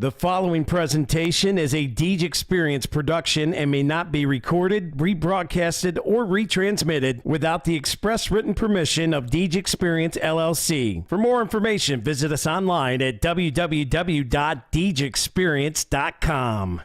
The following presentation is a Deej Experience production and may not be recorded, rebroadcasted, or retransmitted without the express written permission of Deej Experience, LLC. For more information, visit us online at www.deejexperience.com.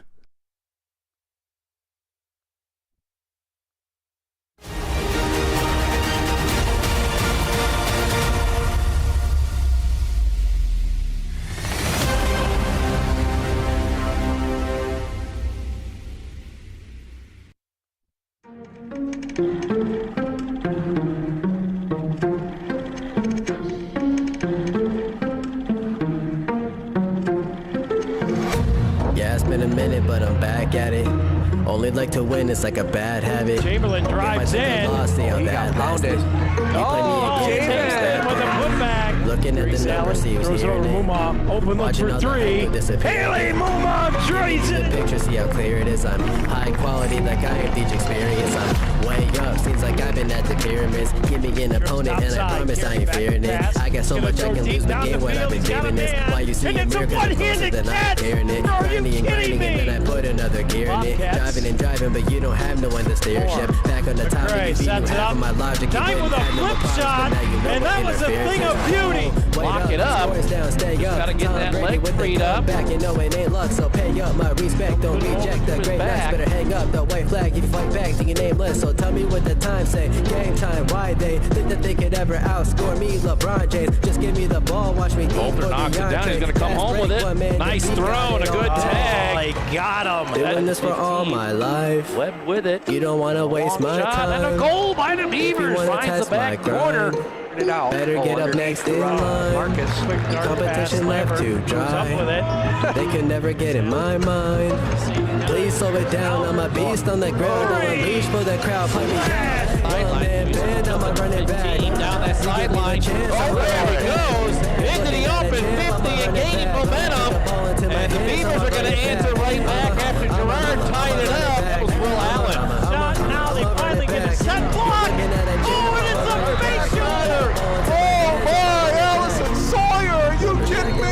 Yeah, it's been a minute, but I'm back at it. Only like to win, it's like a bad habit. Chamberlain drives in. He got pounded. D-10 with a putback. Looking at the numbers, he was throws over hearing it. Muma, open look for three. Haley Muma drains it. Picture, see how clear it is. I'm high quality, like I am Deej Experience. I'm way up, seems like I've been at the pyramids. Give me an opponent, and I promise I ain't fearing it. I got so much I can lose the game when I've been giving this. Why you see a miracle, then I'm hearing it. Grinding and grinding, and then I put another gear in it. Driving and driving, but you don't have no one to steer ship. Back on the top, you have of my logic. Time with a flip shot, and that was a thing of beauty. Lock it up. Gotta get that leg freed up. Back, you know it ain't luck, so pay up my respect. Don't reject the greatness. Better hang up the white flag if you fight back to your nameless. So tell me what the time say. Game time, why they think that they could ever outscore me, LeBron James? Just give me the ball, watch me. Bolter knocks it down. He's gonna come home with it. Nice throw and a good tag. They got him. Doing this for all my life. Webb with it. You don't want to waste my time. And a goal by the Beavers. Finds the back corner. Better get up next in line. Competition left to dry. They can never get in my mind. Please slow it down. I'm a beast on the ground. I'm a leash for the crowd. Play me down. I'm a running back. Down that sideline. Oh, there he goes. Into the open 50 and gaining momentum. And the Beavers are going to answer right back after Gerard tied it up. That was Will Allen. Now they finally get a set block. Oh, and it's a face shoulder. Oh my, Allison Sawyer, are you kidding me?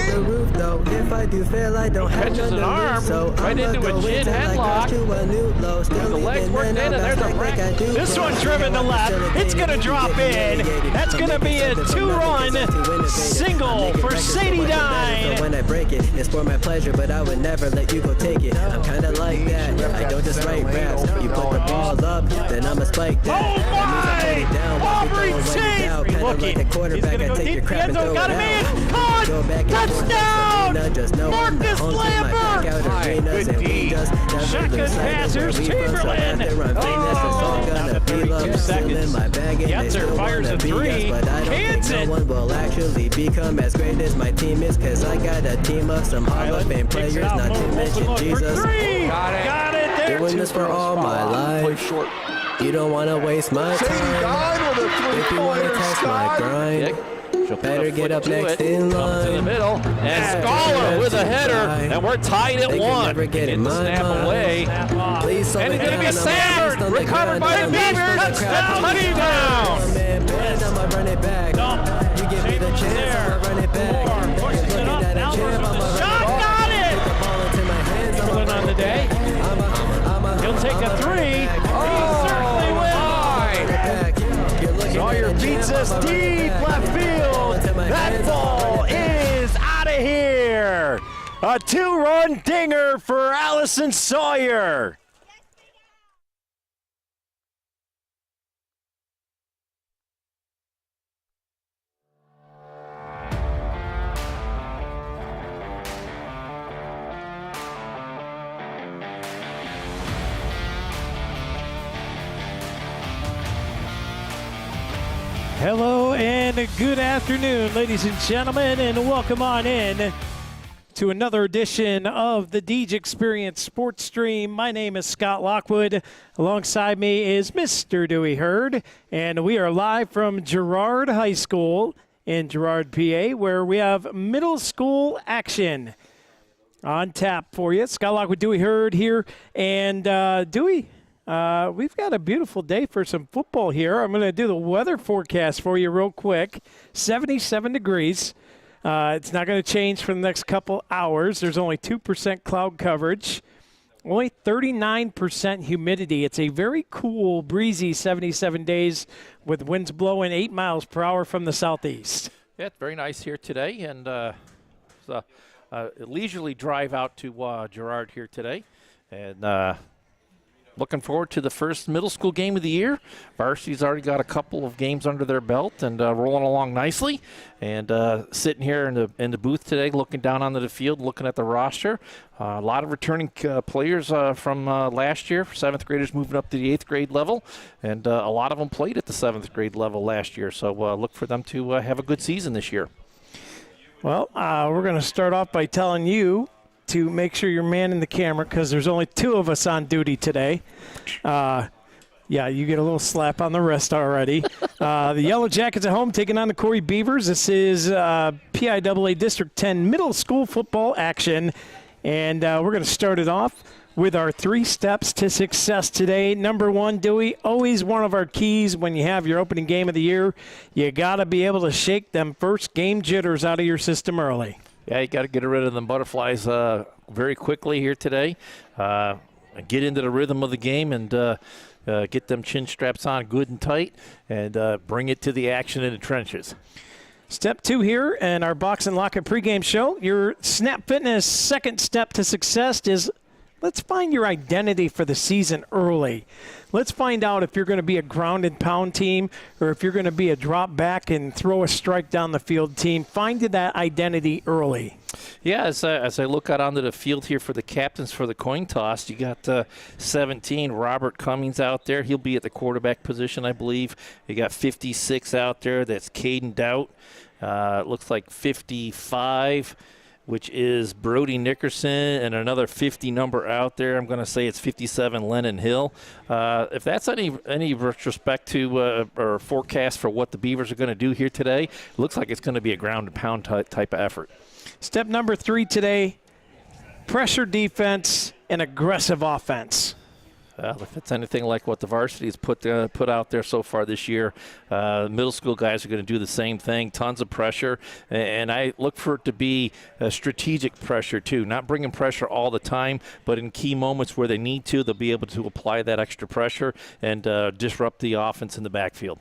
If I do fail, I don't have Catches an arm right into a chin headlock. The legs worked in, and there's a break. This one driven to left. It's going to drop in. That's going to be a two-run single for Sadie Dine. When I break it, it's for my pleasure, but I would never let you go take it. I'm kind of like that. I don't just write raps. You put the ball up, then I'ma spike that. Oh my! Aubrey Chase! Looking. He's going to go deep. The end zone got him in. Caught! Touchdown! Marcus Lambert! Good D. Second passers, Chamberlain. Oh, 32 seconds. Yetzer fires a three. Cans it. No one will actually become as great as my team is, because I got a team of some Hall of Fame players, not to mention Jesus. Got it there. Doing this for all my life. You don't want to waste my time. If you want to test my grind, better get up next in line. To the middle, and Scholar with a header, and we're tied at one. Get the snap away, and it's going to be a sack. Recovered by the Beavers. Touchdown! Touchdown! I'ma run it back. You give me the chance, I'ma run it back. Pushes it up. Now shot, got it. Pulling on the day. He'll take a three. He certainly will. Sawyer beats us deep left field. That ball is out of here. A two-run dinger for Allison Sawyer. Hello and good afternoon, ladies and gentlemen, and welcome on in to another edition of the Deej Experience Sports Stream. My name is Scott Lockwood. Alongside me is Mr. Dewey Hurd, and we are live from Girard High School in Girard, PA, where we have middle school action on tap for you. Scott Lockwood, Dewey Hurd here, and Dewey, we've got a beautiful day for some football here. I'm going to do the weather forecast for you real quick. 77 degrees. It's not going to change for the next couple hours. There's only 2% cloud coverage, only 39% humidity. It's a very cool, breezy 77 days with winds blowing 8 miles per hour from the southeast. Yeah, it's very nice here today, and it's a leisurely drive out to Girard here today. And looking forward to the first middle school game of the year. Varsity's already got a couple of games under their belt and rolling along nicely. And sitting here in the booth today, looking down onto the field, looking at the roster. A lot of returning players from last year, 7th graders moving up to the 8th grade level. And a lot of them played at the 7th grade level last year. So look for them to have a good season this year. Well, we're going to start off by telling you to make sure you're manning the camera because there's only 2 of us on duty today. Yeah, you get a little slap on the wrist already. The Yellow Jackets at home taking on the Corry Beavers. This is Piaa District 10 middle school football action. And we're going to start it off with our 3 steps to success today. Number 1, Dewey, always one of our keys when you have your opening game of the year. You got to be able to shake them first game jitters out of your system early. Yeah, you got to get rid of them butterflies very quickly here today. Get into the rhythm of the game and get them chin straps on good and tight and bring it to the action in the trenches. Step 2 here in our Box and Lock It pregame show. Your Snap Fitness second step to success is let's find your identity for the season early. Let's find out if you're going to be a ground and pound team or if you're going to be a drop back and throw a strike down the field team. Find that identity early. Yeah, as I look out onto the field here for the captains for the coin toss, you got 17, Robert Cummings out there. He'll be at the quarterback position, I believe. You got 56 out there. That's Caden Doubt. Looks like 55. Which is Brody Nickerson, and another 50 number out there. I'm going to say it's 57 Lennon Hill. If that's any retrospect to or forecast for what the Beavers are going to do here today, it looks like it's going to be a ground and pound type of effort. Step number 3 today, pressure defense and aggressive offense. If it's anything like what the varsity's put out there so far this year, middle school guys are going to do the same thing, tons of pressure, and I look for it to be a strategic pressure too, not bringing pressure all the time, but in key moments where they need to, they'll be able to apply that extra pressure and disrupt the offense in the backfield.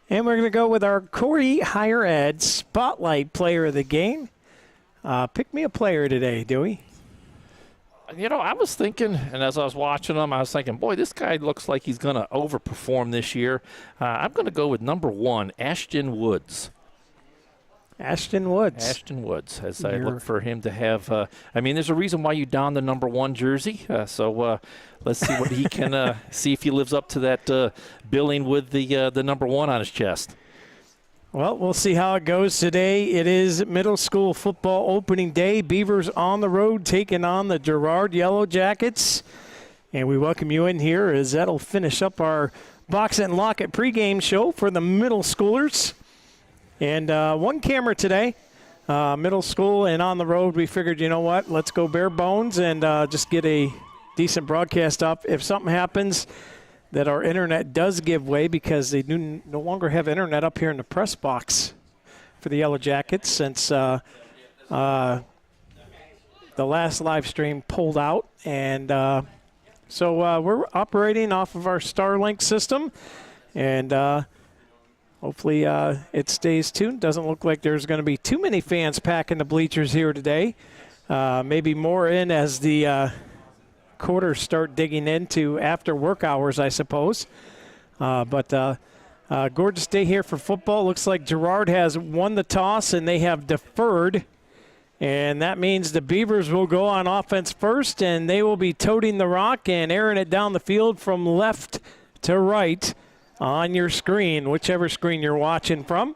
And we're going to go with our Corry Higher Ed Spotlight Player of the Game. Pick me a player today, Dewey. You know, I was thinking, and as I was watching him, I was thinking, boy, this guy looks like he's going to overperform this year. I'm going to go with number 1, Ashton Woods. Ashton Woods. Ashton Woods, as I look for him to have. I mean, there's a reason why you donned the number 1 jersey. So let's see what he can see if he lives up to that billing with the number 1 on his chest. Well, we'll see how it goes today. It is middle school football opening day. Beavers on the road taking on the Girard Yellow Jackets. And we welcome you in here as that'll finish up our Box It and Lock It pregame show for the middle schoolers. And 1 camera today, middle school and on the road. We figured, you know what, let's go bare bones and just get a decent broadcast up. If something happens that our internet does give way because they do no longer have internet up here in the press box for the Yellow Jackets since the last live stream pulled out. And so we're operating off of our Starlink system, and hopefully it stays tuned. Doesn't look like there's going to be too many fans packing the bleachers here today. Maybe more in as the quarters start digging into after work hours, I suppose. But gorgeous day here for football. Looks like Gerard has won the toss and they have deferred. And that means the Beavers will go on offense first, and they will be toting the rock and airing it down the field from left to right on your screen, whichever screen you're watching from.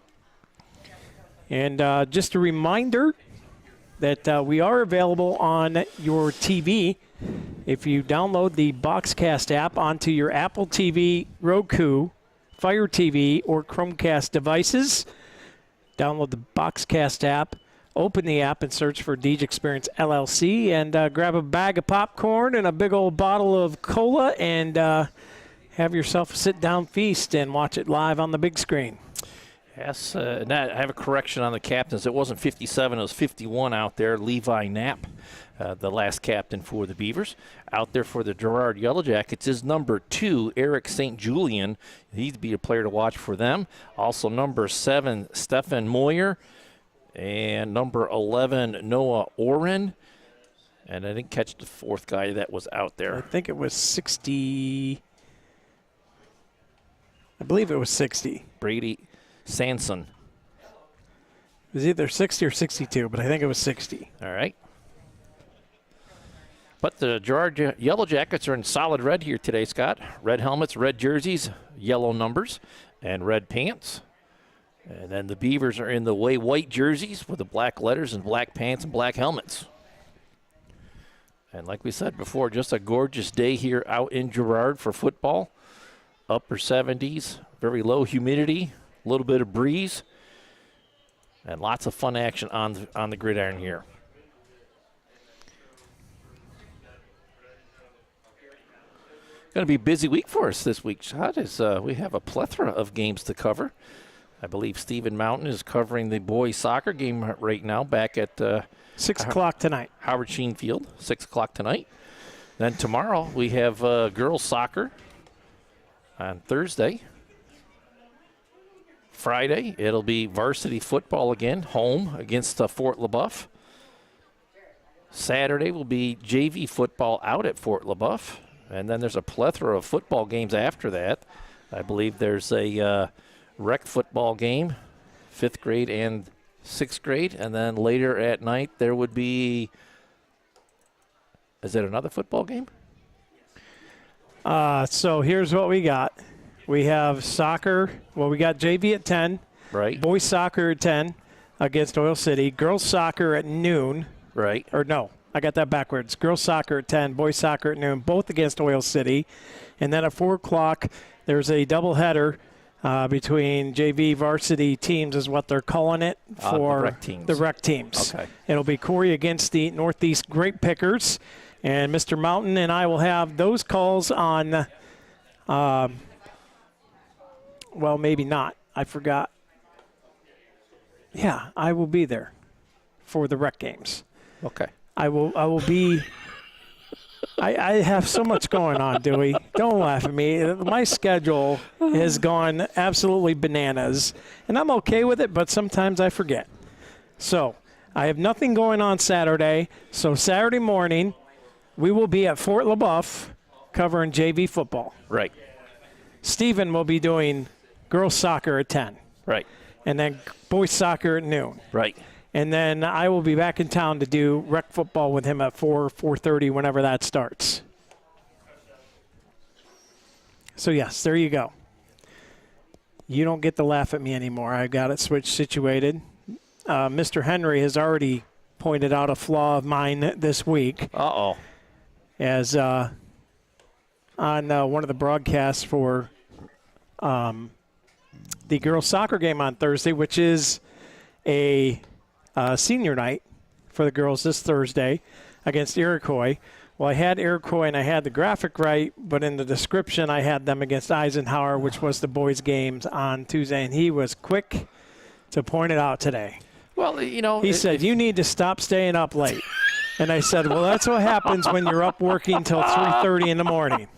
And just a reminder that we are available on your TV. If you download the Boxcast app onto your Apple TV, Roku, Fire TV, or Chromecast devices, download the Boxcast app, open the app and search for Deej Experience LLC, and grab a bag of popcorn and a big old bottle of cola and have yourself a sit-down feast and watch it live on the big screen. Yes, and I have a correction on the captains. It wasn't 57, it was 51 out there. Levi Knapp, the last captain for the Beavers. Out there for the Girard Yellow Jackets is number 2, Eric St. Julian. He'd be a player to watch for them. Also number 7, Stefan Moyer. And number 11, Noah Oren. And I didn't catch the 4th guy that was out there. I think it was 60. I believe it was 60. Brady Sanson. It was either 60 or 62, but I think it was 60. All right. But the Girard Yellow Jackets are in solid red here today, Scott. Red helmets, red jerseys, yellow numbers, and red pants. And then the Beavers are in the way white jerseys with the black letters and black pants and black helmets. And like we said before, just a gorgeous day here out in Girard for football. Upper 70s, very low humidity, a little bit of breeze, and lots of fun action on the gridiron here. Going to be a busy week for us this week, Scott, as we have a plethora of games to cover. I believe Stephen Mountain is covering the boys soccer game right now back at 6 o'clock tonight. Howard Sheen Field, 6 o'clock tonight. Then tomorrow we have girls soccer on Thursday. Friday, it'll be varsity football again, home against Fort LaBeouf. Saturday will be JV football out at Fort LaBeouf. And then there's a plethora of football games after that. I believe there's a rec football game, 5th grade and 6th grade. And then later at night there would be, is it another football game? So here's what we got. We have soccer. Well, we got JV at 10. Right. Boys soccer at 10 against Oil City. Girls soccer at noon. Right. Or no, I got that backwards. Girls soccer at 10, boys soccer at noon, both against Oil City. And then at 4 o'clock, there's a doubleheader between JV varsity teams is what they're calling it for the rec teams. Okay. It'll be Corry against the Northeast Grape Pickers. And Mr. Mountain and I will have those calls on, well, maybe not. I forgot. Yeah, I will be there for the rec games. Okay. I will be. I have so much going on, Dewey. Don't laugh at me. My schedule has gone absolutely bananas, and I'm okay with it, but sometimes I forget. So I have nothing going on Saturday. So Saturday morning, we will be at Fort LaBeouf covering JV football. Right. Stephen will be doing girls soccer at 10. Right. And then boys soccer at noon. Right. And then I will be back in town to do rec football with him at 4:30, whenever that starts. So, yes, there you go. You don't get to laugh at me anymore. I got it switched situated. Mr. Henry has already pointed out a flaw of mine this week. Uh-oh. As on one of the broadcasts for the girls' soccer game on Thursday, which is a senior night for the girls this Thursday against Iroquois. Well, I had Iroquois and I had the graphic right, but in the description I had them against Eisenhower, which was the boys' games on Tuesday, and he was quick to point it out today. Well, you know. He said, you need to stop staying up late. And I said, well, that's what happens when you're up working till 3:30 in the morning.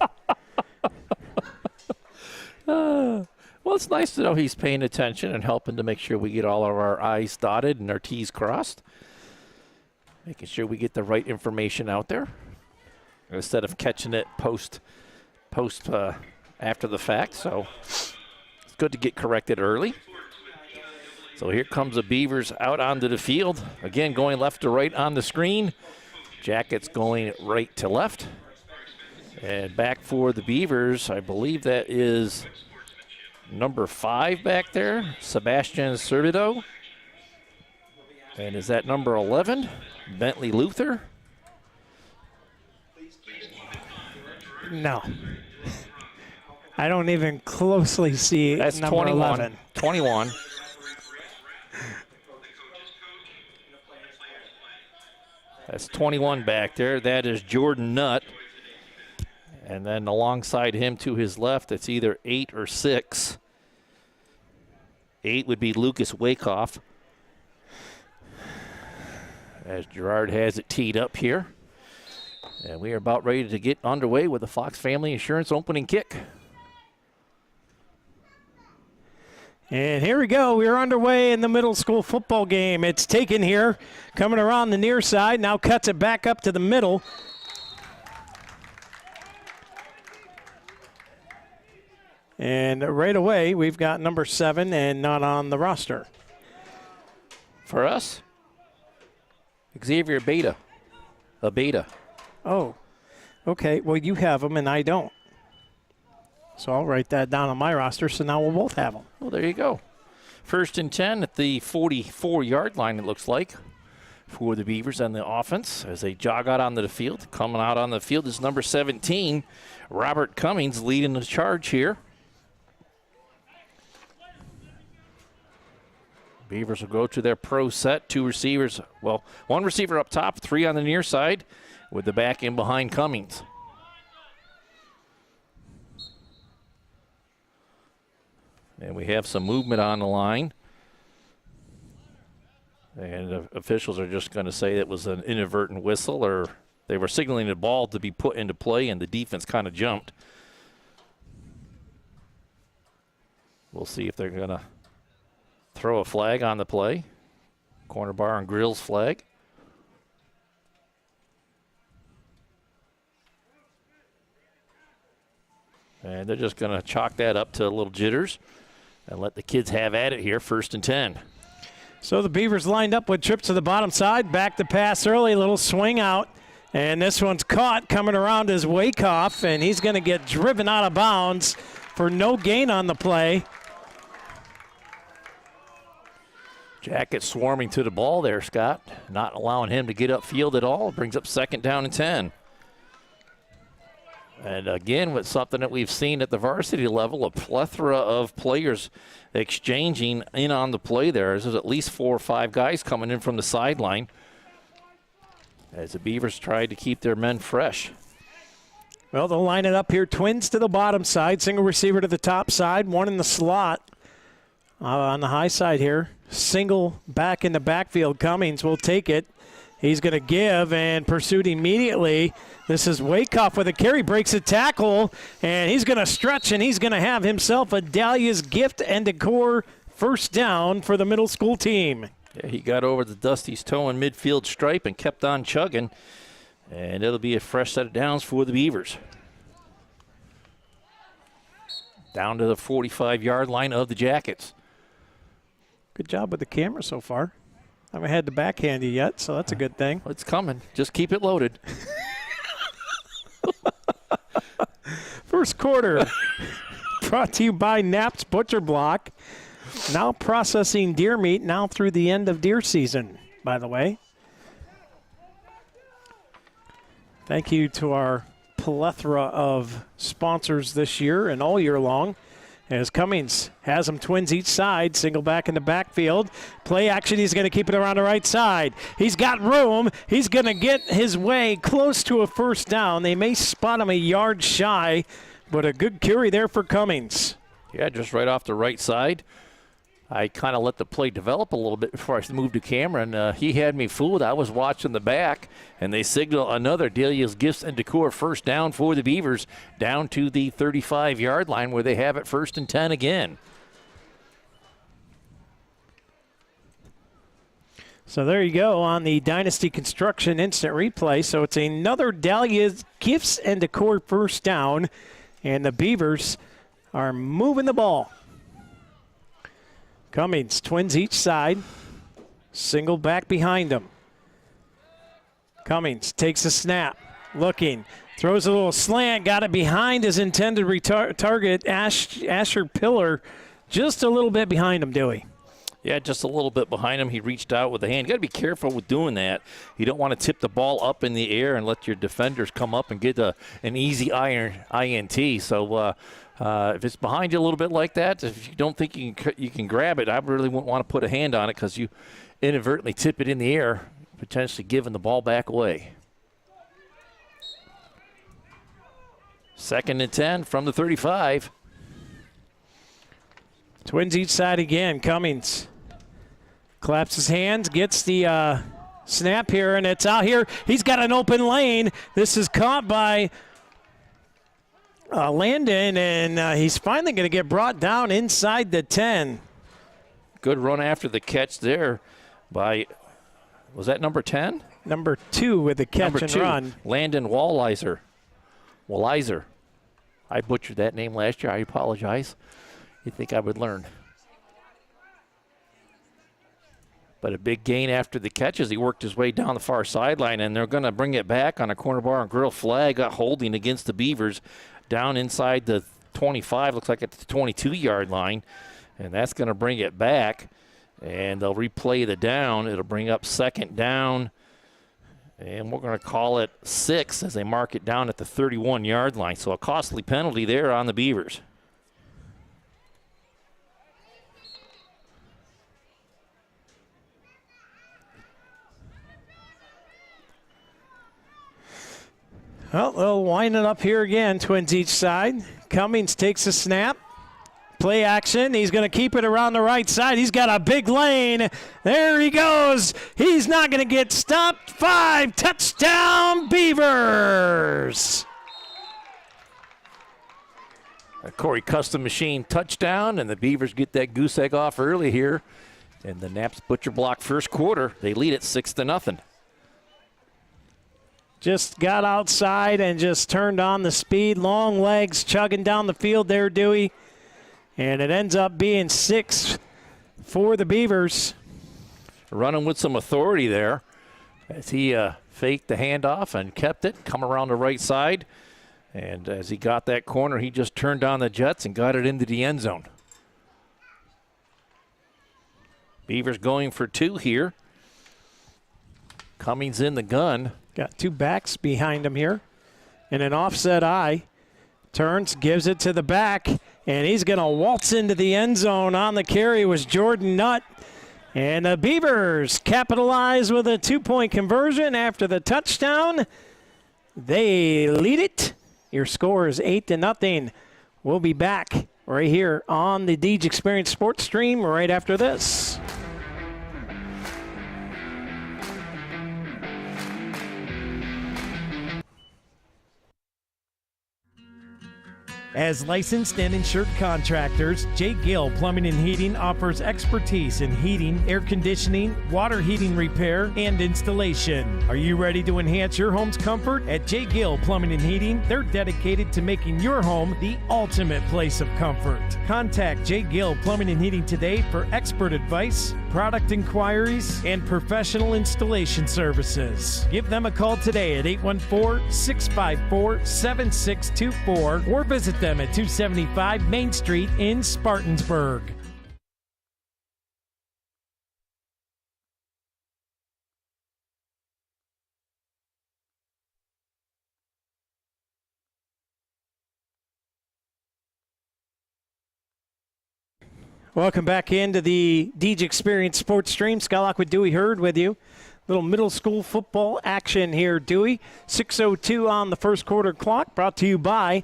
Well, it's nice to know he's paying attention and helping to make sure we get all of our I's dotted and our T's crossed. Making sure we get the right information out there instead of catching it post after the fact. So it's good to get corrected early. So here comes the Beavers out onto the field. Again, going left to right on the screen. Jackets going right to left. And back for the Beavers, I believe that is number 5 back there, Sebastian Servido. And is that number 11, Bentley Luther? No. I don't even closely see That's number 21. 11. 21. That's 21 back there. That is Jordan Nutt. And then alongside him to his left, it's either 8 or 6. 8 would be Lucas Wakehoff. As Gerard has it teed up here. And we are about ready to get underway with the Fox Family Insurance opening kick. And here we go. We're underway in the middle school football game. It's taken here, coming around the near side. Now cuts it back up to the middle. And right away, we've got number 7 and not on the roster. For us, Xavier Beta. A Beta. Oh, okay. Well, you have them and I don't. So I'll write that down on my roster, so now we'll both have them. Well, there you go. 1st and 10 at the 44-yard line, it looks like, for the Beavers and the offense as they jog out onto the field. Coming out on the field is number 17, Robert Cummings, leading the charge here. Beavers will go to their pro set. 2 receivers. Well, 1 receiver up top, 3 on the near side, with the back in behind Cummings. And we have some movement on the line. And the officials are just going to say it was an inadvertent whistle, or they were signaling the ball to be put into play, and the defense kind of jumped. We'll see if they're going to throw a flag on the play. Corner bar and grills flag. And they're just going to chalk that up to a little jitters and let the kids have at it here, 1st and 10. So the Beavers lined up with trips to the bottom side. Back to pass early, little swing out. And this one's caught coming around his Wakehoff, and he's going to get driven out of bounds for no gain on the play. Jacket swarming to the ball there, Scott. Not allowing him to get upfield at all. Brings up 2nd down and 10. And again, with something that we've seen at the varsity level, a plethora of players exchanging in on the play there. There's at least 4 or 5 guys coming in from the sideline as the Beavers tried to keep their men fresh. Well, they'll line it up here. Twins to the bottom side, single receiver to the top side, 1 in the slot on the high side here. Single back in the backfield. Cummings will take it. He's going to give and pursued immediately. This is Wakehoff with a carry, breaks a tackle, and he's going to stretch, and he's going to have himself a Dahlia's Gift and Decor 1st down for the middle school team. Yeah, he got over the Dusty's toe in midfield stripe and kept on chugging, and it'll be a fresh set of downs for the Beavers. Down to the 45-yard line of the Jackets. Good job with the camera so far. I haven't had to backhand you yet, so that's a good thing. It's coming. Just keep it loaded. First quarter brought to you by Knapp's Butcher Block. Now processing deer meat now through the end of deer season, by the way. Thank you to our plethora of sponsors this year and all year long. As Cummings has them twins each side, single back in the backfield. Play action, he's going to keep it around the right side. He's got room. He's going to get his way close to a 1st down. They may spot him a yard shy, but a good carry there for Cummings. Yeah, just right off the right side. I kind of let the play develop a little bit before I moved to camera, and he had me fooled. I was watching the back, and they signal another Dahlia's Gifts and Decor 1st down for the Beavers, down to the 35-yard line where they have it 1st and 10 again. So there you go on the Dynasty Construction Instant Replay. So it's another Dahlia's Gifts and Decor 1st down, and the Beavers are moving the ball. Cummings, twins each side, single back behind him. Cummings takes a snap, looking, throws a little slant, got it behind his intended target, Asher Pillar, just a little bit behind him, Dewey. Yeah, just a little bit behind him. He reached out with the hand. You got to be careful with doing that. You don't want to tip the ball up in the air and let your defenders come up and get an easy INT. So if it's behind you a little bit like that, if you don't think you can grab it, I really wouldn't want to put a hand on it because you inadvertently tip it in the air, potentially giving the ball back away. 2nd and 10 from the 35. Twins each side again. Cummings claps his hands, gets the snap here, and it's out here. He's got an open lane. This is caught by Landon, and he's finally going to get brought down inside the 10. Good run after the catch there by, was that number 10? Number 2 with the catch and run. Landon Walliser. I butchered that name last year. I apologize. You'd think I would learn. But a big gain after the catch as he worked his way down the far sideline, and they're going to bring it back on a corner bar and grill flag holding against the Beavers down inside the 25, looks like at the 22-yard line, and that's going to bring it back, and they'll replay the down. It'll bring up second down, and we're going to call it 6 as they mark it down at the 31-yard line. So a costly penalty there on the Beavers. Well, they'll wind it up here again, Twins each side. Cummings takes a snap. Play action. He's going to keep it around the right side. He's got a big lane. There he goes. He's not going to get stopped. 5, touchdown Beavers. A Corry Custom Machine touchdown, and the Beavers get that goose egg off early here. And the Naps Butcher Block first quarter, they lead it 6-0. Just got outside and just turned on the speed. Long legs chugging down the field there, Dewey. And it ends up being 6 for the Beavers. Running with some authority there as he faked the handoff and kept it, come around the right side. And as he got that corner, he just turned on the jets and got it into the end zone. Beavers going for 2 here. Cummings in the gun. Got 2 backs behind him here. And an offset eye. Turns, gives it to the back, and he's going to waltz into the end zone. On the carry was Jordan Nutt. And the Beavers capitalize with a 2-point conversion after the touchdown. They lead it. Your score is 8-0. We'll be back right here on the Deej Experience Sports Stream right after this. As licensed and insured contractors, J. Gill Plumbing and Heating offers expertise in heating, air conditioning, water heating repair, and installation. Are you ready to enhance your home's comfort? At J. Gill Plumbing and Heating, they're dedicated to making your home the ultimate place of comfort. Contact J. Gill Plumbing and Heating today for expert advice, product inquiries, and professional installation services. Give them a call today at 814-654-7624 or visit them at 275 Main Street in Spartansburg. Welcome back into the Deej Experience Sports Stream. Scott Lockwood, Dewey Hurd with you. Little middle school football action here, Dewey. 6:02 on the first quarter clock, brought to you by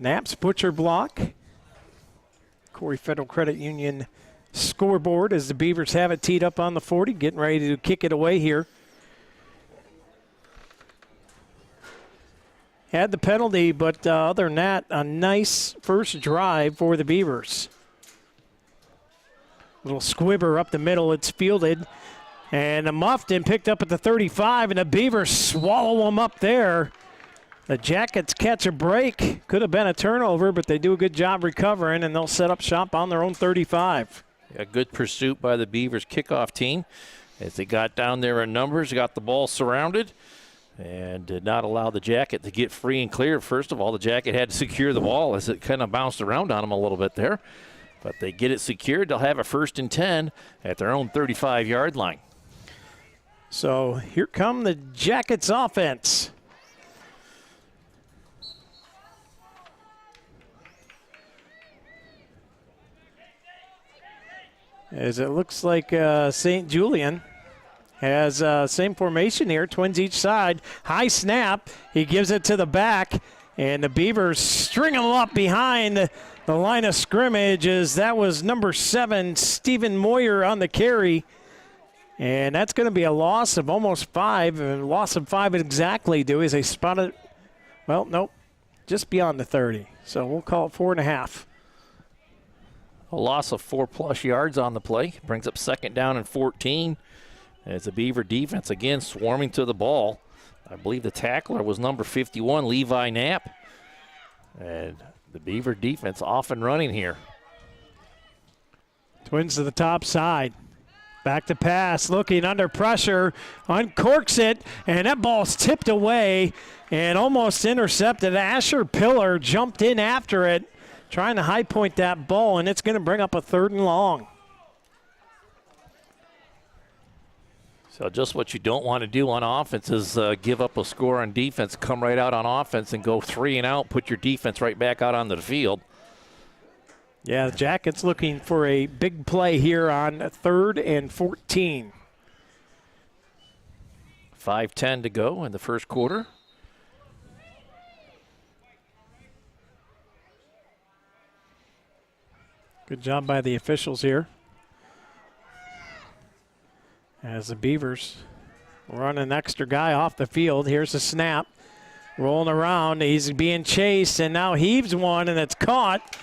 Naps Butcher Block. Corry Federal Credit Union scoreboard as the Beavers have it teed up on the 40, getting ready to kick it away here. Had the penalty, but other than that, a nice first drive for the Beavers. Little squibber up the middle. It's fielded and muffed and picked up at the 35, and the Beavers swallow them up there. The Jackets catch a break. Could have been a turnover, but they do a good job recovering, and they'll set up shop on their own 35. A good pursuit by the Beavers kickoff team as they got down there in numbers, got the ball surrounded, and did not allow the Jacket to get free and clear. First of all, the Jacket had to secure the ball as it kind of bounced around on them a little bit there. But they get it secured. They'll have a 1st and 10 at their own 35-yard line. So here come the Jackets offense. As it looks like St. Julian has same formation here, twins each side. High snap. He gives it to the back, And the Beavers string them up behind the line of scrimmage as that was number 7, Stephen Moyer on the carry. And that's going to be a loss of almost 5, a loss of 5 exactly, Dewey, as they spotted, well, nope, just beyond the 30. So we'll call it 4.5. A loss of 4+ yards on the play. Brings up second down and 14 as the Beaver defense again swarming to the ball. I believe the tackler was number 51, Levi Knapp. And the Beaver defense off and running here. Twins to the top side. Back to pass, looking under pressure, uncorks it, and that ball's tipped away and almost intercepted. Asher Pillar jumped in after it, trying to high point that ball, and it's going to bring up a 3rd and long. So just what you don't want to do on offense is give up a score on defense, come right out on offense and go 3 and out, put your defense right back out onto the field. Yeah, the Jackets looking for a big play here on 3rd and 14. 5:10 to go in the first quarter. Good job by the officials here. As the Beavers run an extra guy off the field. Here's the snap. Rolling around. He's being chased and now heaves one and it's caught.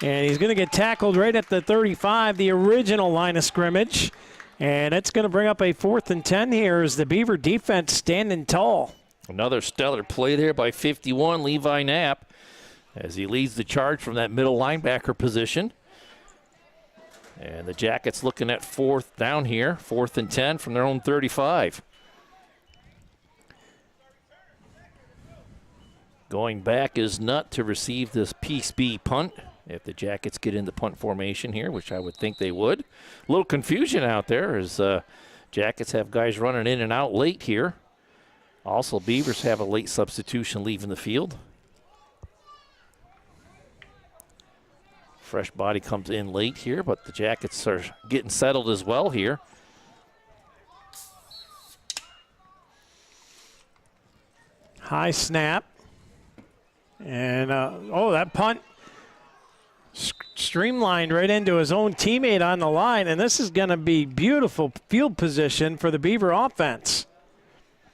And he's going to get tackled right at the 35, the original line of scrimmage. And it's going to bring up a 4th and 10 here as the Beaver defense standing tall. Another stellar play there by 51, Levi Knapp, as he leads the charge from that middle linebacker position. And the Jackets looking at 4th down here, 4th and 10 from their own 35. Going back is Nutt to receive this Piece B punt. If the Jackets get into punt formation here, which I would think they would. A little confusion out there as Jackets have guys running in and out late here. Also, Beavers have a late substitution leaving the field. Fresh body comes in late here, but the Jackets are getting settled as well here. High snap. And, that punt streamlined right into his own teammate on the line, and this is going to be beautiful field position for the Beaver offense.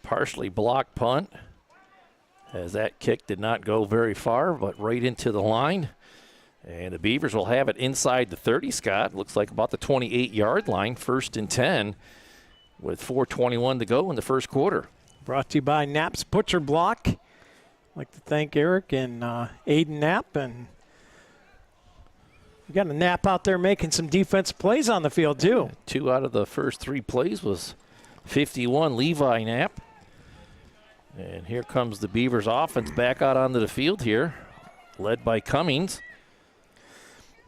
Partially blocked punt, as that kick did not go very far, but right into the line. And the Beavers will have it inside the 30, Scott. Looks like about the 28-yard line, 1st and 10, with 4:21 to go in the first quarter. Brought to you by Knapp's Butcher Block. I'd like to thank Eric and Aiden Knapp. And we got a Knapp out there making some defensive plays on the field, too. 2 out of the first 3 plays was 51, Levi Knapp. And here comes the Beavers offense back out onto the field here, led by Cummings.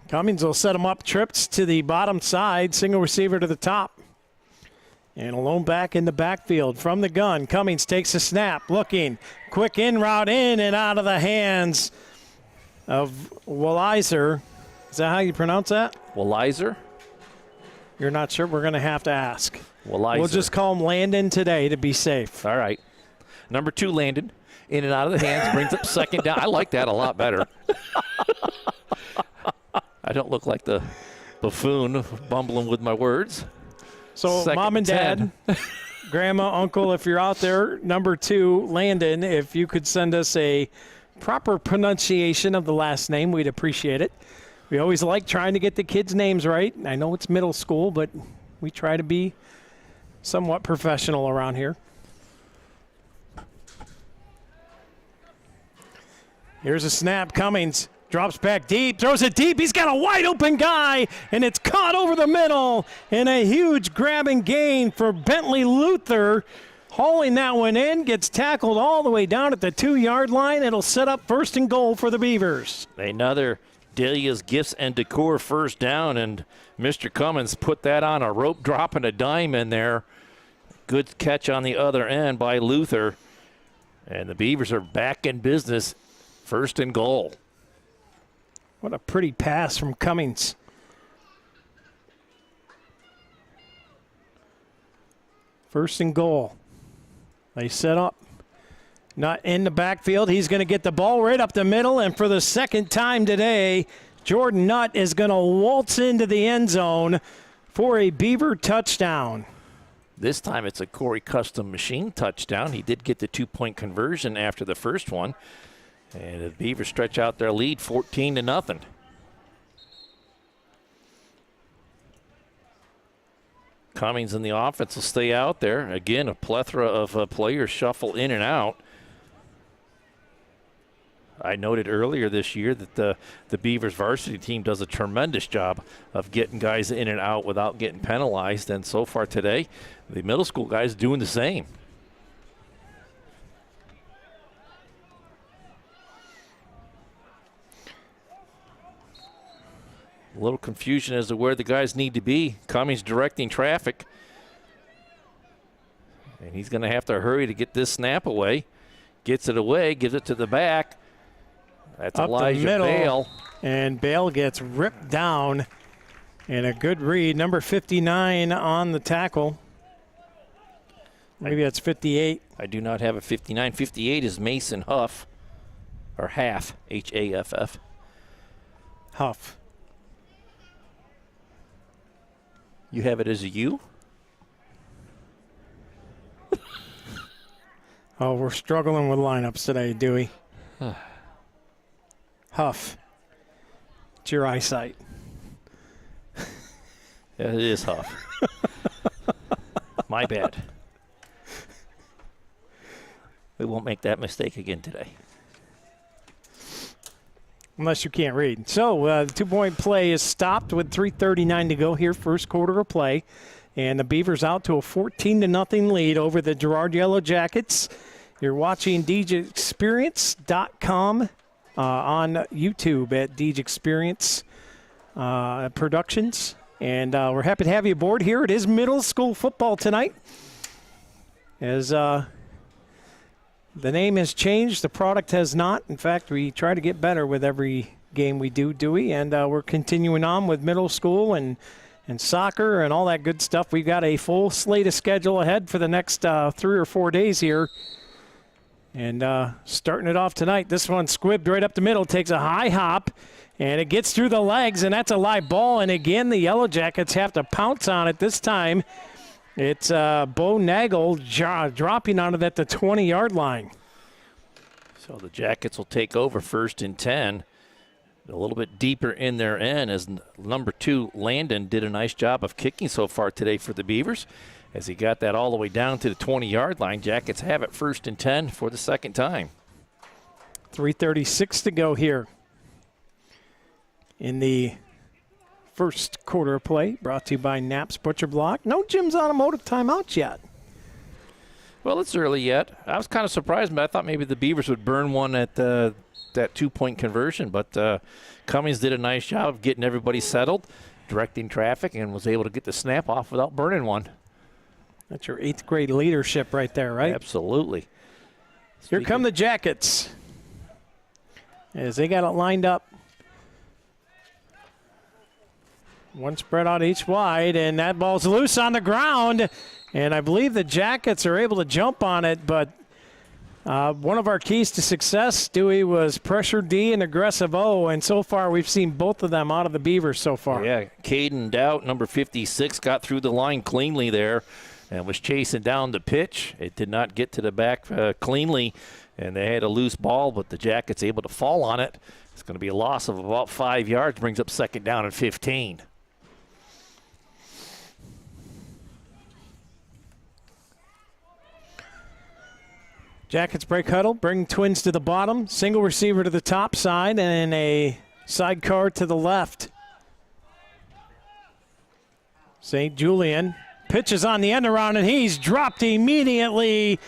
Cummings will set him up, trips to the bottom side, single receiver to the top. And a lone back in the backfield from the gun. Cummings takes a snap, looking. Quick in route in and out of the hands of Walliser. Is that how you pronounce that? Walliser? You're not sure? We're going to have to ask. Walliser. We'll just call him Landon today to be safe. All right. Number 2, Landon. In and out of the hands, brings up second down. I like that a lot better. I don't look like the buffoon bumbling with my words. So, Second Mom and Dad, Grandma, Uncle, if you're out there, number 2, Landon, if you could send us a proper pronunciation of the last name, we'd appreciate it. We always like trying to get the kids' names right. I know it's middle school, but we try to be somewhat professional around here. Here's a snap. Cummings drops back deep, throws it deep. He's got a wide open guy, and it's caught over the middle. And a huge grab and gain for Bentley Luther. Hauling that one in, gets tackled all the way down at the 2-yard line. It'll set up 1st and goal for the Beavers. Another Delia's Gifts and Decor first down, and Mr. Cummins put that on a rope, dropping a dime in there. Good catch on the other end by Luther. And the Beavers are back in business, 1st and goal. What a pretty pass from Cummings. First and goal. They set up. Not in the backfield. He's going to get the ball right up the middle, and for the second time today, Jordan Nutt is going to waltz into the end zone for a Beaver touchdown. This time it's a Corry custom machine touchdown. He did get the 2-point conversion after the first one, and the Beavers stretch out their lead 14-0. Cummings in the offense will stay out there. Again, a plethora of players shuffle in and out. I noted earlier this year that the Beavers varsity team does a tremendous job of getting guys in and out without getting penalized, and so far today, the middle school guys doing the same. A little confusion as to where the guys need to be. Cummings directing traffic, and he's going to have to hurry to get this snap away. Gets it away, gives it to the back. That's up Elijah the middle, Bale. And Bale gets ripped down. And a good read. Number 59 on the tackle. Maybe that's 58. I do not have a 59. 58 is Mason Huff, or Half, H-A-F-F. Huff. You have it as a U? Oh, we're struggling with lineups today, Dewey. Huff. It's your eyesight. Yeah, it is Huff. My bad. We won't make that mistake again today. Unless you can't read. So the 2-point play is stopped with 3:39 to go here, first quarter of play. And the Beavers out to a 14-0 lead over the Girard Yellow Jackets. You're watching DJExperience.com on YouTube at DJ Experience Productions. And we're happy to have you aboard here. It is middle school football tonight. As the name has changed, the product has not. In fact, we try to get better with every game we do, Dewey. And we're continuing on with middle school and soccer and all that good stuff. We've got a full slate of schedule ahead for the next 3 or 4 days here. And starting it off tonight, this one squibbed right up the middle, takes a high hop, and it gets through the legs, and that's a live ball. And again, the Yellow Jackets have to pounce on it this time. It's Bo Nagel dropping on it at the 20-yard line. So the Jackets will take over 1st and 10. A little bit deeper in their end as number 2, Landon, did a nice job of kicking so far today for the Beavers. As he got that all the way down to the 20-yard line, Jackets have it 1st and 10 for the second time. 3:36 to go here in the first quarter of play, brought to you by Knapp's Butcher Block. No Jim's Automotive timeouts yet. Well, it's early yet. I was kind of surprised, but I thought maybe the Beavers would burn one at that 2-point conversion. But Cummings did a nice job of getting everybody settled, directing traffic, and was able to get the snap off without burning one. That's your 8th grade leadership right there, right? Absolutely. Here come the Jackets as they got it lined up. One spread out each wide, and that ball's loose on the ground. And I believe the Jackets are able to jump on it, but one of our keys to success, Dewey, was pressure D and aggressive O, and so far we've seen both of them out of the Beavers so far. Yeah, Caden Doubt, number 56, got through the line cleanly there and was chasing down the pitch. It did not get to the back cleanly, and they had a loose ball, but the Jackets able to fall on it. It's going to be a loss of about 5 yards, brings up 2nd down and 15. Jackets break huddle, bring Twins to the bottom, single receiver to the top side, and a sidecar to the left. St. Julian pitches on the end around, and he's dropped immediately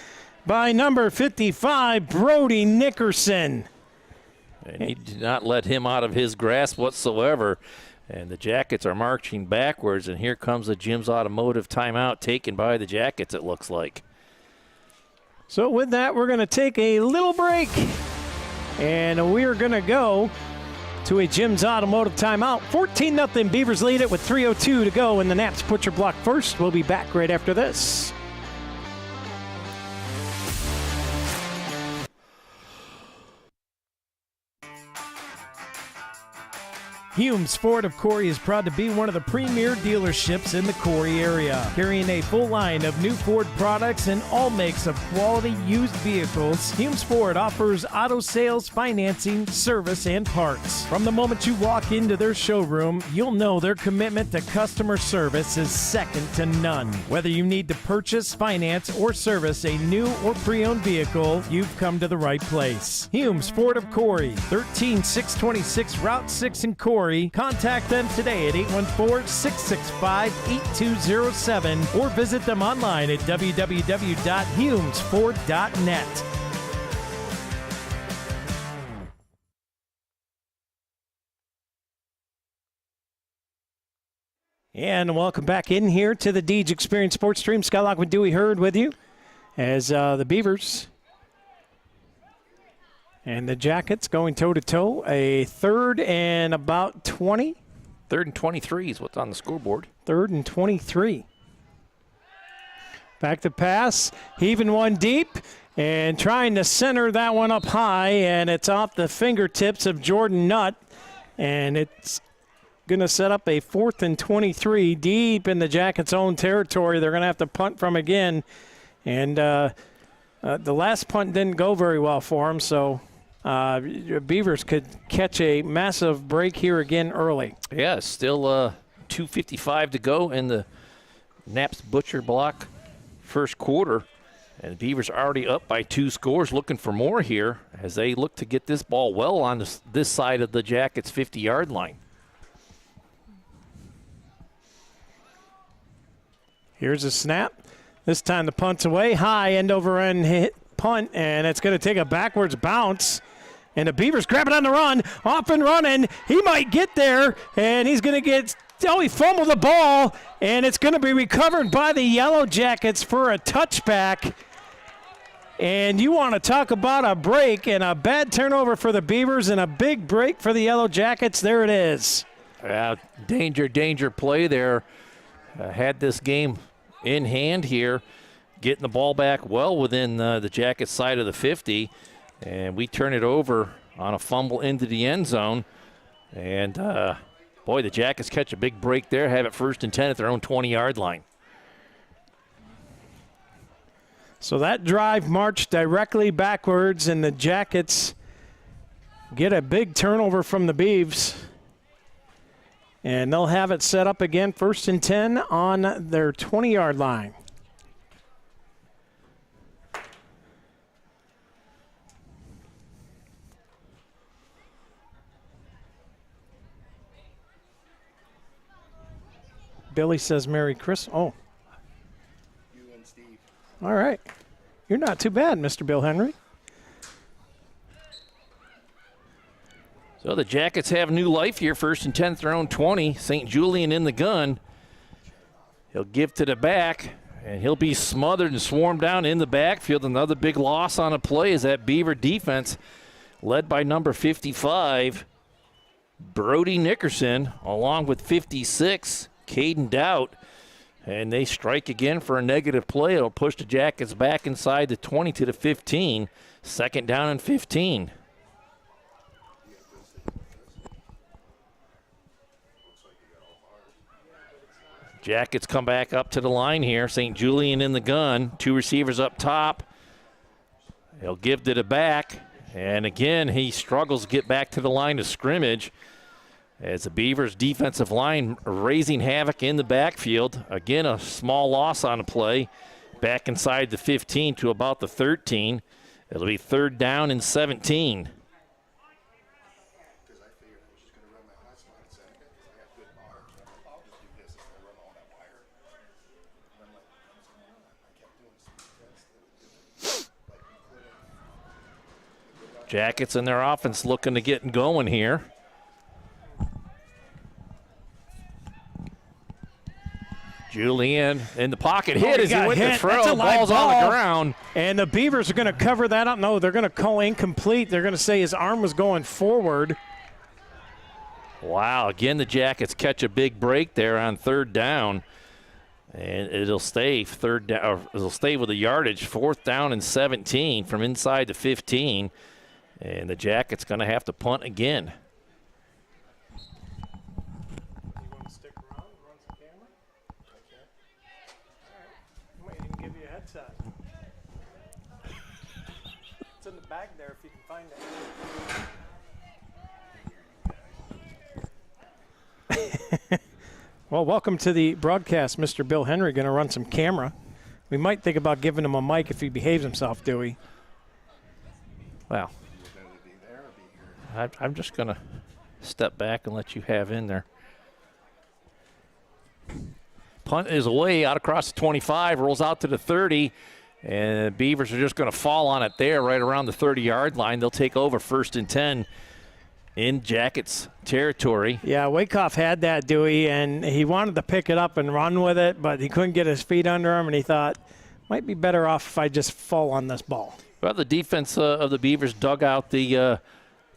by number 55, Brody Nickerson. And he did not let him out of his grasp whatsoever. And the Jackets are marching backwards, and here comes a Jim's Automotive timeout taken by the Jackets, it looks like. So with that, we're going to take a little break, and we're going to go to a Jim's Automotive timeout. 14-0 Beavers lead it with 3:02 to go in the Knapp's Butcher Block first. We'll be back right after this. Humes Ford of Corry is proud to be one of the premier dealerships in the Corry area, carrying a full line of new Ford products and all makes of quality used vehicles. Humes Ford offers auto sales, financing, service, and parts. From the moment you walk into their showroom, you'll know their commitment to customer service is second to none. Whether you need to purchase, finance, or service a new or pre-owned vehicle, you've come to the right place. Humes Ford of Corry, 13626 Route 6 in Corry. Contact them today at 814-665-8207 or visit them online at www.humesford.net. And welcome back in here to the Deej Experience Sports Stream. Scott Lockwood, Dewey Hurd with you as the Beavers and the Jackets going toe-to-toe. A 3rd and about 20. 3rd and 23 is what's on the scoreboard. 3rd and 23. Back to pass, heaving one deep and trying to center that one up high, and it's off the fingertips of Jordan Nutt, and it's going to set up a 4th and 23 deep in the Jackets' own territory. They're going to have to punt from again, and the last punt didn't go very well for them, so Beavers could catch a massive break here again early. Yeah, still 2:55 to go in the Naps Butcher block first quarter, and Beavers already up by 2 scores, looking for more here as they look to get this ball well on this side of the Jackets' 50-yard line. Here's a snap. This time the punt's away. High end over end hit punt, and it's going to take a backwards bounce. And the Beavers grab it on the run. Off and running. He might get there, and he's going to get – oh, he fumbled the ball, and it's going to be recovered by the Yellow Jackets for a touchback. And you want to talk about a break and a bad turnover for the Beavers and a big break for the Yellow Jackets. There it is. Danger play there. Had this game in hand here, getting the ball back well within the Jackets side of the 50, and we turn it over on a fumble into the end zone. And boy, the Jackets catch a big break there, have it 1st and 10 at their own 20-yard line. So that drive marched directly backwards, and the Jackets get a big turnover from the Beavs. And they'll have it set up again, 1st and 10 on their 20-yard line. Billy says Merry Christmas. Oh. You and Steve. All right. You're not too bad, Mr. Bill Henry. So the Jackets have new life here, 1st and 10 at their own 20. St. Julian in the gun. He'll give to the back, and he'll be smothered and swarmed down in the backfield. Another big loss on a play is that Beaver defense, led by number 55, Brody Nickerson, along with 56, Caden Doubt. And they strike again for a negative play. It'll push the Jackets back inside the 20 to the 15. 2nd down and 15. Jackets come back up to the line here. St. Julian in the gun. 2 receivers up top. He'll give to the back. And again, he struggles to get back to the line of scrimmage as the Beavers defensive line raising havoc in the backfield. Again, a small loss on a play. Back inside the 15 to about the 13. It'll be 3rd down and 17. Jackets and their offense looking to get going here. Julian in the pocket hit as he went to throw. Ball's on the ground. And the Beavers are going to cover that up. No, they're going to call incomplete. They're going to say his arm was going forward. Wow, again the Jackets catch a big break there on 3rd down. And it'll stay it'll stay with the yardage. 4th down and 17 from inside the 15. And the Jackets going to have to punt again. bag there if you can find it. Well, welcome to the broadcast, Mr. Bill Henry. Going to run some camera. We might think about giving him a mic if he behaves himself, Dewey. Wow. I'm just going to step back and let you have in there. Punt is away out across the 25, rolls out to the 30, and the Beavers are just going to fall on it there right around the 30-yard line. They'll take over 1st and 10 in Jackets territory. Yeah, Wyckoff had that, Dewey, and he wanted to pick it up and run with it, but he couldn't get his feet under him, and he thought, might be better off if I just fall on this ball. Well, the defense of the Beavers dug out the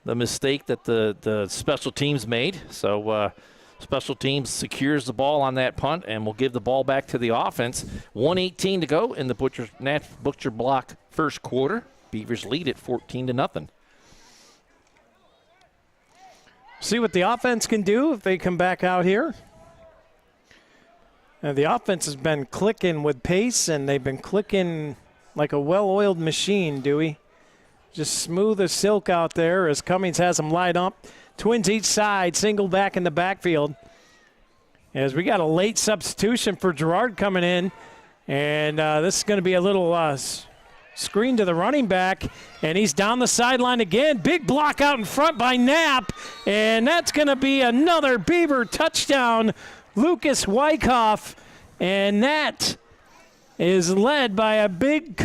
mistake that the special teams made. So special teams secures the ball on that punt and will give the ball back to the offense. 1:18 to go in the Butcher Block first quarter. Beavers lead it 14-0. See what the offense can do if they come back out here. Now, the offense has been clicking with pace, and they've been clicking like a well-oiled machine, Dewey. Just smooth as silk out there as Cummings has them lined up. Twins each side, single back in the backfield. As we got a late substitution for Girard coming in, and this is going to be a little screen to the running back, and he's down the sideline again. Big block out in front by Knapp, and that's going to be another Beaver touchdown. Lucas Wyckoff, and that is led by a big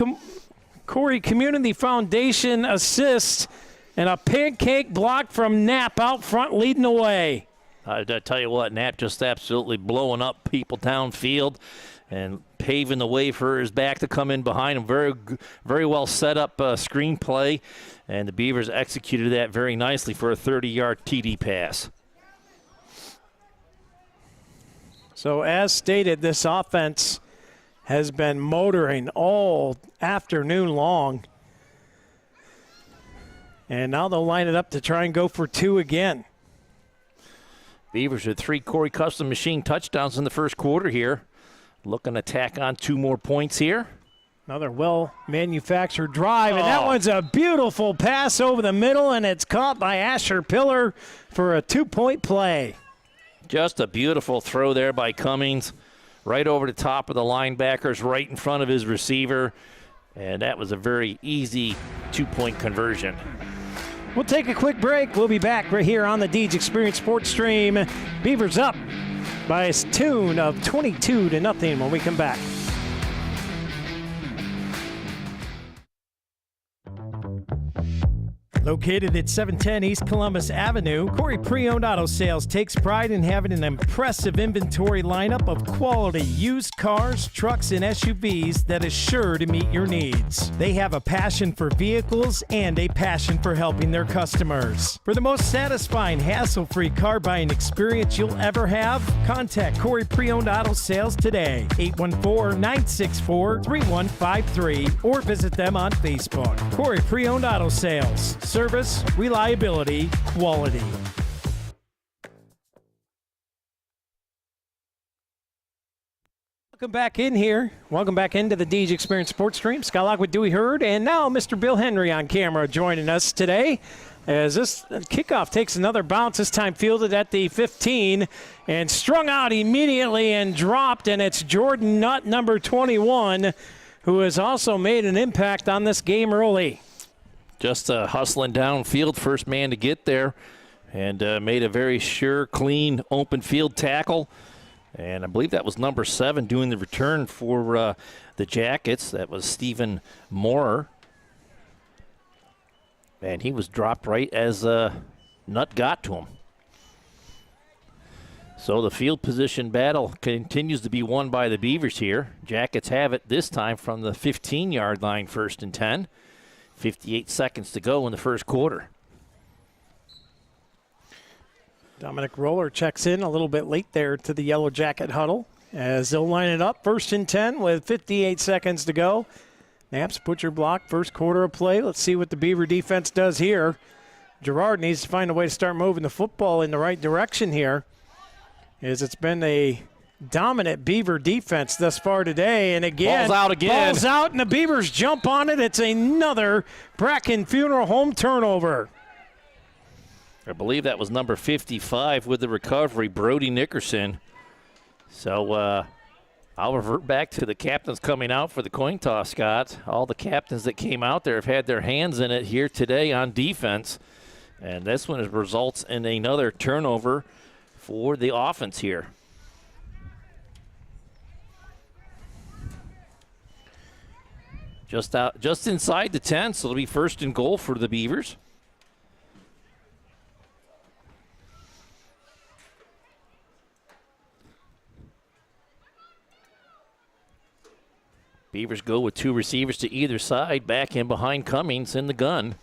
Corry Community Foundation assist and a pancake block from Knapp out front leading the way. I tell you what, Knapp just absolutely blowing up people downfield and paving the way for his back to come in behind him. Very, very well set up screenplay, and the Beavers executed that very nicely for a 30-yard TD pass. So as stated, this offense has been motoring all afternoon long. And now they'll line it up to try and go for two again. Beavers with 3 Corry Custom Machine touchdowns in the first quarter here. Looking to tack on 2 more points here. Another well-manufactured drive, and that one's a beautiful pass over the middle, and it's caught by Asher Pillar for a 2-point play. Just a beautiful throw there by Cummings. Right over the top of the linebackers, right in front of his receiver. And that was a very easy 2-point conversion. We'll take a quick break. We'll be back right here on the Deej Experience Sports Stream. Beavers up by a tune of 22-0 when we come back. Located at 710 East Columbus Avenue, Corry Pre-Owned Auto Sales takes pride in having an impressive inventory lineup of quality used cars, trucks, and SUVs that is sure to meet your needs. They have a passion for vehicles and a passion for helping their customers. For the most satisfying, hassle-free car buying experience you'll ever have, contact Corry Pre-Owned Auto Sales today, 814-964-3153, or visit them on Facebook. Corry Pre-Owned Auto Sales. Service, reliability, quality. Welcome back in here. Welcome back into the Deej Experience Sports Stream. Scott Lock with Dewey Hurd, and now Mr. Bill Henry on camera joining us today. As this kickoff takes another bounce, this time fielded at the 15 and strung out immediately and dropped, and it's Jordan Nutt, number 21, who has also made an impact on this game early. Just hustling downfield, first man to get there, and made a very sure, clean, open field tackle. And I believe that was number 7 doing the return for the Jackets. That was Stephen Moorer. And he was dropped right as Nutt got to him. So the field position battle continues to be won by the Beavers here. Jackets have it this time from the 15-yard line, 1st and 10. 58 seconds to go in the first quarter. Dominic Roller checks in a little bit late there to the Yellow Jacket huddle as they'll line it up. 1st and 10 with 58 seconds to go. Knapp's butcher block, first quarter of play. Let's see what the Beaver defense does here. Gerard needs to find a way to start moving the football in the right direction here, as it's been a dominant Beaver defense thus far today. And again, Ball's out again. Ball's out, and the Beavers jump on it. It's another Bracken Funeral Home turnover. I believe that was number 55 with the recovery, Brody Nickerson. So I'll revert back to the captains coming out for the coin toss, Scott. All the captains that came out there have had their hands in it here today on defense. And this one results in another turnover for the offense here. Just inside the 10, so it'll be first and goal for the Beavers. Beavers go with two receivers to either side, back in behind Cummings in the gun.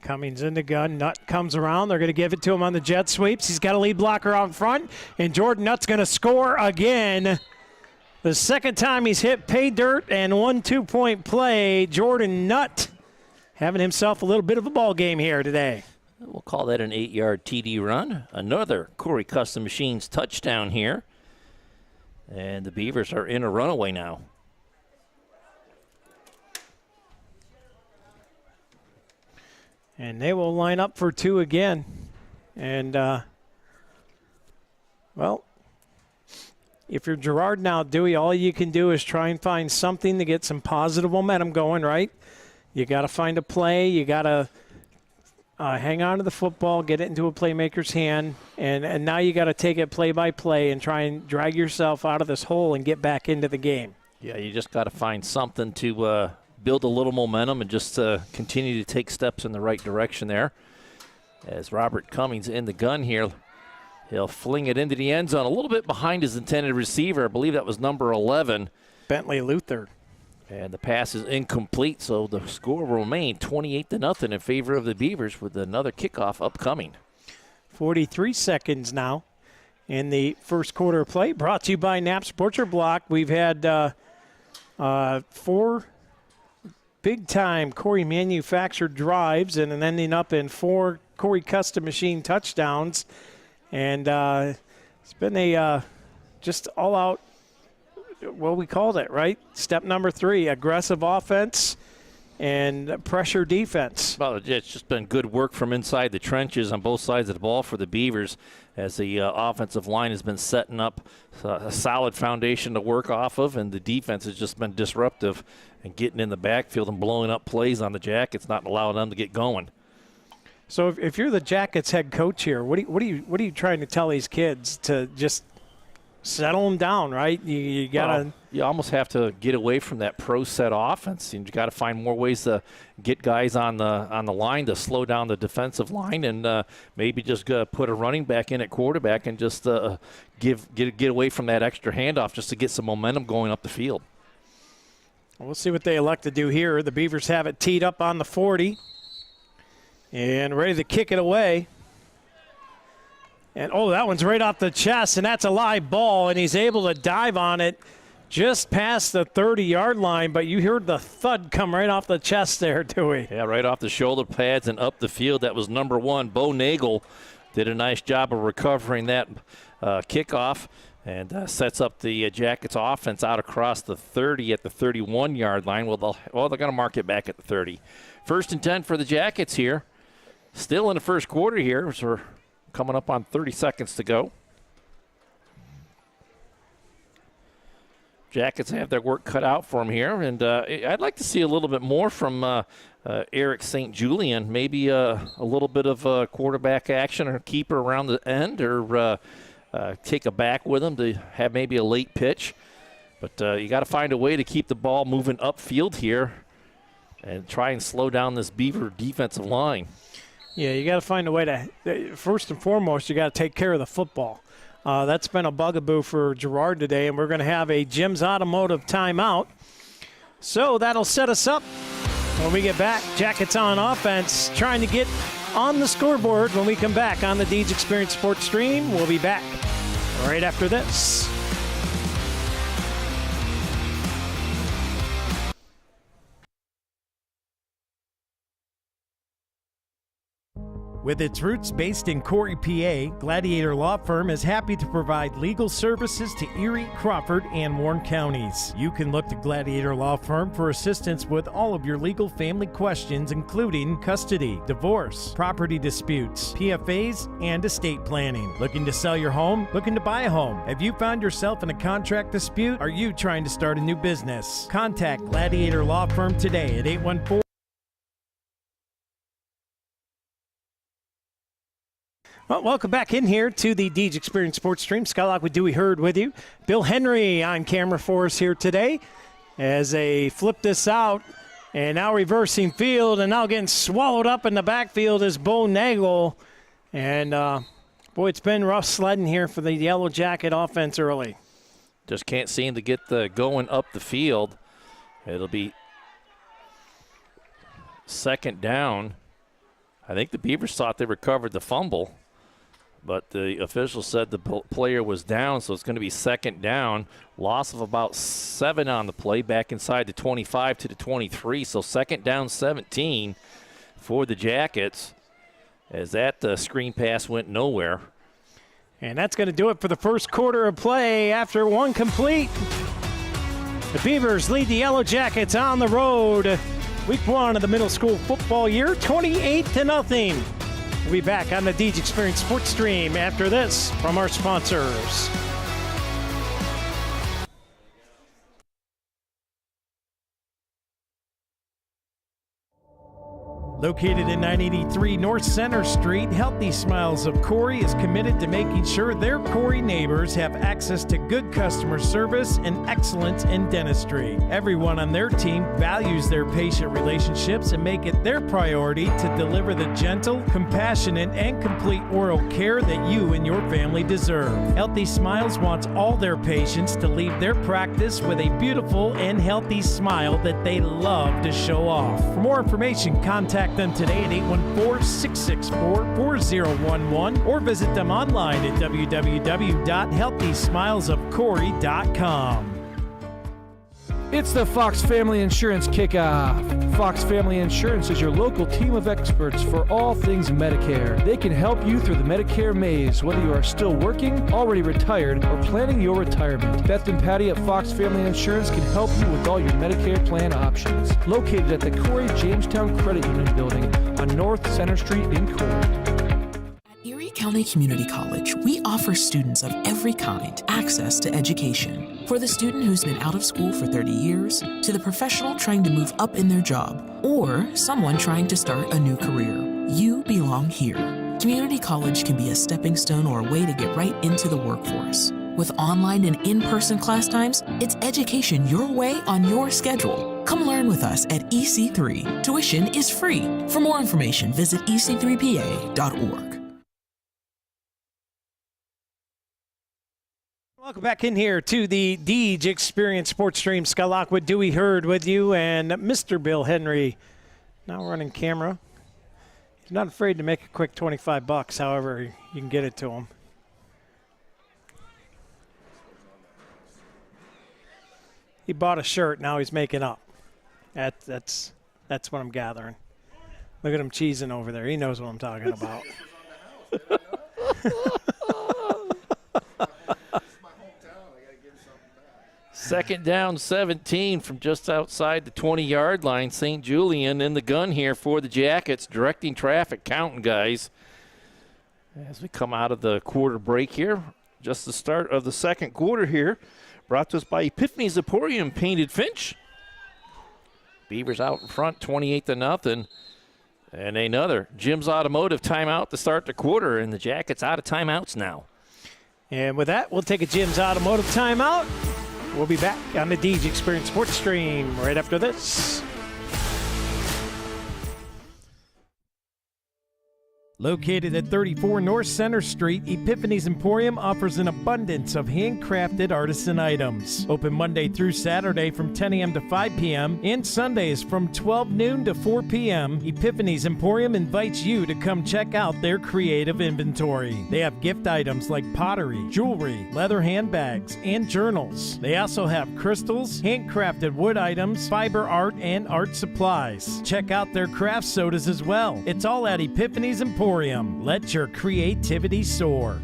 Cummings in the gun. Nutt comes around. They're going to give it to him on the jet sweeps. He's got a lead blocker out front, and Jordan Nutt's going to score again. The second time he's hit pay dirt, and 1 2-point play. Jordan Nutt having himself a little bit of a ball game here today. We'll call that an 8-yard TD run. Another Corry Custom Machines touchdown here. And the Beavers are in a runaway now. And they will line up for two again. And, well, if you're Gerard now, Dewey, all you can do is try and find something to get some positive momentum going, right? You got to find a play. You got to hang on to the football, get it into a playmaker's hand, and now you got to take it play by play and try and drag yourself out of this hole and get back into the game. Yeah, you just got to find something to build a little momentum and just continue to take steps in the right direction there. As Robert Cummings in the gun here, he'll fling it into the end zone a little bit behind his intended receiver. I believe that was number 11. Bentley Luther. And the pass is incomplete, so the score will remain 28-0 in favor of the Beavers with another kickoff upcoming. 43 seconds now in the first quarter of play. Brought to you by Knapp's Butcher Block. We've had 4 big-time Corry manufactured drives and then ending up in 4 Corry Custom Machine touchdowns. And it's been a just all-out, well, we called it, right? Step number 3, aggressive offense and pressure defense. Well, it's just been good work from inside the trenches on both sides of the ball for the Beavers as the offensive line has been setting up a solid foundation to work off of, and the defense has just been disruptive and getting in the backfield and blowing up plays on the Jackets, not allowing them to get going. So if you're the Jackets head coach here, what are you trying to tell these kids to just settle them down, right? You gotta. Well, you almost have to get away from that pro set offense. You got to find more ways to get guys on the line to slow down the defensive line, and maybe just put a running back in at quarterback and just get away from that extra handoff just to get some momentum going up the field. We'll see what they elect to do here. The Beavers have it teed up on the 40 and ready to kick it away. And, oh, that one's right off the chest, and that's a live ball, and he's able to dive on it just past the 30-yard line, but you heard the thud come right off the chest there, Dewey. Yeah, right off the shoulder pads and up the field. That was number 1. Bo Nagel did a nice job of recovering that kickoff and sets up the Jackets offense out across the 30 at the 31-yard line. Well, they're going to mark it back at the 30. 1st and 10 for the Jackets here. Still in the first quarter here, so we're coming up on 30 seconds to go. Jackets have their work cut out for them here, and I'd like to see a little bit more from Eric St. Julian, maybe a little bit of quarterback action or keeper around the end, or take a back with him to have maybe a late pitch. But you got to find a way to keep the ball moving upfield here and try and slow down this Beaver defensive line. Yeah, you got to find a way to, first and foremost, you got to take care of the football. That's been a bugaboo for Girard today, and we're going to have a Jim's Automotive timeout. So that'll set us up when we get back. Jackets on offense, trying to get on the scoreboard when we come back on the Deej Experience Sports Stream. We'll be back right after this. With its roots based in Corry, PA, Gladiator Law Firm is happy to provide legal services to Erie, Crawford, and Warren counties. You can look to Gladiator Law Firm for assistance with all of your legal family questions, including custody, divorce, property disputes, PFAs, and estate planning. Looking to sell your home? Looking to buy a home? Have you found yourself in a contract dispute? Are you trying to start a new business? Contact Gladiator Law Firm today at 814. Well, welcome back in here to the Deej Experience Sports Stream. Scott Lockwood, Dewey Hurd with you. Bill Henry on camera for us here today as they flip this out and now reversing field and now getting swallowed up in the backfield is Bo Nagel. And, boy, it's been rough sledding here for the Yellow Jacket offense early. Just can't seem to get the going up the field. It'll be second down. I think the Beavers thought they recovered the fumble, but the official said the player was down, so it's going to be second down. Loss of about 7 on the play, back inside the 25 to the 23. So second down 17 for the Jackets as that screen pass went nowhere. And that's going to do it for the first quarter of play after one complete. The Beavers lead the Yellow Jackets on the road. Week 1 of the middle school football year, 28-0. We'll be back on the Deej Experience Sports Stream after this from our sponsors. Located at 983 North Center Street, Healthy Smiles of Corry is committed to making sure their Corry neighbors have access to good customer service and excellence in dentistry. Everyone on their team values their patient relationships and make it their priority to deliver the gentle, compassionate, and complete oral care that you and your family deserve. Healthy Smiles wants all their patients to leave their practice with a beautiful and healthy smile that they love to show off. For more information, contact them today at 814-664-4011 or visit them online at www.healthysmilesofcorry.com. It's the Fox Family Insurance Kickoff. Fox Family Insurance is your local team of experts for all things Medicare. They can help you through the Medicare maze, whether you are still working, already retired, or planning your retirement. Beth and Patty at Fox Family Insurance can help you with all your Medicare plan options. Located at the Corry Jamestown Credit Union Building on North Center Street in Corry. Erie County Community College, we offer students of every kind access to education. For the student who's been out of school for 30 years, to the professional trying to move up in their job, or someone trying to start a new career, you belong here. Community college can be a stepping stone or a way to get right into the workforce. With online and in-person class times, it's education your way on your schedule. Come learn with us at EC3. Tuition is free. For more information, visit ec3pa.org. Welcome back in here to the Deej Experience Sports Stream. Scott Lockwood, Dewey Hurd with you, and Mr. Bill Henry now running camera. He's not afraid to make a quick $25, however you can get it to him. He bought a shirt, now he's making up. That's what I'm gathering. Look at him cheesing over there. He knows what I'm talking about. Second down 17 from just outside the 20-yard line. St. Julian in the gun here for the Jackets, directing traffic, counting guys. As we come out of the quarter break here, just the start of the second quarter here, brought to us by Epiphany's Emporium Painted Finch. Beavers out in front, 28-0. And another Jim's Automotive timeout to start the quarter, and the Jackets out of timeouts now. And with that, we'll take a Jim's Automotive timeout. We'll be back on the Deej Experience Sports Stream right after this. Located at 34 North Center Street, Epiphany's Emporium offers an abundance of handcrafted artisan items. Open Monday through Saturday from 10 a.m. to 5 p.m. and Sundays from 12 noon to 4 p.m. Epiphany's Emporium invites you to come check out their creative inventory. They have gift items like pottery, jewelry, leather handbags, and journals. They also have crystals, handcrafted wood items, fiber art, and art supplies. Check out their craft sodas as well. It's all at Epiphany's Emporium Emporium. Let your creativity soar.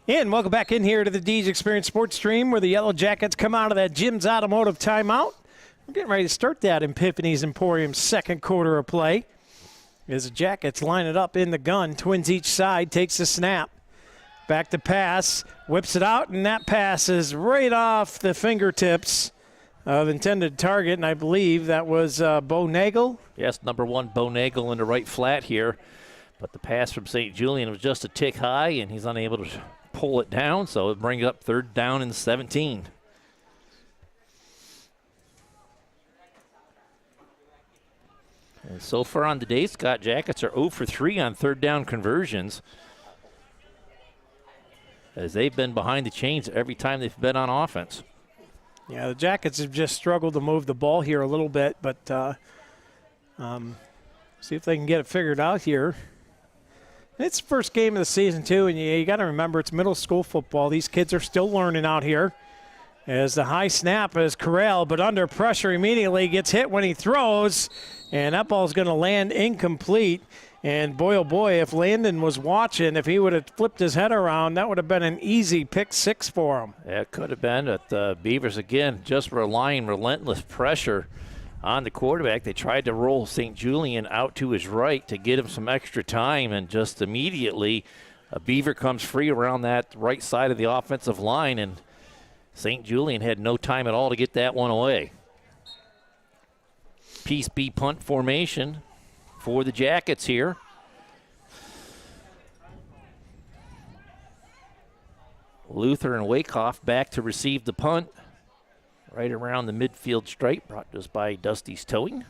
And welcome back in here to the Deej Experience Sports Stream, where the Yellow Jackets come out of that Jim's Automotive timeout. We're getting ready to start that Epiphany's Emporium's second quarter of play. As the Jackets line it up in the gun, twins each side, takes the snap. Back to pass, whips it out, and that pass is right off the fingertips of intended target, and I believe that was Bo Nagel. Yes, number 1, Bo Nagel in the right flat here. But the pass from St. Julian was just a tick high, and he's unable to pull it down, so it brings up 3rd down and 17. And so far on the day, Scott, Jackets are 0 for 3 on 3rd down conversions, as they've been behind the chains every time they've been on offense. Yeah, the Jackets have just struggled to move the ball here a little bit, but see if they can get it figured out here. It's the first game of the season, too, and you got to remember it's middle school football. These kids are still learning out here. As the high snap is Corral, but under pressure immediately, gets hit when he throws, and that ball's going to land incomplete. And boy, oh boy, if Landon was watching, if he would have flipped his head around, that would have been an easy pick 6 for him. Yeah, it could have been. But Beavers, again, just relying relentless pressure on the quarterback. They tried to roll St. Julian out to his right to get him some extra time, and just immediately a Beaver comes free around that right side of the offensive line, and St. Julian had no time at all to get that one away. Piece B punt formation for the Jackets here. Luther and Wakehoff back to receive the punt. Right around the midfield stripe, brought to us by Dusty's Towing.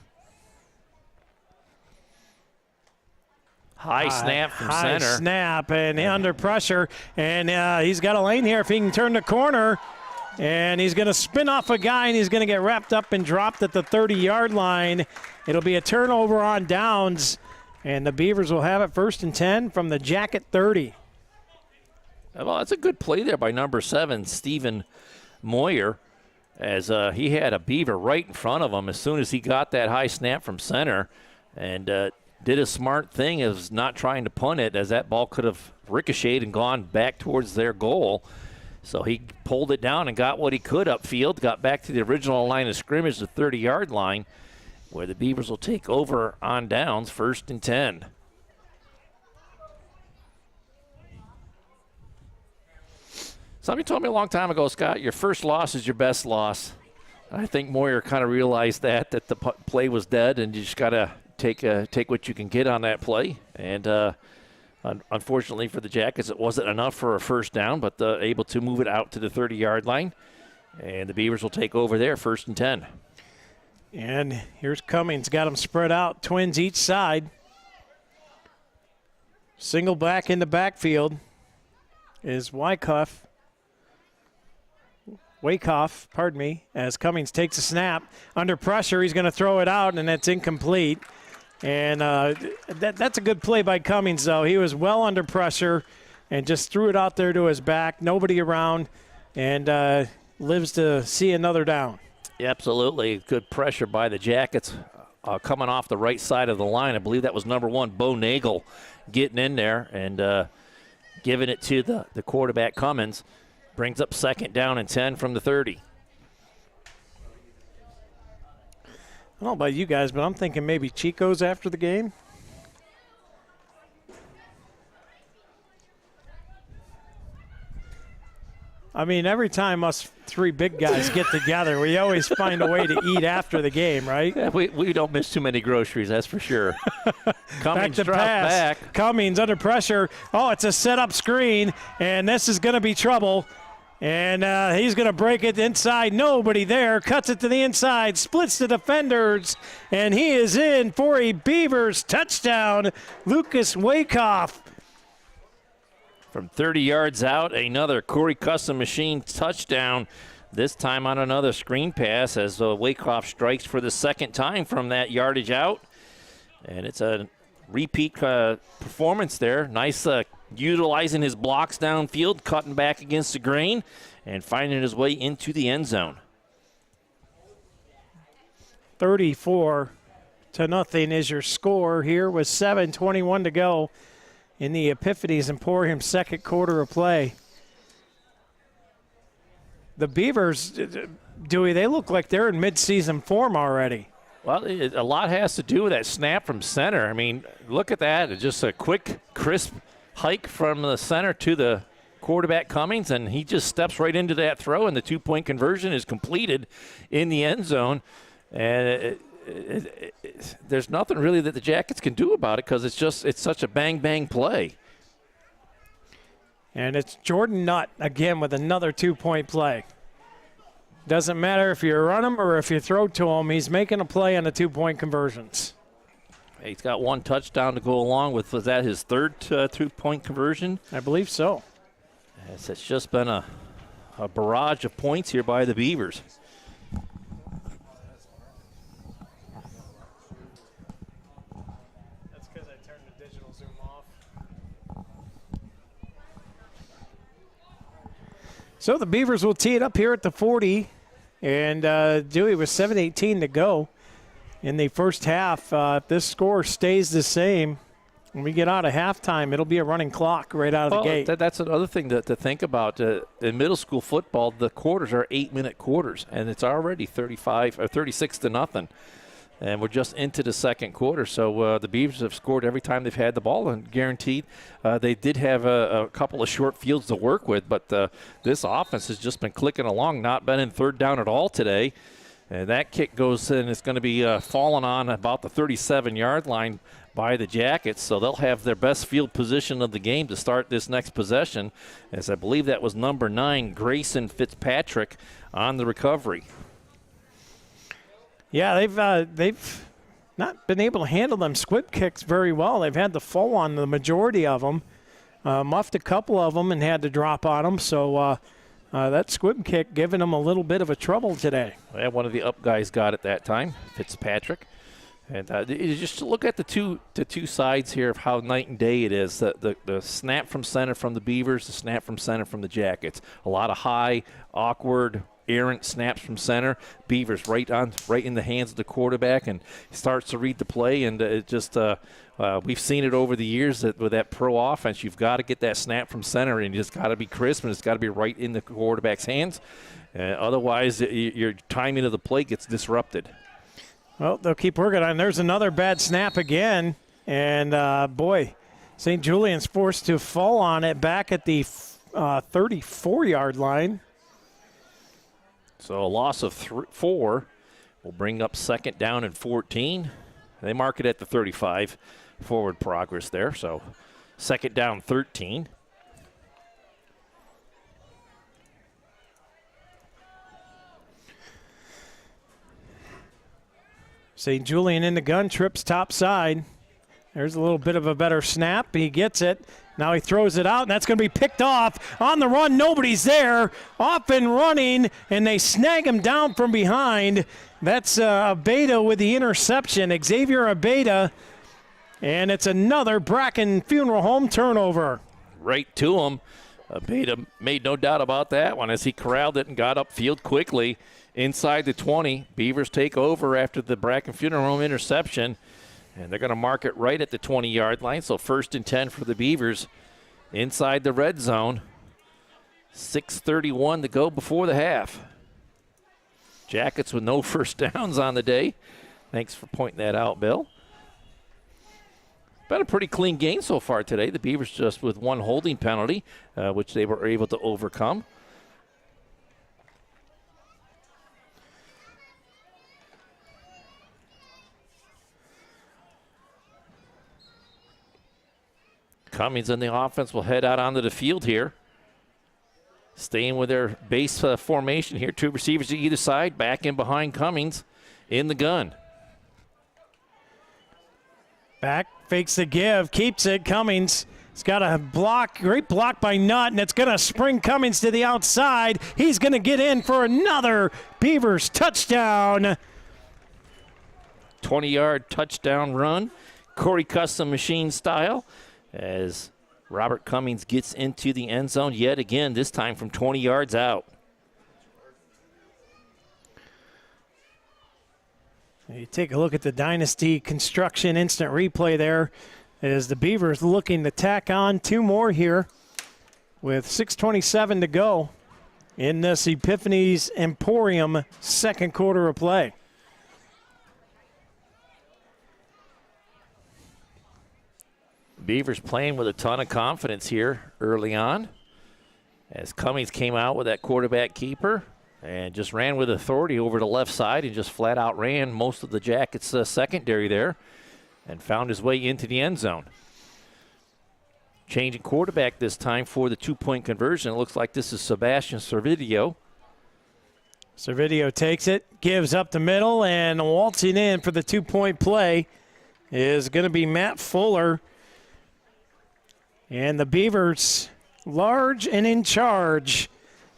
High snap from center. High snap, and under pressure. And he's got a lane here if he can turn the corner. And he's going to spin off a guy, and he's going to get wrapped up and dropped at the 30-yard line. It'll be a turnover on downs, and the Beavers will have it 1st and 10 from the Jacket 30. Well, that's a good play there by number 7, Stephen Moyer, as he had a Beaver right in front of him as soon as he got that high snap from center, and did a smart thing of not trying to punt it, as that ball could have ricocheted and gone back towards their goal. So he pulled it down and got what he could upfield, got back to the original line of scrimmage, the 30-yard line, where the Beavers will take over on downs, 1st and 10. Somebody told me a long time ago, Scott, your first loss is your best loss. I think Moyer kind of realized that the play was dead, and you just got to take what you can get on that play. And unfortunately for the Jackets, it wasn't enough for a 1st down, but able to move it out to the 30-yard line. And the Beavers will take over there, 1st and 10. And here's Cummings, got them spread out, twins each side. Single back in the backfield is Wakehoff, as Cummings takes a snap. Under pressure, he's going to throw it out, and it's incomplete. And that's a good play by Cummings, though. He was well under pressure and just threw it out there to his back. Nobody around, and lives to see another down. Yeah, absolutely. Good pressure by the Jackets coming off the right side of the line. I believe that was number 1, Bo Nagel, getting in there and giving it to the quarterback, Cummings. Brings up 2nd down and 10 from the 30. I don't know about you guys, but I'm thinking maybe Chico's after the game. I mean, every time us 3 big guys get together, we always find a way to eat after the game, right? Yeah, we don't miss too many groceries, that's for sure. Cummings back to dropped pass. back. Cummings under pressure. Oh, it's a set-up screen, and this is going to be trouble. And he's going to break it inside. Nobody there. Cuts it to the inside. Splits the defenders. And he is in for a Beavers touchdown. Lucas Wakehoff. From 30 yards out, another Corry Custom Machine touchdown. This time on another screen pass as Wakehoff strikes for the 2nd time from that yardage out. And it's a repeat performance there. Nice utilizing his blocks downfield, cutting back against the grain, and finding his way into the end zone. 34-0 is your score here with 7:21 to go in the Epiphanies Emporium second quarter of play. The Beavers, Dewey, they look like they're in midseason form already. Well, a lot has to do with that snap from center. I mean, look at that. It's just a quick, crisp hike from the center to the quarterback Cummings, and he just steps right into that throw, and the two-point conversion is completed in the end zone. And there's nothing really that the Jackets can do about it because it's such a bang-bang play. And it's Jordan Nutt again with another two-point play. Doesn't matter if you run him or if you throw to him, he's making a play on the two-point conversions. He's got one touchdown to go along with, was that his third two-point conversion? I believe so. It's just been a barrage of points here by the Beavers. That's because I turned the digital zoom off. So the Beavers will tee it up here at the 40. And Dewey with 7:18 to go in the first half. If this score stays the same, when we get out of halftime, it'll be a running clock right out of the gate. That's another thing to think about. In middle school football, the quarters are 8-minute quarters, and it's already 36-0. And we're just into the second quarter. So the Beavers have scored every time they've had the ball, and guaranteed they did have a couple of short fields to work with. But this offense has just been clicking along, not been in third down at all today. And that kick goes in. It's going to be fallen on about the 37-yard line by the Jackets. So they'll have their best field position of the game to start this next possession, as I believe that was number 9, Grayson Fitzpatrick, on the recovery. Yeah, they've not been able to handle them squib kicks very well. They've had to fall on the majority of them, muffed a couple of them and had to drop on them. So that squib kick giving them a little bit of a trouble today. Yeah, one of the up guys got it that time, Fitzpatrick. And you just look at the two sides here of how night and day it is. The snap from center from the Beavers, the snap from center from the Jackets. A lot of high, awkward, errant snaps from center. Beavers right in the hands of the quarterback, and starts to read the play. And it just we've seen it over the years that with that pro offense, you've got to get that snap from center, and you just got to be crisp, and it's got to be right in the quarterback's hands. Otherwise, your timing of the play gets disrupted. Well, they'll keep working on it. There's another bad snap again, and boy, St. Julian's forced to fall on it back at the 34-yard line. So a loss of 4 will bring up second down and 14. They mark it at the 35. Forward progress there. So second down 13. St. Julian in the gun, trips top side. There's a little bit of a better snap. He gets it. Now he throws it out, and that's going to be picked off. On the run, nobody's there. Off and running, and they snag him down from behind. That's Abeda with the interception. Xavier Abeda, and it's another Bracken Funeral Home turnover. Right to him. Abeda made no doubt about that one as he corralled it and got upfield quickly inside the 20. Beavers take over after the Bracken Funeral Home interception. And they're going to mark it right at the 20-yard line. So 1st and 10 for the Beavers inside the red zone. 6:31 to go before the half. Jackets with no first downs on the day. Thanks for pointing that out, Bill. Been a pretty clean game so far today. The Beavers just with one holding penalty, which they were able to overcome. Cummings and the offense will head out onto the field here. Staying with their base formation here. 2 receivers to either side. Back in behind Cummings in the gun. Back, fakes the give, keeps it. Cummings has got a block, great block by Nutt, and it's going to spring Cummings to the outside. He's going to get in for another Beavers touchdown. 20-yard touchdown run. Corry Custom Machine style. As Robert Cummings gets into the end zone yet again, this time from 20 yards out. You take a look at the Dynasty Construction instant replay there as the Beavers looking to tack on 2 more here with 6:27 to go in this Epiphany's Emporium second quarter of play. Beavers playing with a ton of confidence here early on as Cummings came out with that quarterback keeper and just ran with authority over the left side and just flat out ran most of the Jackets' secondary there and found his way into the end zone. Changing quarterback this time for the 2-point conversion. It looks like this is Sebastian Servideo. Servideo takes it, gives up the middle, and waltzing in for the 2-point play is going to be Matt Fuller. And the Beavers large and in charge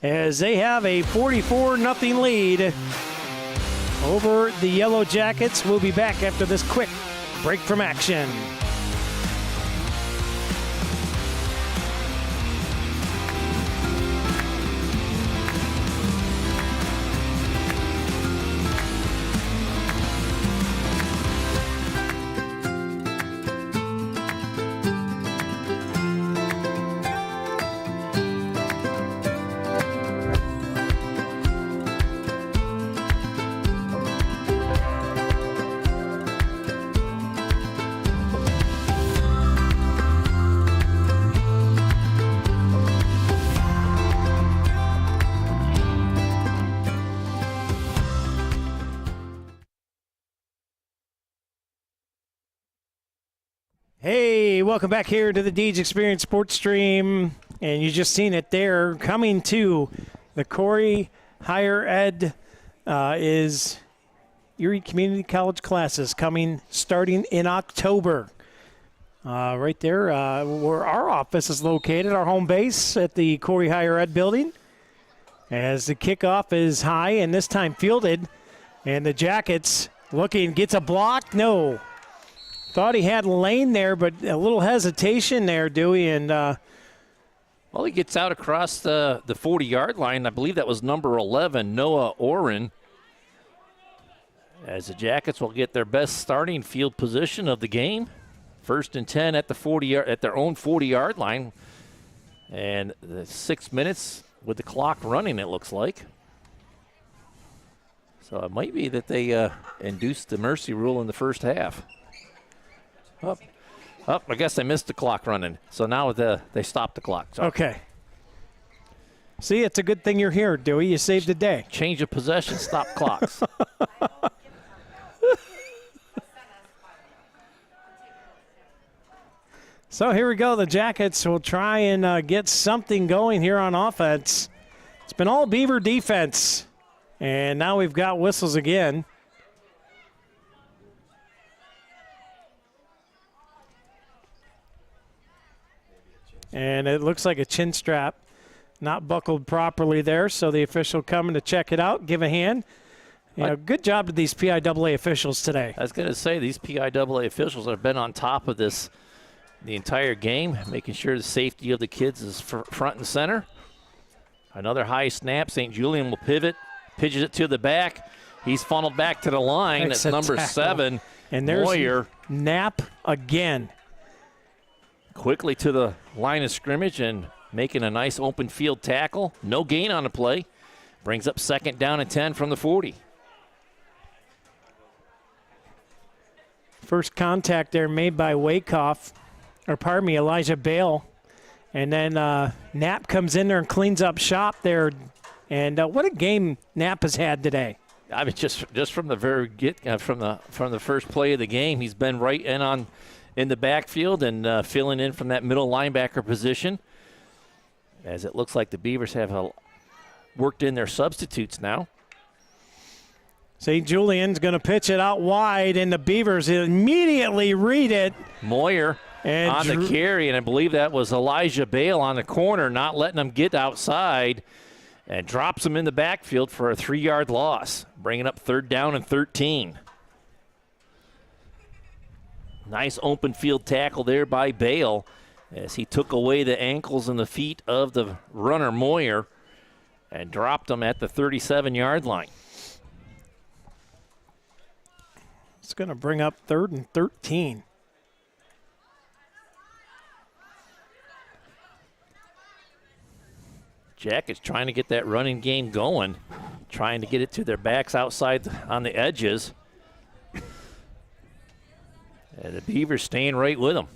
as they have a 44-0 lead over the Yellow Jackets. We'll be back after this quick break from action. Hey, welcome back here to the Deej Experience Sports Stream. And you just seen it there. Coming to the Corry Higher Ed is Erie Community College classes starting in October. Right there where our office is located, our home base at the Corry Higher Ed building. As the kickoff is high and this time fielded. And the Jackets gets a block. No. Thought he had lane there, but a little hesitation there, Dewey. And well, he gets out across the 40-yard line. I believe that was number 11, Noah Oren. As the Jackets will get their best starting field position of the game. 1st and 10 at the at their own 40-yard line. And 6 minutes with the clock running, it looks like. So it might be that they induced the mercy rule in the first half. I guess they missed the clock running. So now they stopped the clock. So. Okay. See, it's a good thing you're here, Dewey. You saved the day. Change of possession, stop clocks. So here we go. The Jackets will try and get something going here on offense. It's been all Beaver defense. And now we've got whistles again. And it looks like a chin strap not buckled properly there, so the official coming to check it out, give a hand. Good job to these PIAA officials today. I was going to say, these PIAA officials have been on top of this the entire game, making sure the safety of the kids is front and center. Another high snap. St. Julian will pivot, pitches it to the back. He's funneled back to the line. That's number 7, and there's Moyer. Knapp again. Quickly to the line of scrimmage and making a nice open field tackle. No gain on the play. Brings up 2nd down and 10 from the 40. First contact there made by Elijah Bale. And then Knapp comes in there and cleans up shop there. And what a game Knapp has had today. I mean, just from the from the first play of the game, he's been right in the backfield and filling in from that middle linebacker position. As it looks like the Beavers have worked in their substitutes now. St. Julian's going to pitch it out wide, and the Beavers immediately read it. Moyer on the carry, and I believe that was Elijah Bale on the corner, not letting him get outside, and drops him in the backfield for a 3-yard loss, bringing up 3rd down and 13. Nice open field tackle there by Bale as he took away the ankles and the feet of the runner Moyer and dropped him at the 37-yard line. It's going to bring up 3rd and 13. Jack is trying to get that running game going, trying to get it to their backs outside on the edges. And the Beavers staying right with them.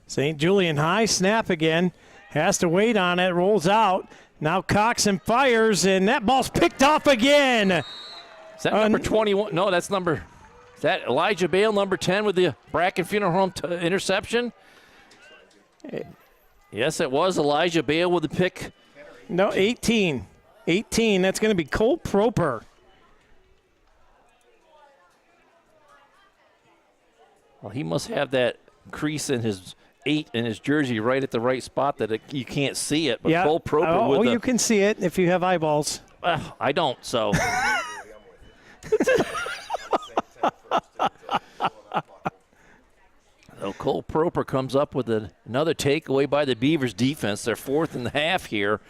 St. Julian high snap again. Has to wait on it. Rolls out. Now Coxon fires, and that ball's picked off again. Is that number 21? No, that's number. Is that Elijah Bale, number 10, with the Bracken Funeral Home interception? Yes, it was Elijah Bale with the pick. No, 18. 18. That's going to be Cole Proper. Well, he must have that crease in his 8 in his jersey right at the right spot that you can't see it. But yeah. Cole Proper you can see it if you have eyeballs. I don't, so. So Cole Proper comes up with another takeaway by the Beavers defense. They're 4th in the half here.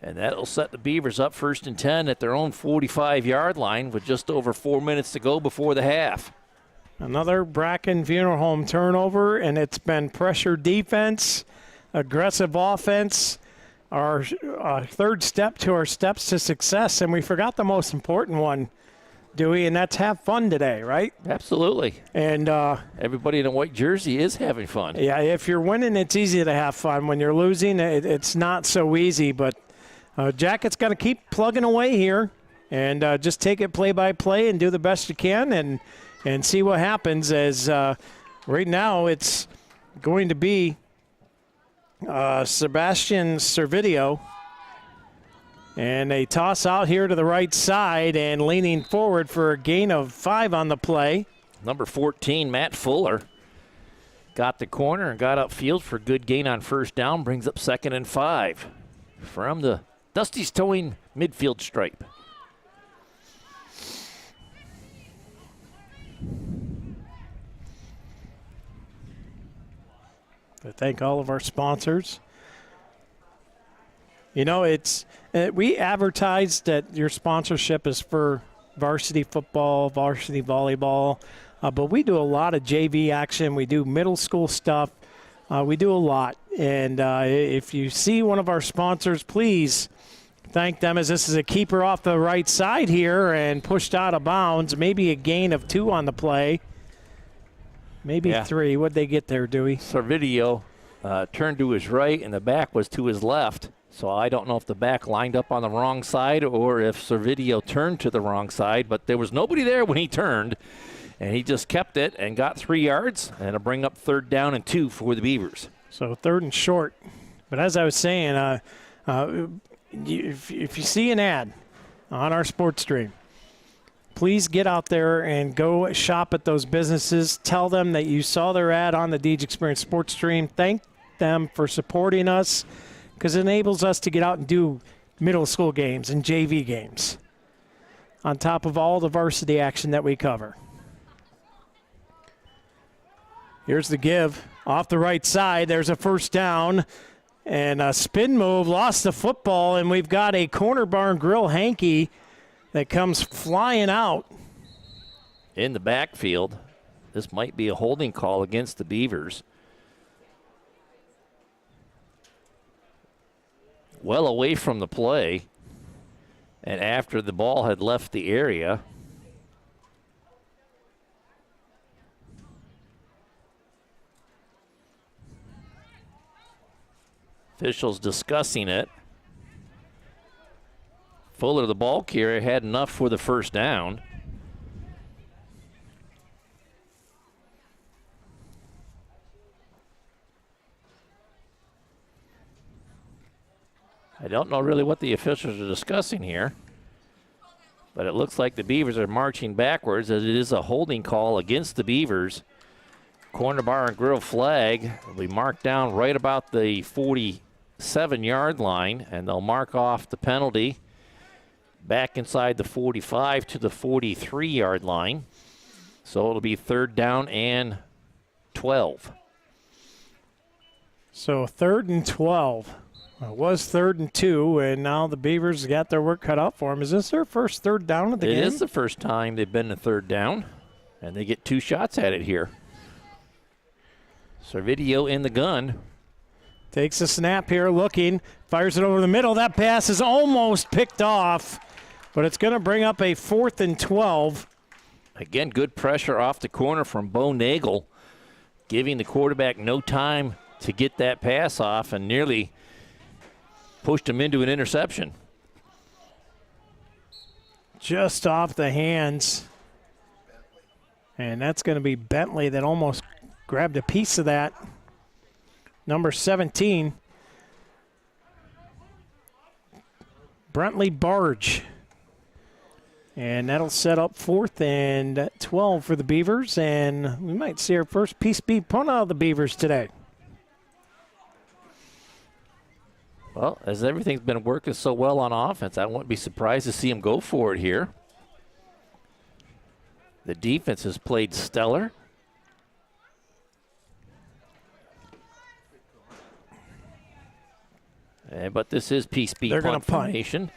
And that'll set the Beavers up 1st and 10 at their own 45-yard line with just over 4 minutes to go before the half. Another Bracken Funeral Home turnover, and it's been pressure defense, aggressive offense, our third step to our steps to success. And we forgot the most important one, Dewey, and that's have fun today, right? Absolutely. And everybody in a white jersey is having fun. Yeah, if you're winning, it's easy to have fun. When you're losing, it's not so easy. But Jacket's got to keep plugging away here and just take it play by play and do the best you can and see what happens. As right now it's going to be Sebastian Servideo. And a toss out here to the right side and leaning forward for a gain of 5 on the play. Number 14, Matt Fuller, got the corner and got upfield for a good gain on 1st down. Brings up 2nd and 5 from the Dusty's Towing midfield stripe. I thank all of our sponsors. You know, we advertise that your sponsorship is for varsity football, varsity volleyball, but we do a lot of JV action. We do middle school stuff. We do a lot. And if you see one of our sponsors, please thank them, as this is a keeper off the right side here and pushed out of bounds. Maybe a gain of 2 on the play. Maybe 3. What'd they get there, Dewey? Servideo turned to his right, and the back was to his left. So I don't know if the back lined up on the wrong side or if Servideo turned to the wrong side, but there was nobody there when he turned, and he just kept it and got 3 yards, and it'll bring up 3rd down and 2 for the Beavers. So 3rd and short. But as I was saying, if you see an ad on our sports stream, please get out there and go shop at those businesses. Tell them that you saw their ad on the Deej Experience Sports Stream. Thank them for supporting us, because it enables us to get out and do middle school games and JV games on top of all the varsity action that we cover. Here's the give off the right side. There's a 1st down. And a spin move, lost the football, and we've got a Corner Barn Grill hanky that comes flying out. In the backfield, this might be a holding call against the Beavers. Well away from the play, and after the ball had left the area. Officials discussing it. Fuller, the ball carrier, had enough for the 1st down. I don't know really what the officials are discussing here, but it looks like the Beavers are marching backwards, as it is a holding call against the Beavers. Corner Bar and Grill flag will be marked down right about the 47-yard line, and they'll mark off the penalty back inside the 45 to the 43-yard line. So it'll be 3rd down and 12. So 3rd and 12. It was 3rd and 2, and now the Beavers got their work cut out for them. Is this their first 3rd down of the game? It is the first time they've been to 3rd down. And they get 2 shots at it here. Servideo in the gun. Takes a snap here, looking, fires it over the middle. That pass is almost picked off, but it's going to bring up a 4th and 12. Again, good pressure off the corner from Bo Nagel, giving the quarterback no time to get that pass off and nearly pushed him into an interception. Just off the hands. And that's going to be Bentley that almost grabbed a piece of that. Number 17, Brentley Barge. And that'll set up 4th and 12 for the Beavers. And we might see our first PSP punt out of the Beavers today. Well, as everything's been working so well on offense, I wouldn't be surprised to see him go for it here. The defense has played stellar. But this is PSP They're going punt to punt. formation.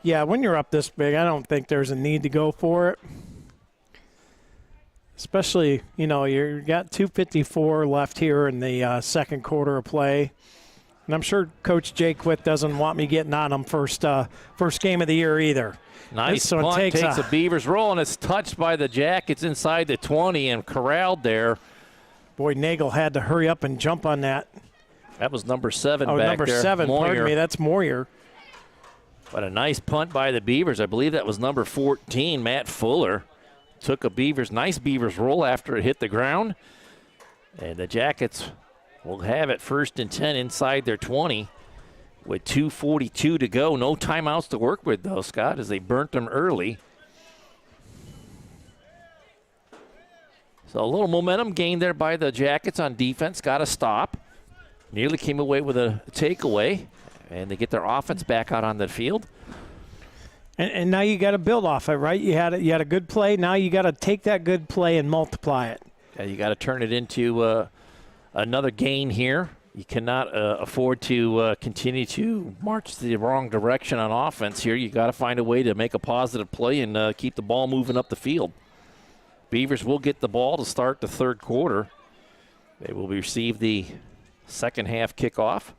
Yeah, when you're up this big, I don't think there's a need to go for it. Especially, you know, you've got 2:54 left here in the second quarter of play. And I'm sure Coach Jay Quick doesn't want me getting on him first game of the year either. Nice This one punt, takes takes a Beavers roll, and it's touched by the Jackets inside the 20 and corralled there. Boy, Nagel had to hurry up and jump on that. That was number 7 Oh, back number there. 7, Moyer. pardon me, that's Moyer. But a nice punt by the Beavers. I believe that was number 14, Matt Fuller. Took a nice Beavers roll after it hit the ground. And the Jackets will have it 1st and 10 inside their 20 with 2:42 to go. No timeouts to work with, though, Scott, as they burnt them early. So a little momentum gained there by the Jackets on defense. Got a stop. Nearly came away with a takeaway. And they get their offense back out on the field. And now you got to build off it, right? You had a good play. Now you got to take that good play and multiply it. Yeah, you got to turn it into another gain here. You cannot afford to continue to march the wrong direction on offense here. You got to find a way to make a positive play and keep the ball moving up the field. Beavers will get the ball to start the third quarter. They will receive the second half kickoff.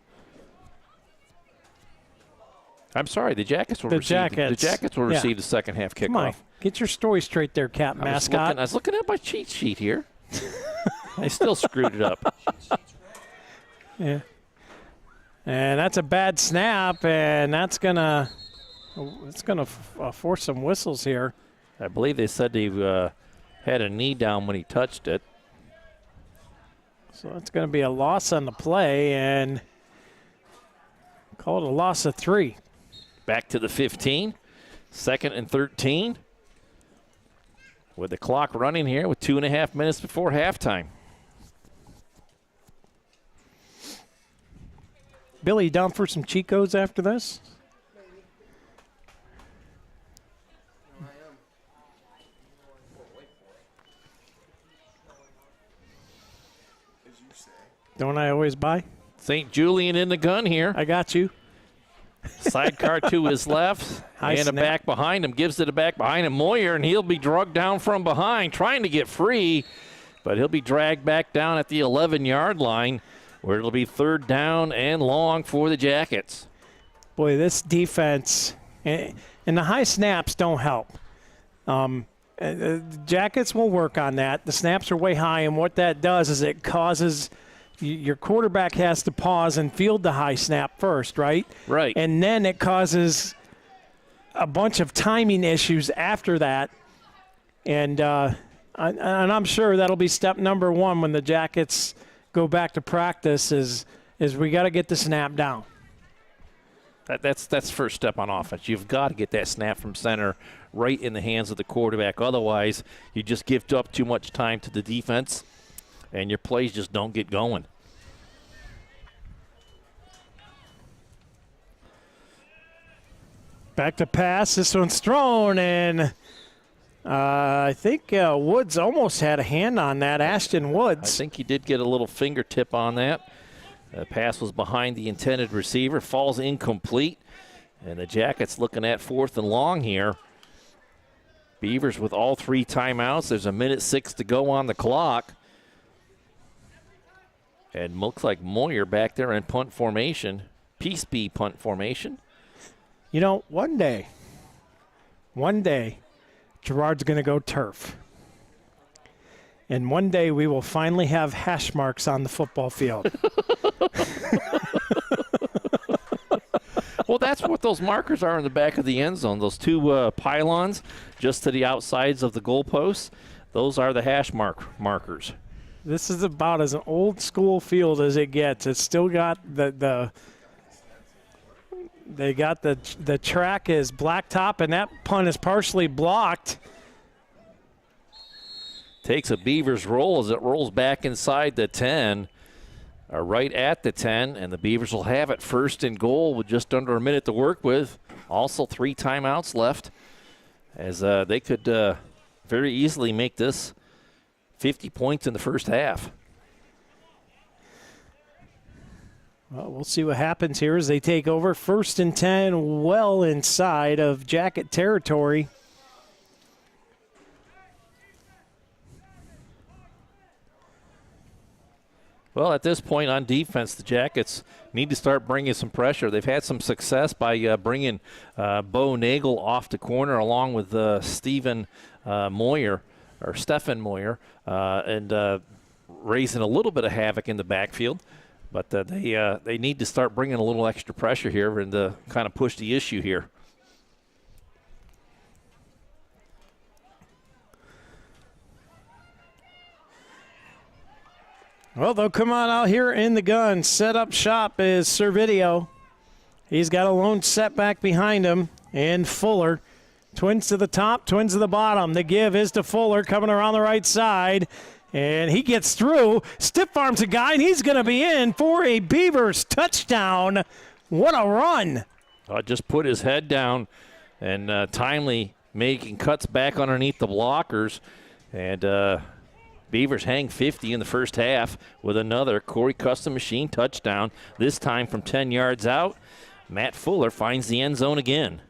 I'm sorry, the Jackets will receive the second half kickoff. Come on, get your story straight there, Cap Mascot. I was looking at my cheat sheet here. I still screwed it up. Yeah. And that's a bad snap, and it's gonna force some whistles here. I believe they said he had a knee down when he touched it. So it's going to be a loss on the play, and call it a loss of 3. Back to the 15, 2nd and 13. With the clock running here with 2.5 minutes before halftime. Billy, you down for some Chicos after this? Don't I always buy? St. Julian in the gun here. I got you. Sidecar to his left. High and snap. a back behind him. Gives it a back behind him. Moyer, and he'll be drugged down from behind, trying to get free. But he'll be dragged back down at the 11-yard line, where it'll be 3rd down and long for the Jackets. Boy, this defense and the high snaps don't help. The Jackets will work on that. The snaps are way high, and what that does is it causes your quarterback has to pause and field the high snap first, right? Right. And then it causes a bunch of timing issues after that. And I'm sure that'll be step number 1 when the Jackets go back to practice is we got to get the snap down. That's first step on offense. You've got to get that snap from center right in the hands of the quarterback. Otherwise, you just give up too much time to the defense, and your plays just don't get going. Back to pass. This one's thrown, and I think Woods almost had a hand on that. Ashton Woods. I think he did get a little fingertip on that. The pass was behind the intended receiver. Falls incomplete. And the Jackets looking at 4th and long here. Beavers with all 3 timeouts. There's 1:06 to go on the clock. And looks like Moyer back there in punt formation. Peace be punt formation. You know, one day, Gerard's going to go turf. And one day we will finally have hash marks on the football field. Well, that's what those markers are in the back of the end zone. Those 2 pylons just to the outsides of the goalposts. Those are the hash markers. This is about as an old school field as it gets. It's still got the track is blacktop, and that punt is partially blocked. Takes a Beavers roll as it rolls back inside the 10, or right at the 10, and the Beavers will have it first and goal with just under a minute to work with. Also 3 timeouts left, as they could very easily make this 50 points in the first half. Well, we'll see what happens here as they take over. 1st and 10, well inside of Jacket territory. Well, at this point on defense, the Jackets need to start bringing some pressure. They've had some success by bringing Bo Nagel off the corner along with Stephen Moyer, and raising a little bit of havoc in the backfield. But they need to start bringing a little extra pressure here and kind of push the issue here. Well, they'll come on out here in the gun. Set up shop is Servideo. He's got a lone setback behind him. And Fuller. Twins to the top, twins to the bottom. The give is to Fuller coming around the right side. And he gets through. Stiff arms a guy, and he's going to be in for a Beavers touchdown. What a run. Just put his head down and timely making cuts back underneath the blockers. And Beavers hang 50 in the first half with another Corry Custom Machine touchdown, this time from 10 yards out. Matt Fuller finds the end zone again.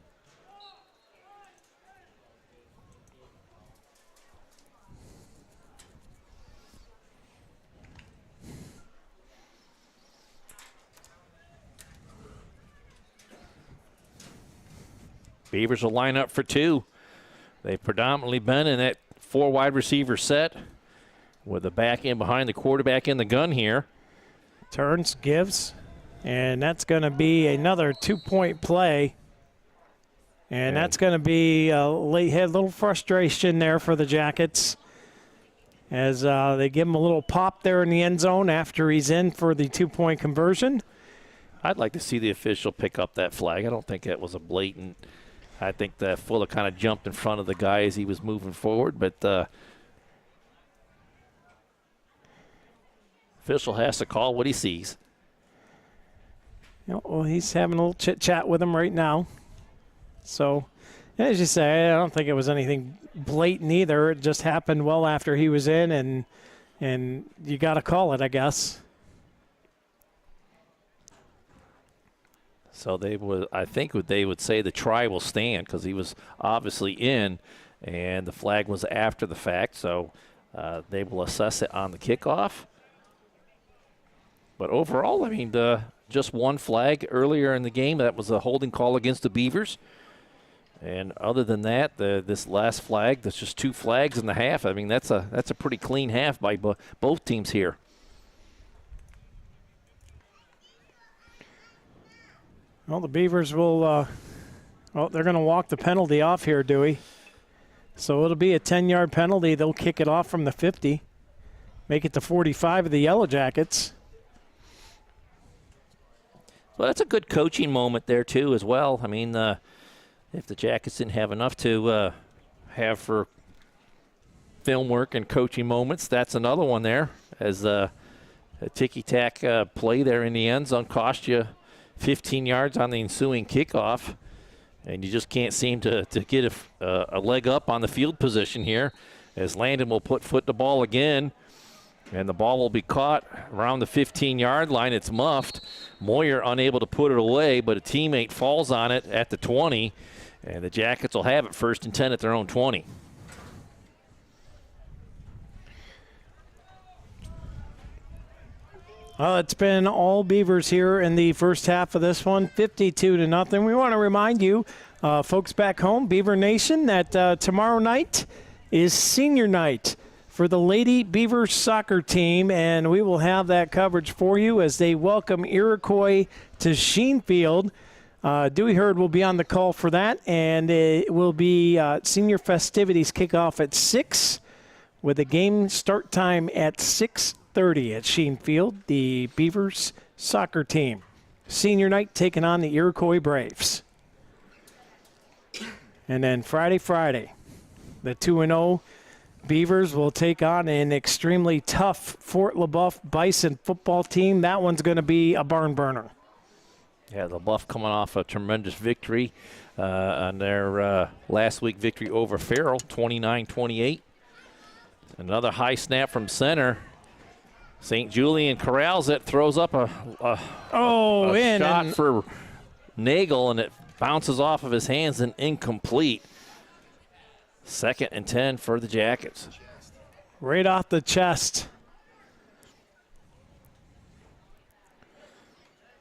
Beavers will line up for 2. They've predominantly been in that 4 wide receiver set with the back end behind the quarterback in the gun here. Turns, gives, and that's going to be another 2-point play. And that's going to be a little frustration there for the Jackets as they give him a little pop there in the end zone after he's in for the 2-point conversion. I'd like to see the official pick up that flag. I don't think it was a blatant. I think that Fuller kind of jumped in front of the guy as he was moving forward, but official has to call what he sees. Well, he's having a little chit-chat with him right now. So, as you say, I don't think it was anything blatant either. It just happened well after he was in, and you got to call it, I guess. So I think they would say the try will stand because he was obviously in, and the flag was after the fact. So they will assess it on the kickoff. But overall, I mean, just one flag earlier in the game. That was a holding call against the Beavers. And other than that, this last flag, that's just 2 flags in the half. I mean, that's a pretty clean half by both teams here. Well, the Beavers will, they're going to walk the penalty off here, Dewey. So it'll be a 10-yard penalty. They'll kick it off from the 50, make it to 45 of the Yellow Jackets. Well, that's a good coaching moment there, too, as well. I mean, if the Jackets didn't have enough to have for film work and coaching moments, that's another one there, as a ticky-tack play there in the end zone cost you 15 yards on the ensuing kickoff, and you just can't seem to get a leg up on the field position here, as Landon will put foot to ball again, and the ball will be caught around the 15-yard line. It's muffed. Moyer unable to put it away, but a teammate falls on it at the 20, And the Jackets will have it 1st and 10 at their own 20. Well, it's been all Beavers here in the first half of this one, 52-0. We want to remind you, folks back home, Beaver Nation, that tomorrow night is senior night for the Lady Beaver soccer team, and we will have that coverage for you as they welcome Iroquois to Sheen Field. Dewey Hurd will be on the call for that, and it will be senior festivities kick off at 6 with a game start time at 6:30 at Sheen Field. The Beavers soccer team. Senior night taking on the Iroquois Braves. And then Friday, the 2-0 Beavers will take on an extremely tough Fort LaBeouf Bison football team. That one's going to be a barn burner. Yeah, LaBeouf coming off a tremendous victory on their last week victory over Farrell, 29-28. Another high snap from center. St. Julian corrals it, throws up a shot for Nagel, and it bounces off of his hands and incomplete. 2nd and 10 for the Jackets. Right off the chest.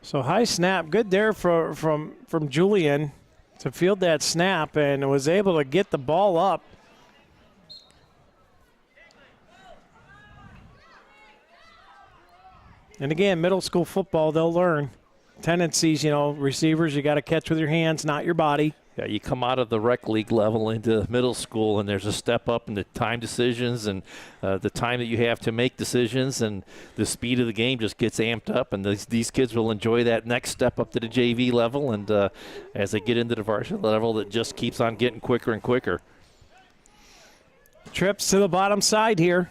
So high snap, good there from Julian to field that snap and was able to get the ball up. And again, middle school football, they'll learn tendencies, receivers, you got to catch with your hands, not your body. Yeah, you come out of the rec league level into middle school, and there's a step up in the time decisions and the time that you have to make decisions, and the speed of the game just gets amped up, and these kids will enjoy that next step up to the JV level, and as they get into the varsity level, it just keeps on getting quicker and quicker. Trips to the bottom side here.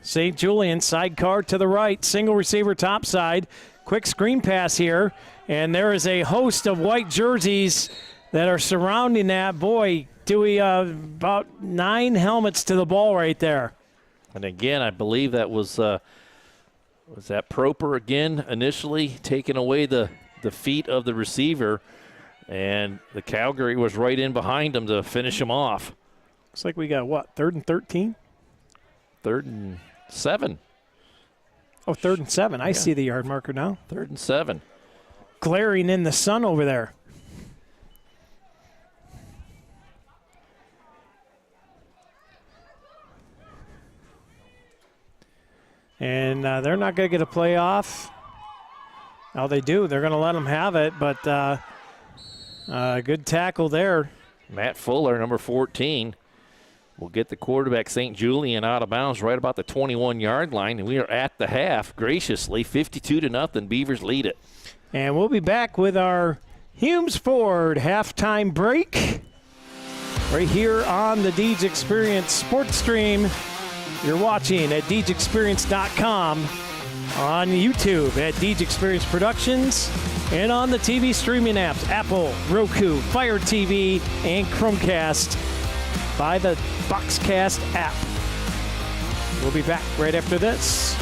St. Julian, sidecar to the right, single receiver top side. Quick screen pass here, and there is a host of white jerseys that are surrounding that. Boy, Dewey, about 9 helmets to the ball right there. And again, I believe that was that Proper again initially taking away the feet of the receiver, and the Calgary was right in behind him to finish him off. Looks like we got, 3rd and 13? 3rd and 7. Oh, 3rd and 7. I see the yard marker now. 3rd and 7. Glaring in the sun over there. And they're not going to get a play off. Now they do. They're going to let them have it, but good tackle there. Matt Fuller, number 14, will get the quarterback, St. Julian, out of bounds right about the 21-yard line, and we are at the half, graciously, 52-0. Beavers lead it. And we'll be back with our Humes Ford halftime break right here on the Deej Experience Sports Stream. You're watching at DeejExperience.com, on YouTube at Deej Experience Productions, and on the TV streaming apps, Apple, Roku, Fire TV, and Chromecast by the Boxcast app. We'll be back right after this.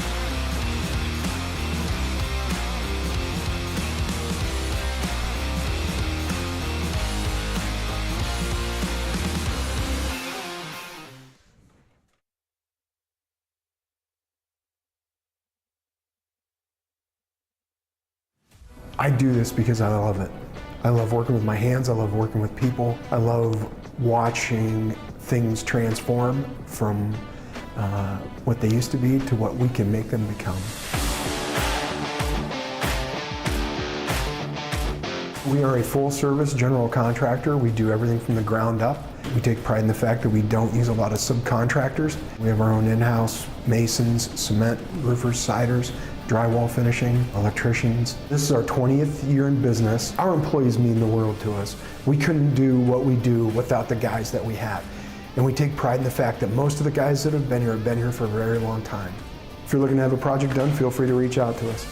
I do this because I love it. I love working with my hands. I love working with people. I love watching things transform from what they used to be to what we can make them become. We are a full-service general contractor. We do everything from the ground up. We take pride in the fact that we don't use a lot of subcontractors. We have our own in-house masons, cement, roofers, siders, drywall finishing, electricians. This is our 20th year in business. Our employees mean the world to us. We couldn't do what we do without the guys that we have. And we take pride in the fact that most of the guys that have been here for a very long time. If you're looking to have a project done, feel free to reach out to us.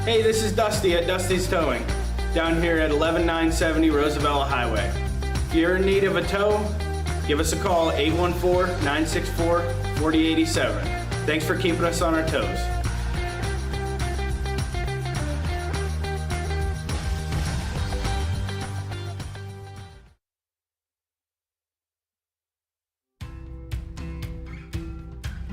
Hey, this is Dusty at Dusty's Towing, down here at 11970 Roosevelt Highway. If you're in need of a tow, give us a call, 814-964-4087. Thanks for keeping us on our toes.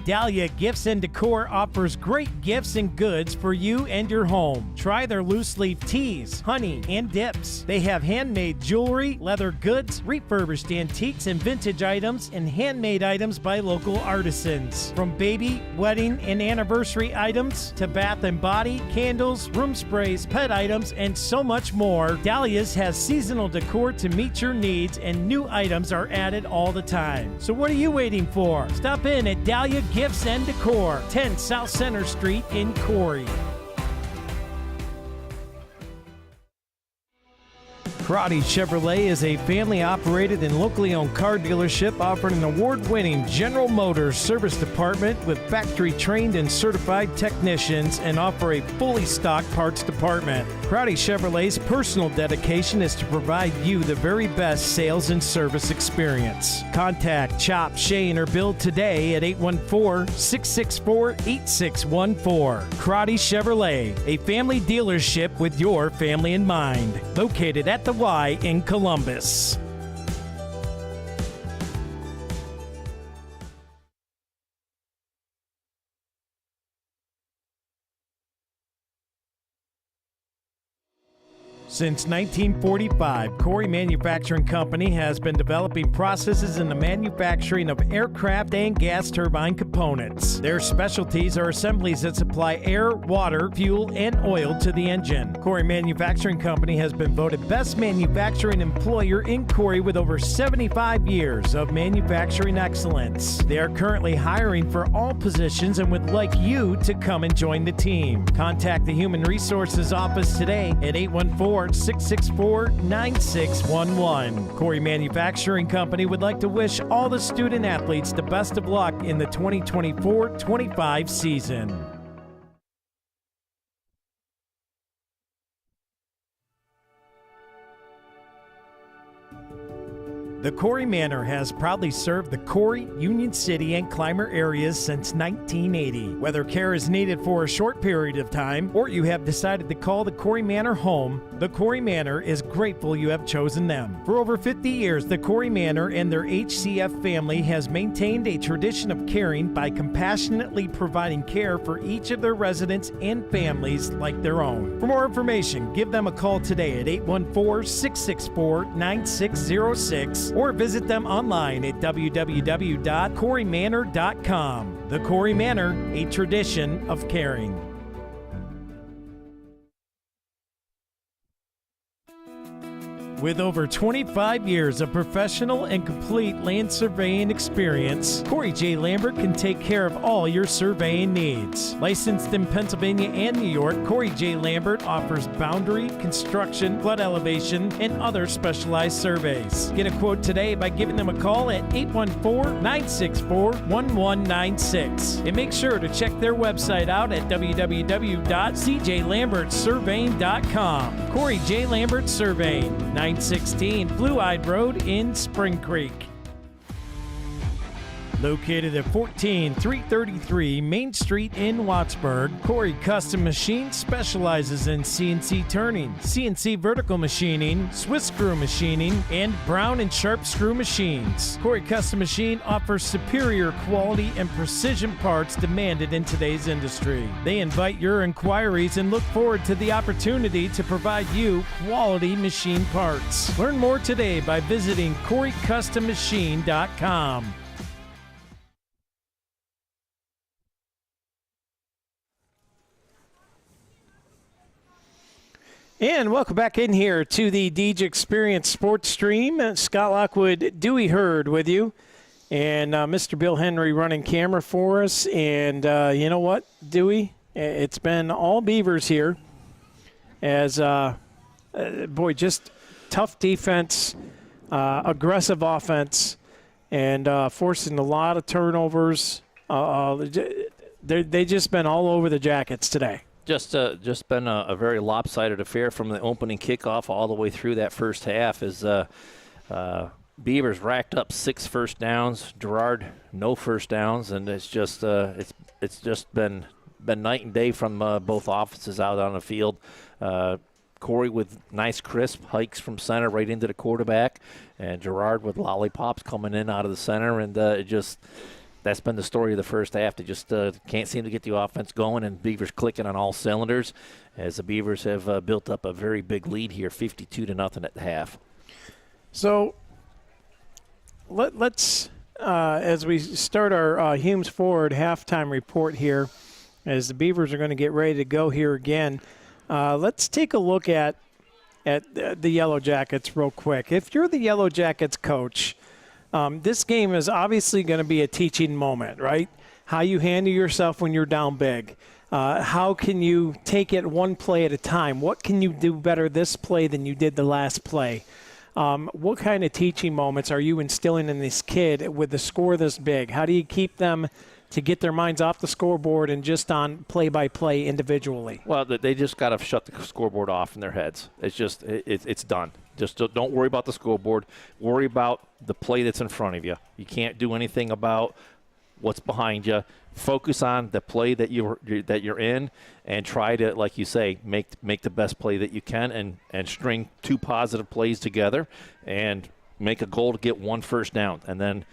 Dahlia Gifts and Decor offers great gifts and goods for you and your home. Try their loose leaf teas, honey, and dips. They have handmade jewelry, leather goods, refurbished antiques and vintage items, and handmade items by local artisans. From baby, wedding, and anniversary items to bath and body, candles, room sprays, pet items, and so much more, Dahlia's has seasonal decor to meet your needs, and new items are added all the time. So what are you waiting for? Stop in at Dahlia Gifts and Decor, 10 South Center Street in Corry. Corry Chevrolet is a family-operated and locally owned car dealership offering an award-winning General Motors service department with factory-trained and certified technicians and offer a fully stocked parts department. Corry Chevrolet's personal dedication is to provide you the very best sales and service experience. Contact Chop, Shane, or Bill today at 814-664-8614. Corry Chevrolet, a family dealership with your family in mind. Located at the Y in Columbus. Since 1945, Corry Manufacturing Company has been developing processes in the manufacturing of aircraft and gas turbine components. Their specialties are assemblies that supply air, water, fuel, and oil to the engine. Corry Manufacturing Company has been voted Best Manufacturing Employer in Corry with over 75 years of manufacturing excellence. They are currently hiring for all positions and would like you to come and join the team. Contact the Human Resources Office today at 814-664-9611. Corry Manufacturing Company would like to wish all the student athletes the best of luck in the 2024-25 season. The Corry Manor has proudly served the Corry, Union City, and Clymer areas since 1980. Whether care is needed for a short period of time or you have decided to call the Corry Manor home, the Corry Manor is grateful you have chosen them. For over 50 years, the Corry Manor and their HCF family has maintained a tradition of caring by compassionately providing care for each of their residents and families like their own. For more information, give them a call today at 814-664-9606 or visit them online at www.corrymanor.com. The Corry Manor, a tradition of caring. With over 25 years of professional and complete land surveying experience, Corry J. Lambert can take care of all your surveying needs. Licensed in Pennsylvania and New York, Corry J. Lambert offers boundary, construction, flood elevation, and other specialized surveys. Get a quote today by giving them a call at 814-964-1196. And make sure to check their website out at www.cjlambertsurveying.com. Corry J. Lambert Surveying, 916 Blue-Eyed Road in Spring Creek. Located at 14333 Main Street in Wattsburg, Corry Custom Machine specializes in CNC turning, CNC vertical machining, Swiss screw machining, and Brown and Sharp screw machines. Corry Custom Machine offers superior quality and precision parts demanded in today's industry. They invite your inquiries and look forward to the opportunity to provide you quality machine parts. Learn more today by visiting CorryCustomMachine.com. And welcome back in here to the Deej Experience Sports Stream. Scott Lockwood, Dewey Hurd with you, and Mr. Bill Henry running camera for us. And you know what, Dewey? It's been all Beavers here as, boy, just tough defense, aggressive offense, and forcing a lot of turnovers. They just been all over the Jackets today. Just been a very lopsided affair from the opening kickoff all the way through that first half. As Beavers racked up 6 first downs. Gerard, no first downs, and it's just been night and day from both offenses out on the field. Corry with nice crisp hikes from center right into the quarterback, and Gerard with lollipops coming in out of the center, and that's been the story of the first half. They just can't seem to get the offense going, and Beavers clicking on all cylinders as the Beavers have built up a very big lead here, 52-0 at the half. So let's, as we start our Humes Forward halftime report here, as the Beavers are going to get ready to go here again, let's take a look at the Yellow Jackets real quick. If you're the Yellow Jackets coach, this game is obviously going to be a teaching moment, right? How you handle yourself when you're down big. How can you take it one play at a time? What can you do better this play than you did the last play? What kind of teaching moments are you instilling in this kid with the score this big? How do you keep them to get their minds off the scoreboard and just on play-by-play individually? Well, they just got to shut the scoreboard off in their heads. It's just it's done. Just don't worry about the scoreboard. Worry about the play that's in front of you. You can't do anything about what's behind you. Focus on the play that you're in, and try to, like you say, make the best play that you can, and string 2 positive plays together, and make a goal to get 1 first down, and then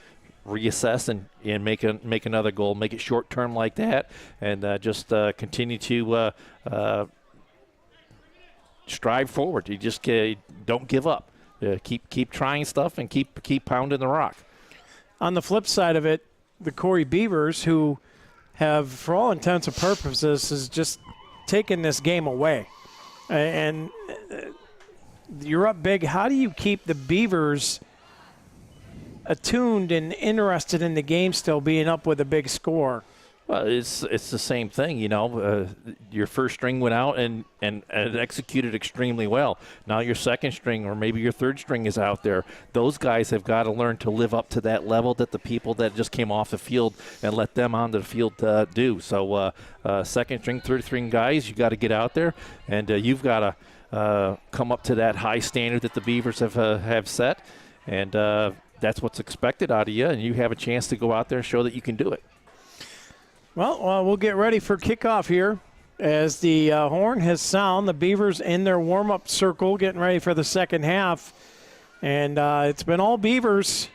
reassess and make another goal. Make it short term like that, and just continue to strive forward. You just don't give up. Keep trying stuff and keep pounding the rock. On the flip side of it, the Corry Beavers, who have, for all intents and purposes, is just taken this game away. And you're up big. How do you keep the Beavers attuned and interested in the game still, being up with a big score? Well, it's the same thing, your first string went out and executed extremely well. Now your second string or maybe your third string is out there. Those guys have got to learn to live up to that level that the people that just came off the field and let them onto the field do. So second string, third string guys, you got to get out there, and you've got to come up to that high standard that the Beavers have set, and that's what's expected out of you, and you have a chance to go out there and show that you can do it. Well, we'll get ready for kickoff here as the horn has sound. The Beavers in their warm-up circle getting ready for the second half. And it's been all Beavers.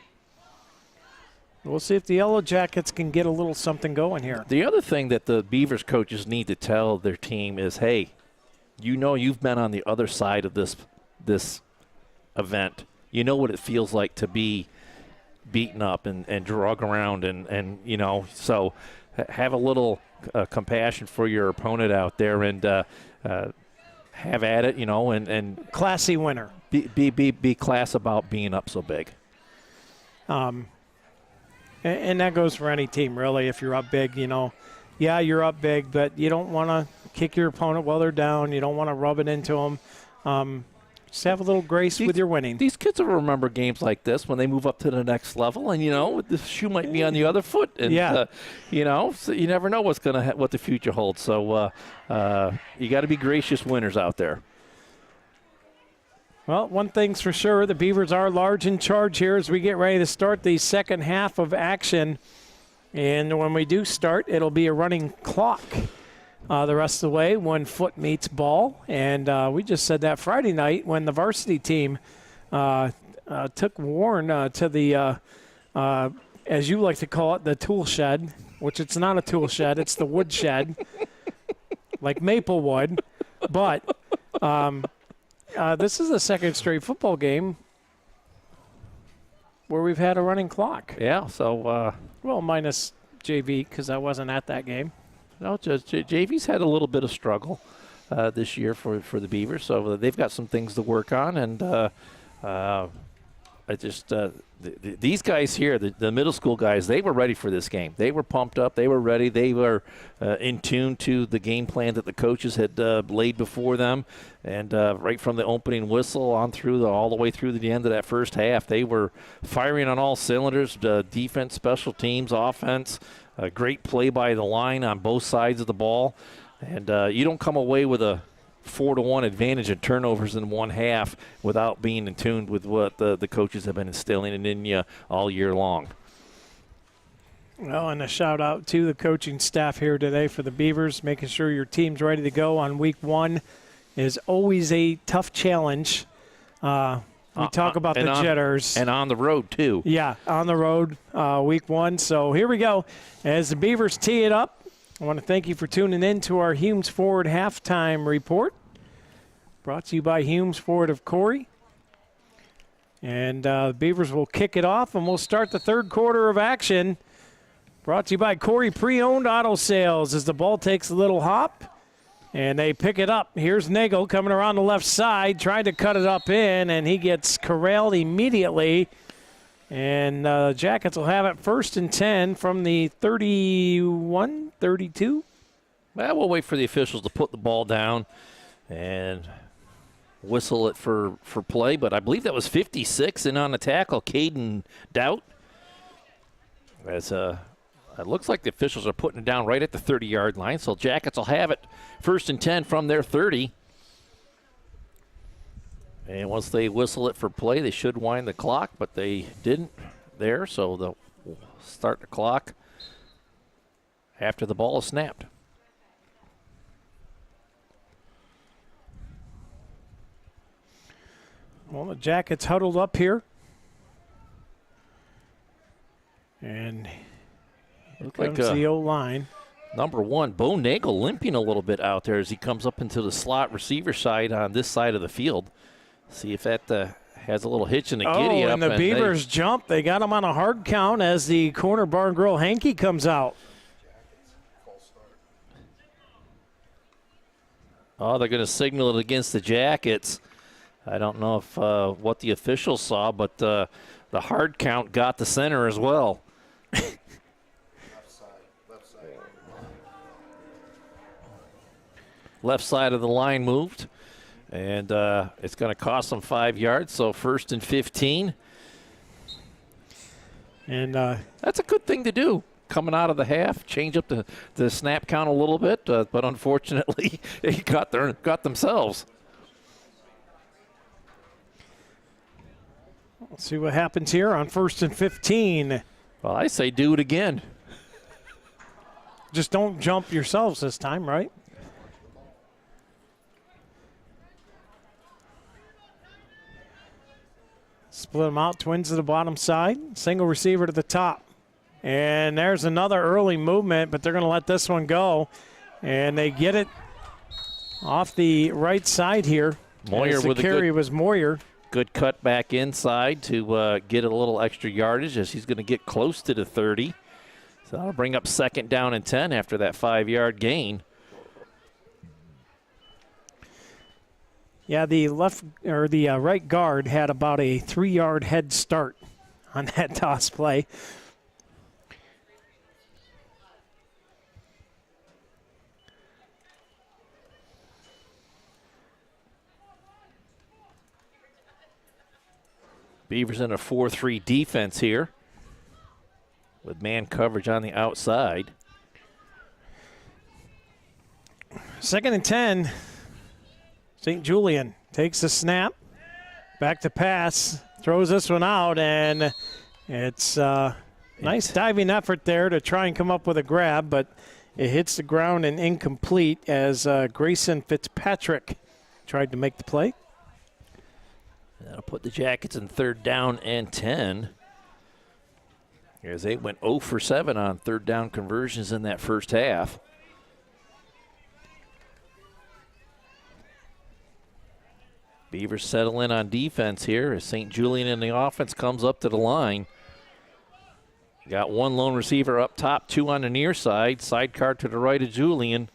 We'll see if the Yellow Jackets can get a little something going here. The other thing that the Beavers coaches need to tell their team is, hey, you've been on the other side of this event. You know what it feels like to be beaten up and drug around and so – have a little compassion for your opponent out there, and have at it, and classy winner. Be class about being up so big. And that goes for any team, really. If you're up big, yeah, you're up big, but you don't want to kick your opponent while they're down. You don't want to rub it into them. Just have a little grace with your winning. These kids will remember games like this when they move up to the next level, and the shoe might be on the other foot, and so you never know what the future holds. So you got to be gracious winners out there. Well, one thing's for sure, the Beavers are large in charge here as we get ready to start the second half of action, and when we do start, it'll be a running clock. The rest of the way when foot meets ball. And we just said that Friday night when the varsity team took Warren to the, as you like to call it, the tool shed, which it's not a tool shed, it's the wood shed, like Maplewood. But this is the second straight football game where we've had a running clock. Yeah, so. Well, minus JV because I wasn't at that game. No, JV's had a little bit of struggle this year for the Beavers, so they've got some things to work on. And these guys here, the middle school guys, they were ready for this game. They were pumped up. They were ready. They were in tune to the game plan that the coaches had laid before them. And right from the opening whistle on through all the way through the end of that first half, they were firing on all cylinders, defense, special teams, offense. A great play by the line on both sides of the ball. And you don't come away with a 4-1 advantage in turnovers in one half without being in tune with what the coaches have been instilling in you all year long. Well, and a shout out to the coaching staff here today for the Beavers, making sure your team's ready to go on week 1 is always a tough challenge. We talk about the jitters. And on the road, too. Yeah, on the road, week 1. So here we go. As the Beavers tee it up, I want to thank you for tuning in to our Humes Ford halftime report. Brought to you by Humes Ford of Corry. And the Beavers will kick it off, and we'll start the third quarter of action. Brought to you by Corry Pre-Owned Auto Sales as the ball takes a little hop, and they pick it up. Here's Nagel coming around the left side, trying to cut it up in, and he gets corralled immediately. And Jackets will have it 1st and 10 from the 31, 32. Well, we'll wait for the officials to put the ball down and whistle it for play, but I believe that was 56, and on the tackle, Caden Doubt. As it looks like the officials are putting it down right at the 30-yard line, so Jackets will have it 1st and 10 from their 30. And once they whistle it for play, they should wind the clock, but they didn't there, so they'll start the clock after the ball is snapped. Well, the Jackets huddled up here. And here comes the O-line. Number 1, Bo Nagel limping a little bit out there as he comes up into the slot receiver side on this side of the field. See if that has a little hitch in the giddy up. And the Beavers jump. They got him on a hard count as the corner barn girl Hankey comes out. Oh, they're going to signal it against the Jackets. I don't know if what the officials saw, but the hard count got the center as well. Left side of the line moved, and it's going to cost them 5 yards, so 1st and 15. And that's a good thing to do. Coming out of the half, change up the snap count a little bit, but unfortunately, they got themselves. Let's see what happens here on 1st and 15. Well, I say do it again. Just don't jump yourselves this time, right? Split them out, twins to the bottom side, single receiver to the top. And there's another early movement, but they're going to let this one go. And they get it off the right side here. Moyer with the carry was Moyer. Good cut back inside to get a little extra yardage as he's going to get close to the 30. So that'll bring up 2nd down and 10 after that 5-yard gain. Yeah, the right guard had about a 3-yard head start on that toss play. Beavers in a 4-3 defense here with man coverage on the outside. 2nd and 10. St. Julian takes the snap, back to pass, throws this one out, and it's a nice diving effort there to try and come up with a grab, but it hits the ground and incomplete as Grayson Fitzpatrick tried to make the play. That'll put the Jackets in 3rd down and 10. As they went 0 for 7 on 3rd down conversions in that first half. Beavers settle in on defense here as St. Julian in the offense comes up to the line. Got 1 lone receiver up top, 2 on the near side. Sidecar to the right of Julian.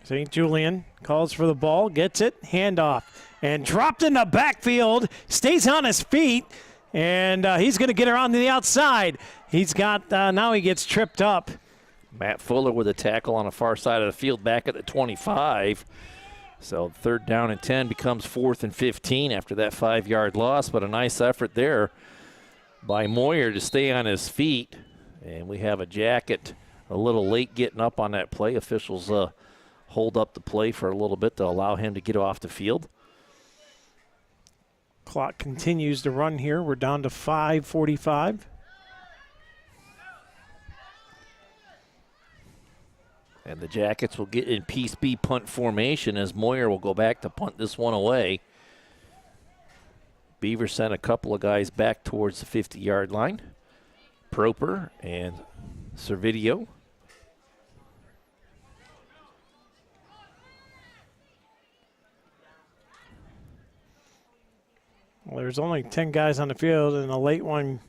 St. Julian calls for the ball, gets it, handoff, and dropped in the backfield, stays on his feet, and he's going to get around to the outside. He's got, now he gets tripped up. Matt Fuller with a tackle on the far side of the field back at the 25. So 3rd down and 10 becomes 4th and 15 after that 5-yard loss, but a nice effort there by Moyer to stay on his feet. And we have a Jacket a little late getting up on that play. Officials hold up the play for a little bit to allow him to get off the field. Clock continues to run here. We're down to 5:45. And the Jackets will get in Piece B punt formation as Moyer will go back to punt this one away. Beaver sent a couple of guys back towards the 50-yard line. Proper and Servideo. Well, there's only 10 guys on the field, and the late one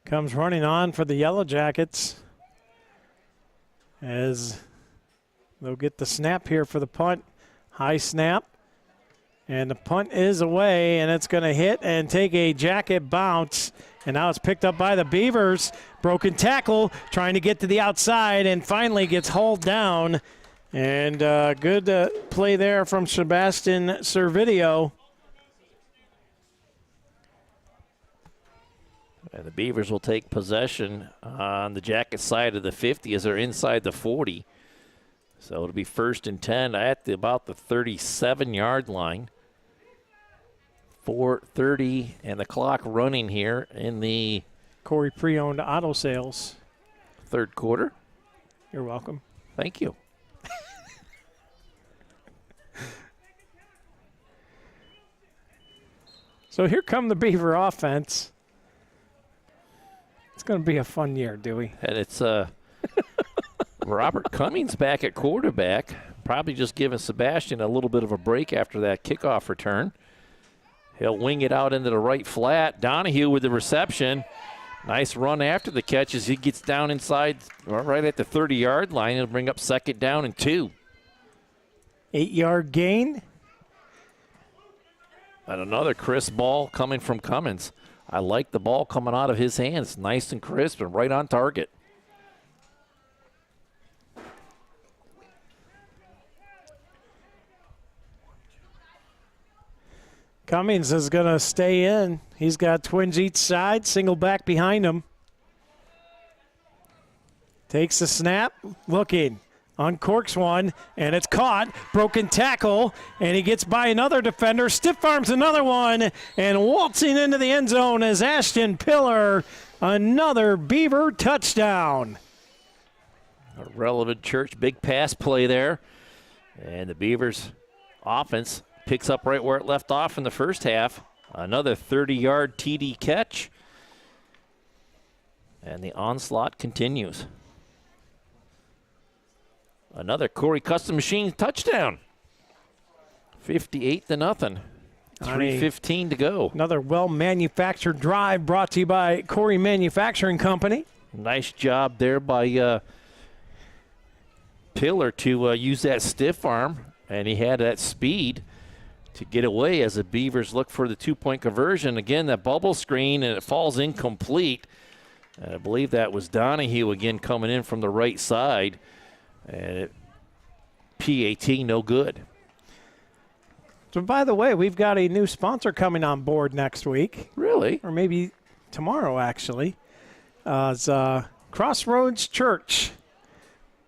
comes running on for the Yellow Jackets as they'll get the snap here for the punt. High snap. And the punt is away, and it's going to hit and take a Jacket bounce. And now it's picked up by the Beavers. Broken tackle, trying to get to the outside, and finally gets hauled down. And good play there from Sebastian Servideo. And the Beavers will take possession on the Jacket side of the 50 as they're inside the 40. So it'll be 1st and 10 at about the 37-yard line. 4:30 and the clock running here in the Corry Pre-Owned Auto Sales. 3rd quarter. You're welcome. Thank you. So here come the Beaver offense. It's going to be a fun year, Dewey. And it's Robert Cummings back at quarterback. Probably just giving Sebastian a little bit of a break after that kickoff return. He'll wing it out into the right flat. Donahue with the reception. Nice run after the catch as he gets down inside right at the 30-yard line. It'll bring up 2nd down and 2. 8-yard gain. And another crisp ball coming from Cummins. I like the ball coming out of his hands. Nice and crisp and right on target. Cummings is going to stay in. He's got twins each side, single back behind him. Takes the snap, looking, uncorks one, and it's caught. Broken tackle, and he gets by another defender, stiff arms another one, and waltzing into the end zone is Ashton Pillar. Another Beaver touchdown. A relevant Church, big pass play there. And the Beavers offense picks up right where it left off in the first half. Another 30-yard TD catch. And the onslaught continues. Another Corry Custom Machine touchdown. 58-0. 3:15 to go. Another well-manufactured drive brought to you by Corry Manufacturing Company. Nice job there by Pillar to use that stiff arm, and he had that speed to get away as the Beavers look for the 2-point conversion. Again, that bubble screen, and it falls incomplete. And I believe that was Donahue again coming in from the right side. And PAT, no good. So, by the way, we've got a new sponsor coming on board next week. Really? Or maybe tomorrow, actually. It's Crossroads Church.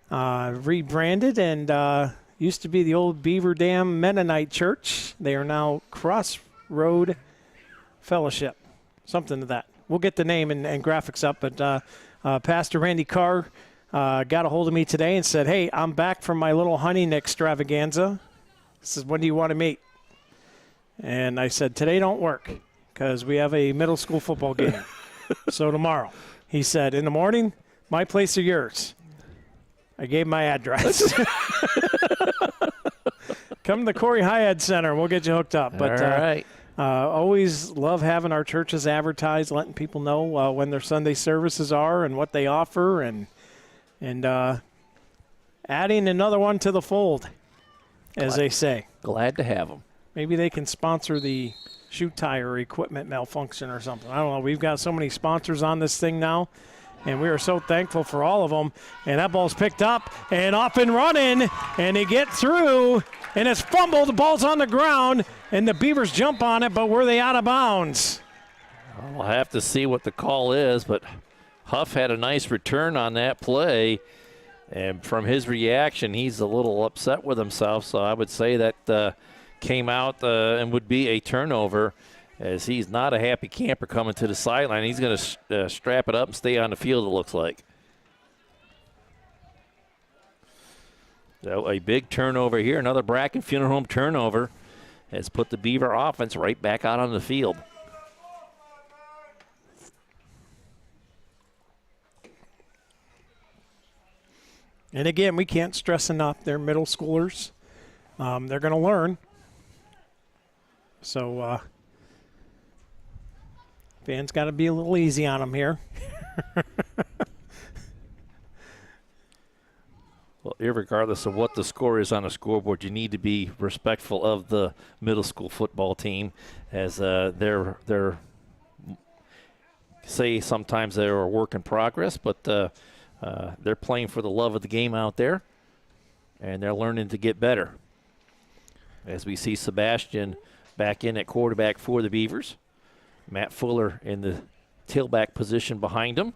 Rebranded and used to be the old Beaver Dam Mennonite Church. They are now Crossroad Fellowship. Something to that. We'll get the name and graphics up, but Pastor Randy Carr got a hold of me today and said, hey, I'm back from my little hunting extravaganza. He says, when do you want to meet? And I said, today don't work because we have a middle school football game. So tomorrow. He said, in the morning, my place or yours? I gave my address. Come to the Corry High Ed Center. We'll get you hooked up. But, all right. Always love having our churches advertise, letting people know when their Sunday services are and what they offer, and adding another one to the fold, as they say. Glad to have them. Maybe they can sponsor the shoe tire equipment malfunction or something. I don't know. We've got so many sponsors on this thing now, and we are so thankful for all of them. And that ball's picked up and off and running, and they get through, and it's fumbled. The ball's on the ground, and the Beavers jump on it, but were they out of bounds? We'll have to see what the call is, but Huff had a nice return on that play, And from his reaction, he's a little upset with himself, so I would say that came out and would be a turnover, as he's not a happy camper coming to the sideline. He's going to strap it up and stay on the field, it looks like. So a big turnover here. Another Bracken Funeral Home turnover has put the Beaver offense right back out on the field. And again, we can't stress enough, they're middle schoolers. They're going to learn. So fans got to be a little easy on them here. Well, irregardless of what the score is on a scoreboard, you need to be respectful of the middle school football team, as they're say sometimes they're a work in progress, but they're playing for the love of the game out there, and they're learning to get better. As we see Sebastian back in at quarterback for the Beavers. Matt Fuller in the tailback position behind him.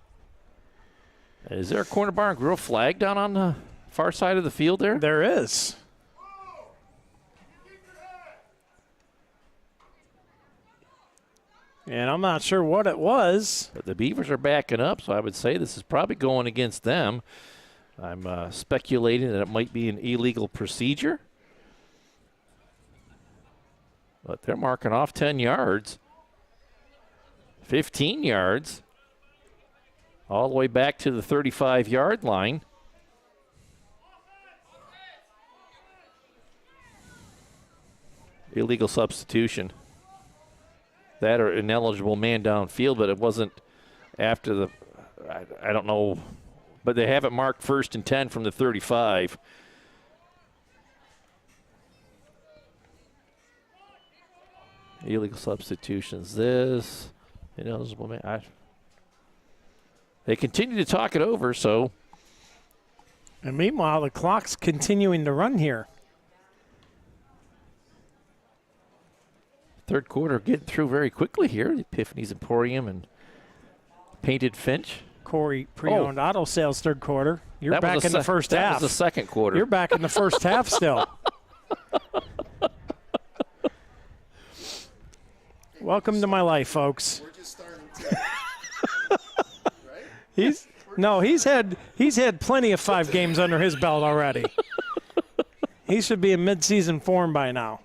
Is there a corner bar and grill flag down on the far side of the field there? There is. And I'm not sure what it was. But the Beavers are backing up, so I would say this is probably going against them. I'm speculating that it might be an illegal procedure. But they're marking off 10 yards. 15 yards. All the way back to the 35-yard line. Illegal substitution. That or ineligible man downfield, but it wasn't after the, I don't know, but they have it marked 1st and 10 from the 35. Illegal substitutions. This ineligible man. They continue to talk it over, so. And meanwhile, the clock's continuing to run here. Third quarter getting through very quickly here. Epiphany's Emporium and Painted Finch. Corry Pre-Owned Auto Sales third quarter. You're back in the first half. That was the second quarter. You're back in the first half still. Welcome to my life, folks. We're just starting right? He's had plenty of 5 games under his belt already. He should be in mid-season form by now.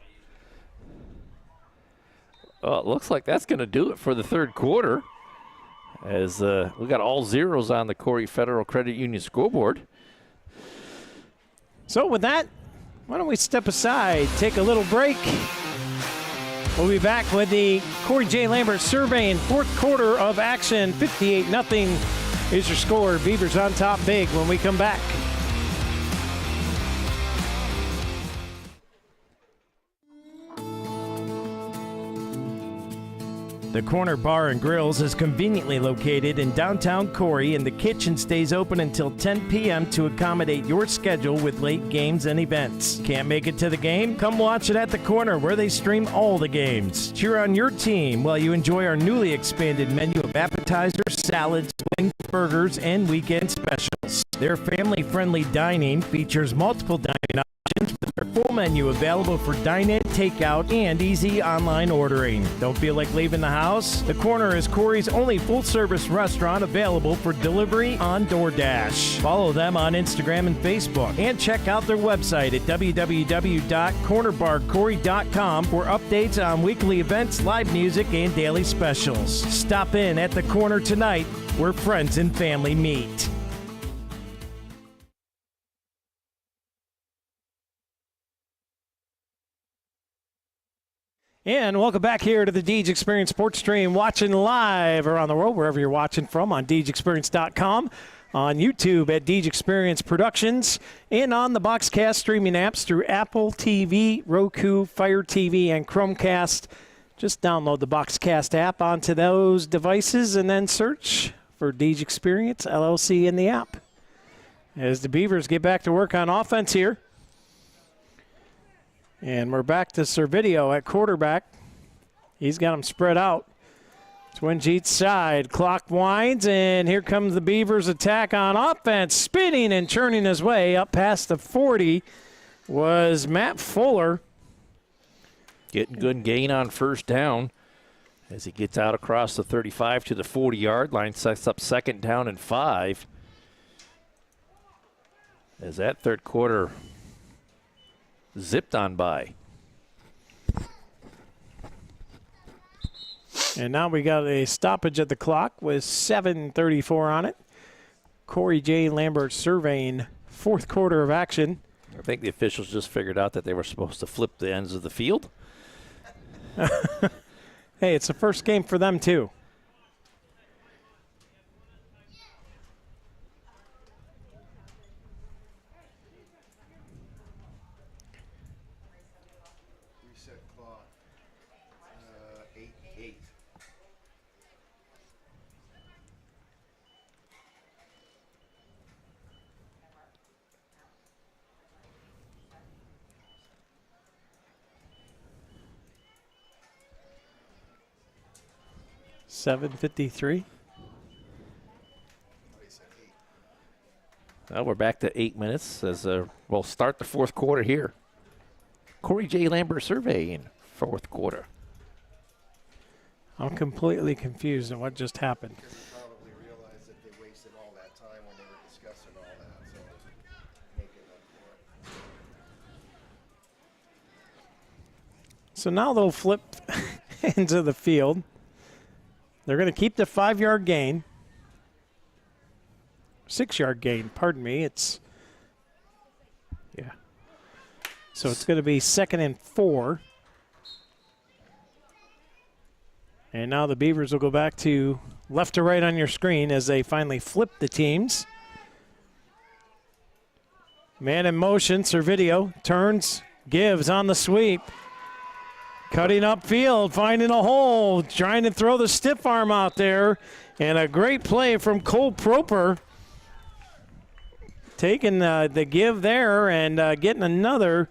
Well, it looks like that's going to do it for the third quarter, as we got all zeros on the Corry Federal Credit Union scoreboard. So with that, why don't we step aside, take a little break. We'll be back with the Corey J. Lambert survey in fourth quarter of action. 58-0 is your score. Beavers on top big when we come back. The Corner Bar and Grills is conveniently located in downtown Corry, and the kitchen stays open until 10 p.m. to accommodate your schedule with late games and events. Can't make it to the game? Come watch it at the Corner, where they stream all the games. Cheer on your team while you enjoy our newly expanded menu of appetizers, salads, wings, burgers, and weekend specials. Their family-friendly dining features multiple dining options with their full menu available for dine-in, takeout, and easy online ordering. Don't feel like leaving the house? The Corner is Corry's only full-service restaurant available for delivery on DoorDash. Follow them on Instagram and Facebook, and check out their website at www.cornerbarcorry.com for updates on weekly events, live music, and daily specials. Stop in at the Corner tonight, where friends and family meet. And welcome back here to the Deej Experience Sports Stream, watching live around the world, wherever you're watching from, on DeejExperience.com, on YouTube at Deej Experience Productions, and on the Boxcast streaming apps through Apple TV, Roku, Fire TV, and Chromecast. Just download the Boxcast app onto those devices and then search for Deej Experience LLC in the app. As the Beavers get back to work on offense here. And we're back to Servideo at quarterback. He's got them spread out. Swings each side. Clock winds, and here comes the Beavers' attack on offense. Spinning and churning his way up past the 40 was Matt Fuller. Getting good gain on first down as he gets out across the 35 to the 40-yard line, sets up second down and 5. As that third quarter zipped on by. And now we got a stoppage at the clock with 7:34 on it. Corry J. Lambert surveying fourth quarter of action. I think the officials just figured out that they were supposed to flip the ends of the field. Hey, it's the first game for them, too. Reset clock. 8-8. $7:53. Well, we're back to 8 minutes as we'll start the fourth quarter here. Corry J. Lambert surveying fourth quarter. I'm completely confused on what just happened. Because they probably realized that they wasted all that time when they were discussing all that, so making up for it. So now they'll flip into the field. They're going to keep the 5-yard gain. 6-yard gain, pardon me. Yeah. So it's going to be 2nd and 4. And now the Beavers will go back to left to right on your screen as they finally flip the teams. Man in motion, Servideo turns, gives on the sweep. Cutting upfield, finding a hole, trying to throw the stiff arm out there. And a great play from Cole Proper. Taking the give there and getting another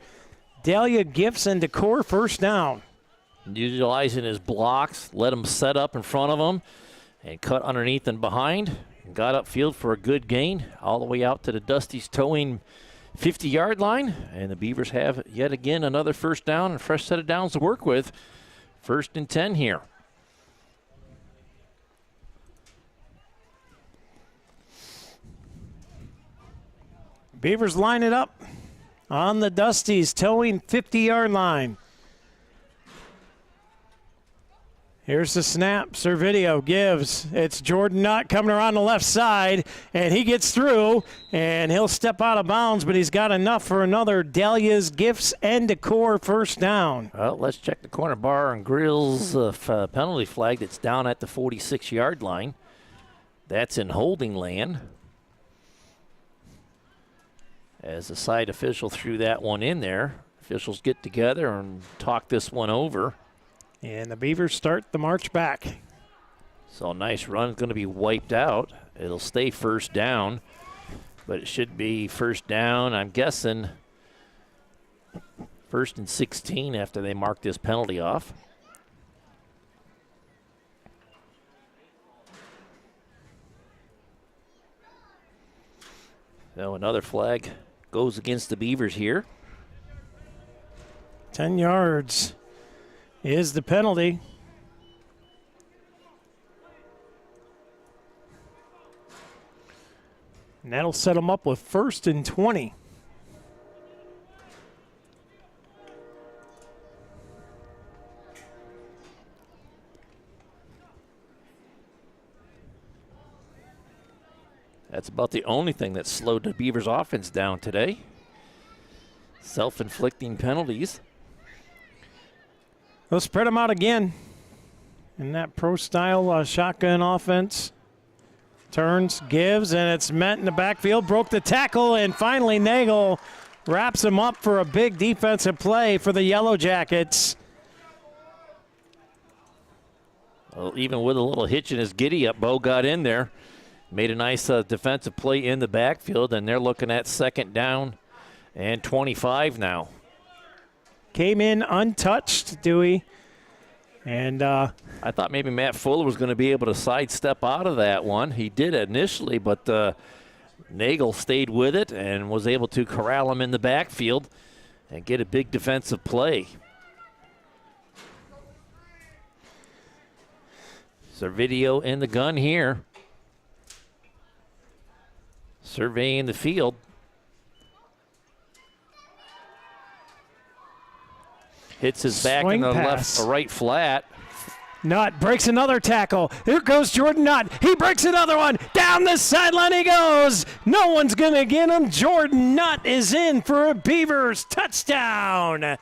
Dahlia Gifts and Decor first down. Utilizing his blocks, let him set up in front of him and cut underneath and behind. And got upfield for a good gain all the way out to the Dusty's towing 50-yard line, and the Beavers have yet again another first down and a fresh set of downs to work with. 1st and 10 here. Beavers line it up on the Dusty's towing 50-yard line. Here's the snap. Servideo gives. It's Jordan Nutt coming around the left side, and he gets through, and he'll step out of bounds, but he's got enough for another Dahlia's Gifts and Decor first down. Well, let's check the corner bar and Grill's penalty flag that's down at the 46-yard line. That's in holding land. As the side official threw that one in there, officials get together and talk this one over. And the Beavers start the march back. So a nice run is going to be wiped out. It'll stay first down, but it should be first down, I'm guessing, 1st and 16 after they mark this penalty off. So another flag goes against the Beavers here. 10 yards is the penalty. And that'll set them up with 1st and 20. That's about the only thing that slowed the Beavers' offense down today. Self-inflicting penalties. They'll spread them out again in that pro-style shotgun offense. Turns, gives, and it's met in the backfield. Broke the tackle, and finally Nagel wraps him up for a big defensive play for the Yellow Jackets. Well, even with a little hitch in his giddy-up, Bo got in there. Made a nice defensive play in the backfield, and they're looking at 2nd down and 25 now. Came in untouched, Dewey. And I thought maybe Matt Fuller was going to be able to sidestep out of that one. He did initially, but Nagel stayed with it and was able to corral him in the backfield and get a big defensive play. Servideo in the gun here. Surveying the field. Hits his back in the left or right flat. Nutt breaks another tackle. Here goes Jordan Nutt. He breaks another one. Down the sideline he goes. No one's going to get him. Jordan Nutt is in for a Beavers touchdown.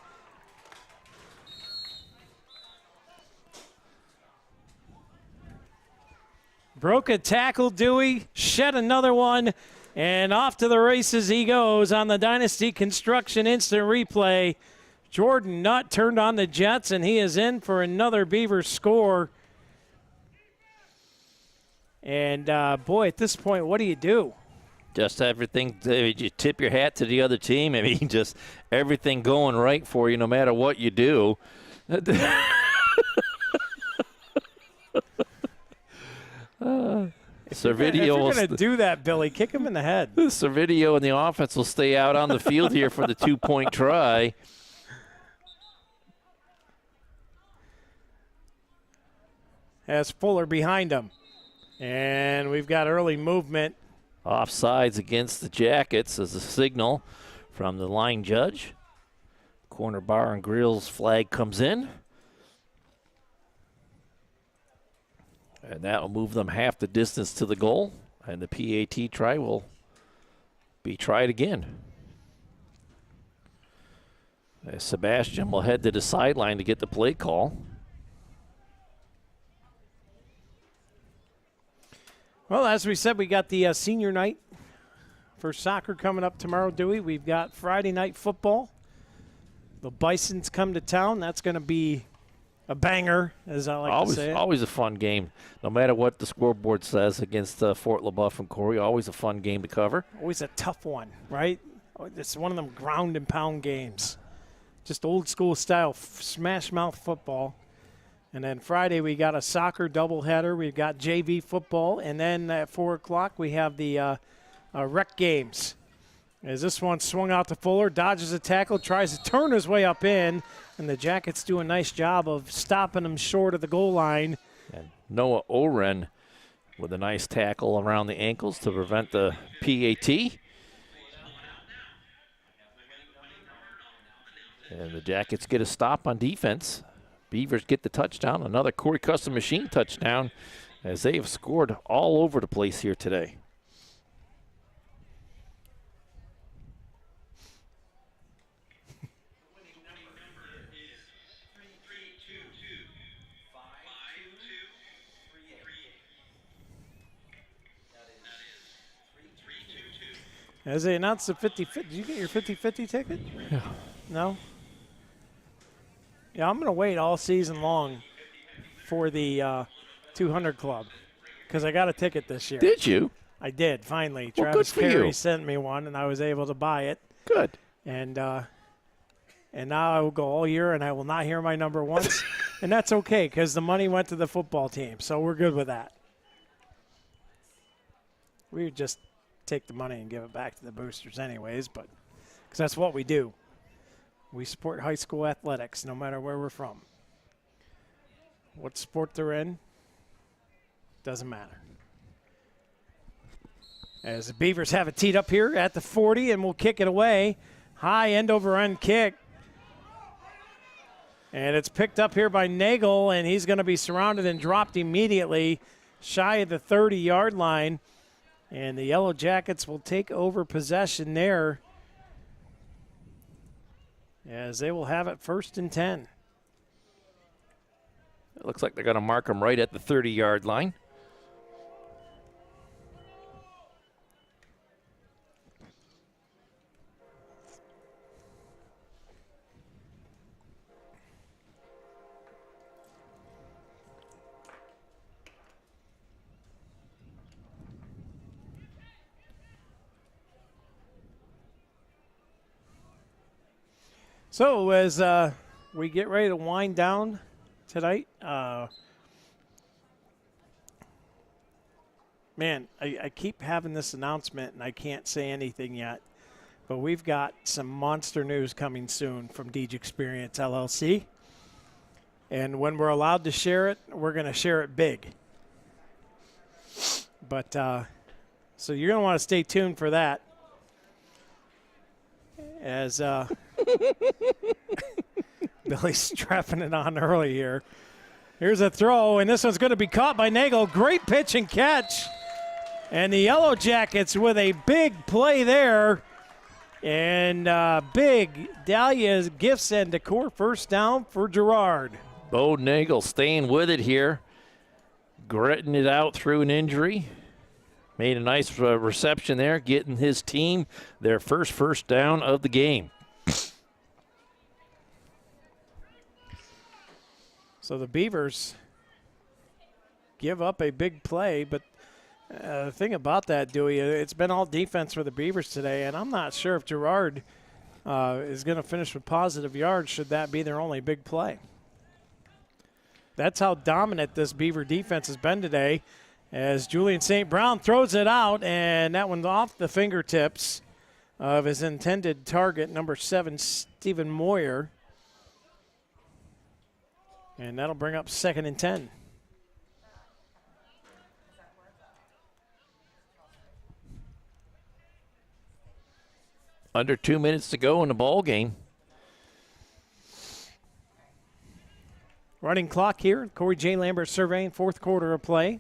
Broke a tackle, Dewey. Shed another one. And off to the races he goes on the Dynasty Construction Instant Replay. Jordan Nutt turned on the Jets, and he is in for another Beavers score. And, boy, at this point, what do you do? Just everything. You tip your hat to the other team. I mean, just everything going right for you no matter what you do. If you're going to do that, Billy, kick him in the head. Servideo and the offense will stay out on the field here for the 2-point try. Has Fuller behind him. And we've got early movement. Offsides against the Jackets as a signal from the line judge. Corner bar and grill's flag comes in. And that will move them half the distance to the goal. And the PAT try will be tried again. As Sebastian will head to the sideline to get the play call. Well, as we said, we got the senior night for soccer coming up tomorrow, Dewey. We've got Friday night football. The Bisons come to town. That's going to be a banger, as I like to say it. Always a fun game, no matter what the scoreboard says against Fort LaBeouf and Corry. Always a fun game to cover. Always a tough one, right? It's one of them ground and pound games. Just old school style smash mouth football. And then Friday we got a soccer doubleheader. We've got JV football. And then at 4 o'clock we have the rec games. As this one swung out to Fuller, dodges a tackle, tries to turn his way up in. And the Jackets do a nice job of stopping him short of the goal line. And Noah Oren with a nice tackle around the ankles to prevent the PAT. And the Jackets get a stop on defense. Beavers get the touchdown, another Corry Custom Machine touchdown, as they have scored all over the place here today. As they announced the 50-50, did you get your 50-50 ticket? Yeah. No? Yeah, I'm going to wait all season long for the 200 Club because I got a ticket this year. Did you? I did, finally. Well, Travis good for Carey you. sent me one, and I was able to buy it. Good. And now I will go all year, and I will not hear my number once. And that's okay because the money went to the football team, so we're good with that. We would just take the money and give it back to the boosters anyways, but because that's what we do. We support high school athletics no matter where we're from. What sport they're in, doesn't matter. As the Beavers have it teed up here at the 40, and we'll kick it away. High end-over-end kick. And it's picked up here by Nagel, and he's going to be surrounded and dropped immediately shy of the 30-yard line. And the Yellow Jackets will take over possession there, as they will have it 1st and 10. It looks like they're going to mark them right at the 30-yard line. So as we get ready to wind down tonight. Man, I keep having this announcement, and I can't say anything yet. But we've got some monster news coming soon from Deej Experience LLC. And when we're allowed to share it, we're going to share it big. But so you're going to want to stay tuned for that. As Billy's strapping it on early here. Here's a throw, and this one's going to be caught by Nagel. Great pitch and catch. And the Yellow Jackets with a big play there. And big Dahlia's Gifts and Decor first down for Gerard. Bo Nagel staying with it here. Gritting it out through an injury. Made a nice reception there, getting his team their first down of the game. So the Beavers give up a big play, but the thing about that, Dewey, it's been all defense for the Beavers today, and I'm not sure if Girard is going to finish with positive yards should that be their only big play. That's how dominant this Beaver defense has been today, as Julian St. Brown throws it out, and that one's off the fingertips of his intended target, number 7, Stephen Moyer. And that'll bring up 2nd and 10. Under 2 minutes to go in the ball game. Running clock here. Corey J. Lambert surveying 4th quarter of play.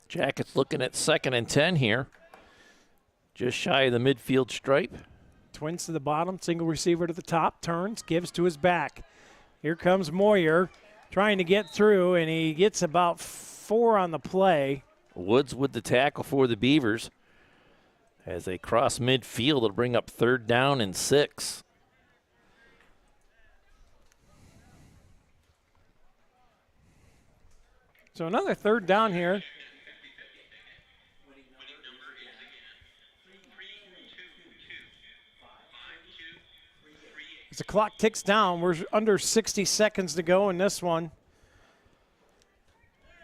Jackets looking at 2nd and 10 here. Just shy of the midfield stripe. Twins to the bottom, single receiver to the top, turns, gives to his back. Here comes Moyer trying to get through, and he gets about 4 on the play. Woods with the tackle for the Beavers. As they cross midfield, it'll bring up 3rd down and 6. So another 3rd down here. As the clock ticks down, we're under 60 seconds to go in this one.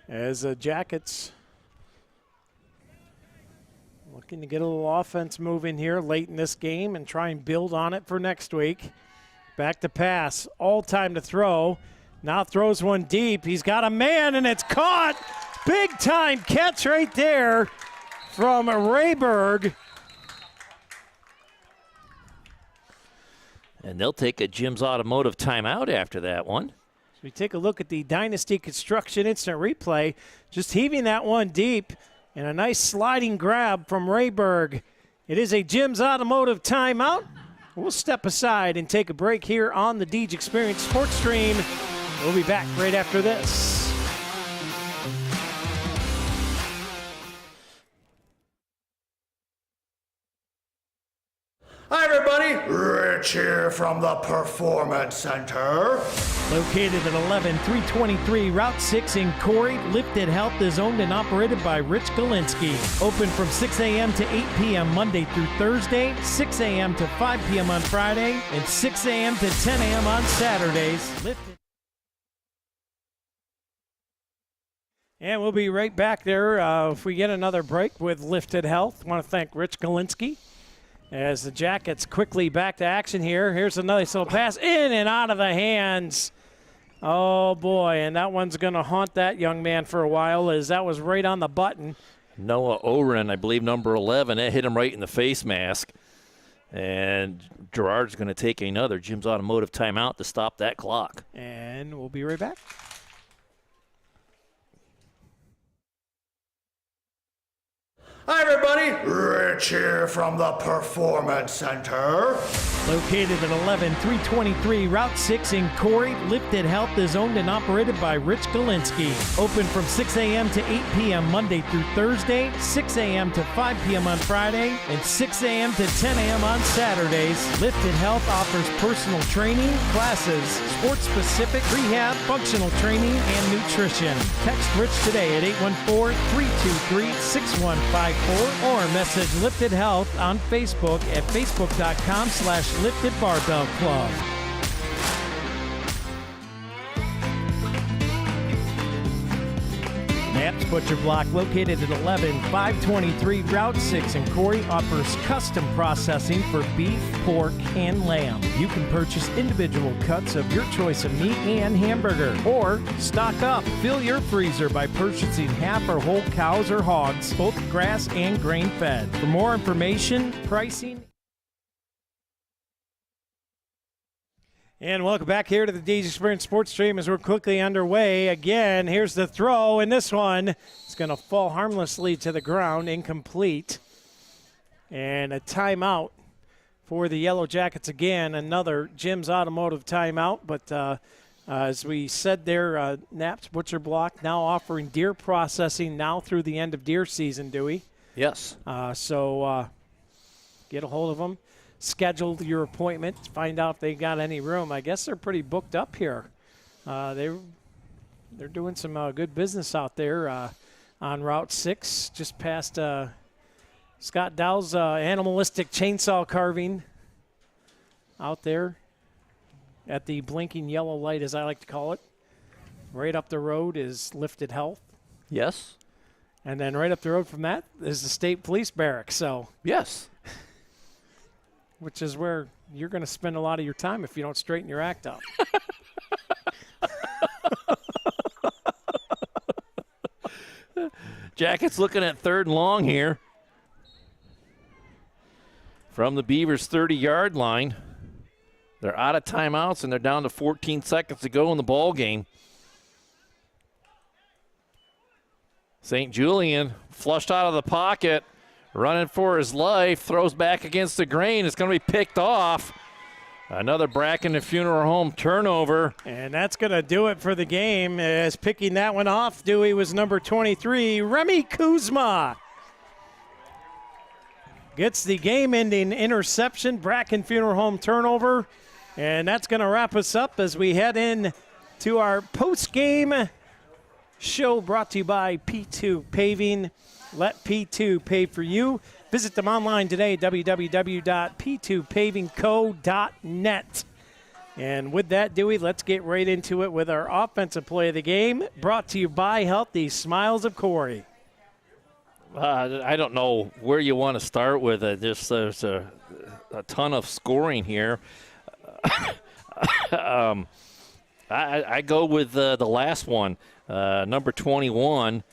As the Jackets looking to get a little offense moving here late in this game and try and build on it for next week. Back to pass, all time to throw. Now throws one deep. He's got a man, and it's caught. Big time catch right there from Rayberg. And they'll take a Jim's Automotive timeout after that one. So we take a look at the Dynasty Construction instant replay. Just heaving that one deep, and a nice sliding grab from Rayberg. It is a Jim's Automotive timeout. We'll step aside and take a break here on the Deej Experience Sports Stream. We'll be back right after this. Hi everybody, Rich here from the Performance Center. Located at 11323 Route 6 in Corry, Lifted Health is owned and operated by Rich Galinsky. Open from 6 a.m. to 8 p.m. Monday through Thursday, 6 a.m. to 5 p.m. on Friday, and 6 a.m. to 10 a.m. on Saturdays. Lifted. And we'll be right back there if we get another break with Lifted Health. I want to thank Rich Galinsky. As the Jackets quickly back to action here. Here's a nice little pass in and out of the hands. Oh, boy, and that one's going to haunt that young man for a while, as that was right on the button. Noah Oren, I believe number 11, that hit him right in the face mask. And Gerard's going to take another Jim's Automotive timeout to stop that clock. And we'll be right back. Hi everybody, Rich here from the Performance Center. Located at 11323 Route 6 in Corry, Lifted Health is owned and operated by Rich Galinsky. Open from 6 a.m. to 8 p.m. Monday through Thursday, 6 a.m. to 5 p.m. on Friday, and 6 a.m. to 10 a.m. on Saturdays. Lifted Health offers personal training, classes, sports-specific rehab, functional training, and nutrition. Text Rich today at 814-323-6155 or message Lifted Health on Facebook at facebook.com/Lifted Barbell Club. Knapp's Butcher Block, located at 11523 Route 6 in Corry, offers custom processing for beef, pork, and lamb. You can purchase individual cuts of your choice of meat and hamburger, or stock up. Fill your freezer by purchasing half or whole cows or hogs, both grass and grain-fed. For more information, pricing, And welcome back here to the DG Experience Sports Stream as we're quickly underway. Again, here's the throw, and this one is going to fall harmlessly to the ground, incomplete. And a timeout for the Yellow Jackets again, another Jim's Automotive timeout. But as we said there, Knapp's Butcher Block now offering deer processing now through the end of deer season, Dewey. Yes. So get a hold of them. Schedule your appointment, find out if they got any room. I guess they're pretty booked up here. They're doing some good business out there on Route 6, just past Scott Dow's animalistic chainsaw carving out there at the blinking yellow light, as I like to call it. Right up the road is Lifted Health. Yes. And then right up the road from that is the State Police Barracks. So yes. Which is where you're going to spend a lot of your time if you don't straighten your act up. Jackets looking at 3rd and long here from the Beavers' 30-yard line. They're out of timeouts, and they're down to 14 seconds to go in the ball game. St. Julian flushed out of the pocket. Running for his life, throws back against the grain. It's going to be picked off. Another Bracken and Funeral Home turnover. And that's going to do it for the game. As picking that one off, Dewey, was number 23, Remy Kuzma. Gets the game-ending interception, Bracken Funeral Home turnover. And that's going to wrap us up as we head in to our post-game show brought to you by P2 Paving. Let P2 pave for you. Visit them online today, www.p2pavingco.net. And with that, Dewey, let's get right into it with our offensive play of the game, brought to you by Healthy Smiles of Corry. I don't know where you want to start with it. There's a ton of scoring here. I go with the last one, number 21,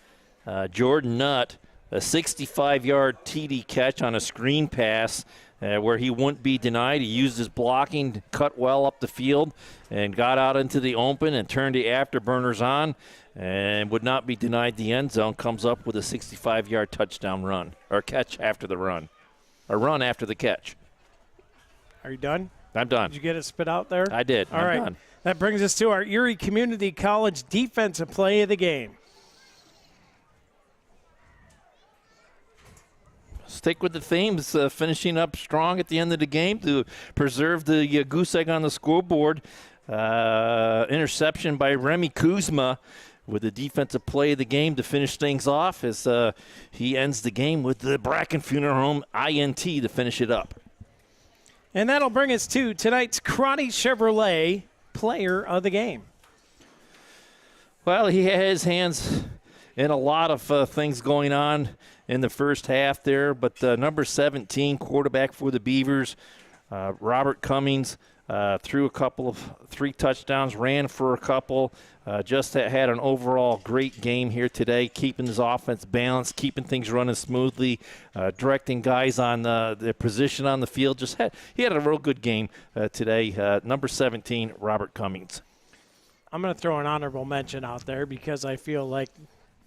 Jordan Nutt. A 65-yard TD catch on a screen pass where he wouldn't be denied. He used his blocking, cut well up the field, and got out into the open and turned the afterburners on and would not be denied the end zone. Comes up with a 65-yard touchdown run, or catch after the run, or run after the catch. Are you done? I'm done. Did you get it spit out there? I did. All I'm right. done. That brings us to our Erie Community College defensive play of the game. Stick with the themes, finishing up strong at the end of the game to preserve the goose egg on the scoreboard. Interception by Remy Kuzma with the defensive play of the game to finish things off as he ends the game with the Bracken Funeral Home INT to finish it up. And that'll bring us to tonight's Crotty Chevrolet player of the game. Well, he had his hands in a lot of things going on in the first half there, but number 17, quarterback for the Beavers, Robert Cummings, threw 3 touchdowns, ran for a couple, just had an overall great game here today, keeping his offense balanced, keeping things running smoothly, directing guys on their position on the field. He had a real good game today. Number 17, Robert Cummings. I'm going to throw an honorable mention out there because I feel like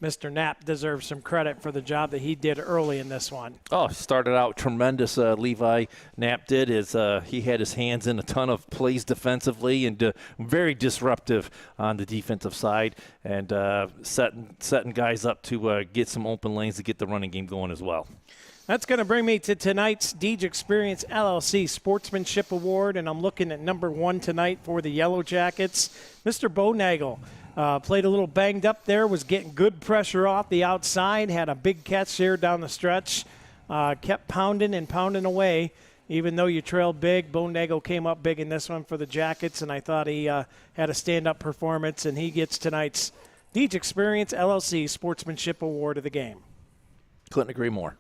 Mr. Knapp deserves some credit for the job that he did early in this one. Oh, started out tremendous. Levi Knapp did. He had his hands in a ton of plays defensively and very disruptive on the defensive side and setting guys up to get some open lanes to get the running game going as well. That's going to bring me to tonight's Deej Experience LLC Sportsmanship Award, and I'm looking at number 1 tonight for the Yellow Jackets, Mr. Bo Nagel. Played a little banged up there, was getting good pressure off the outside, had a big catch there down the stretch, kept pounding and pounding away. Even though you trailed big, Bondago came up big in this one for the Jackets, and I thought he had a stand-up performance, and he gets tonight's Deej Experience LLC Sportsmanship Award of the game. Couldn't agree more.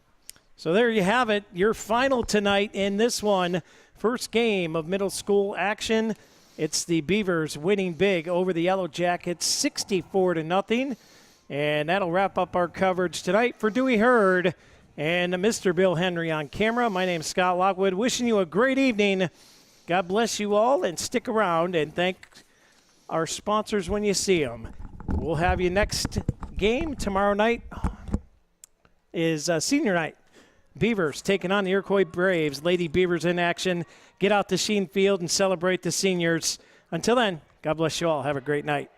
So there you have it, your final tonight in this one. First game of middle school action. It's the Beavers winning big over the Yellow Jackets 64-0. And that'll wrap up our coverage tonight. For Dewey Hurd and Mr. Bill Henry on camera, my name's Scott Lockwood, wishing you a great evening. God bless you all, and stick around and thank our sponsors when you see them. We'll have you next game tomorrow night is senior night. Beavers taking on the Iroquois Braves. Lady Beavers in action. Get out to Sheen Field and celebrate the seniors. Until then, God bless you all. Have a great night.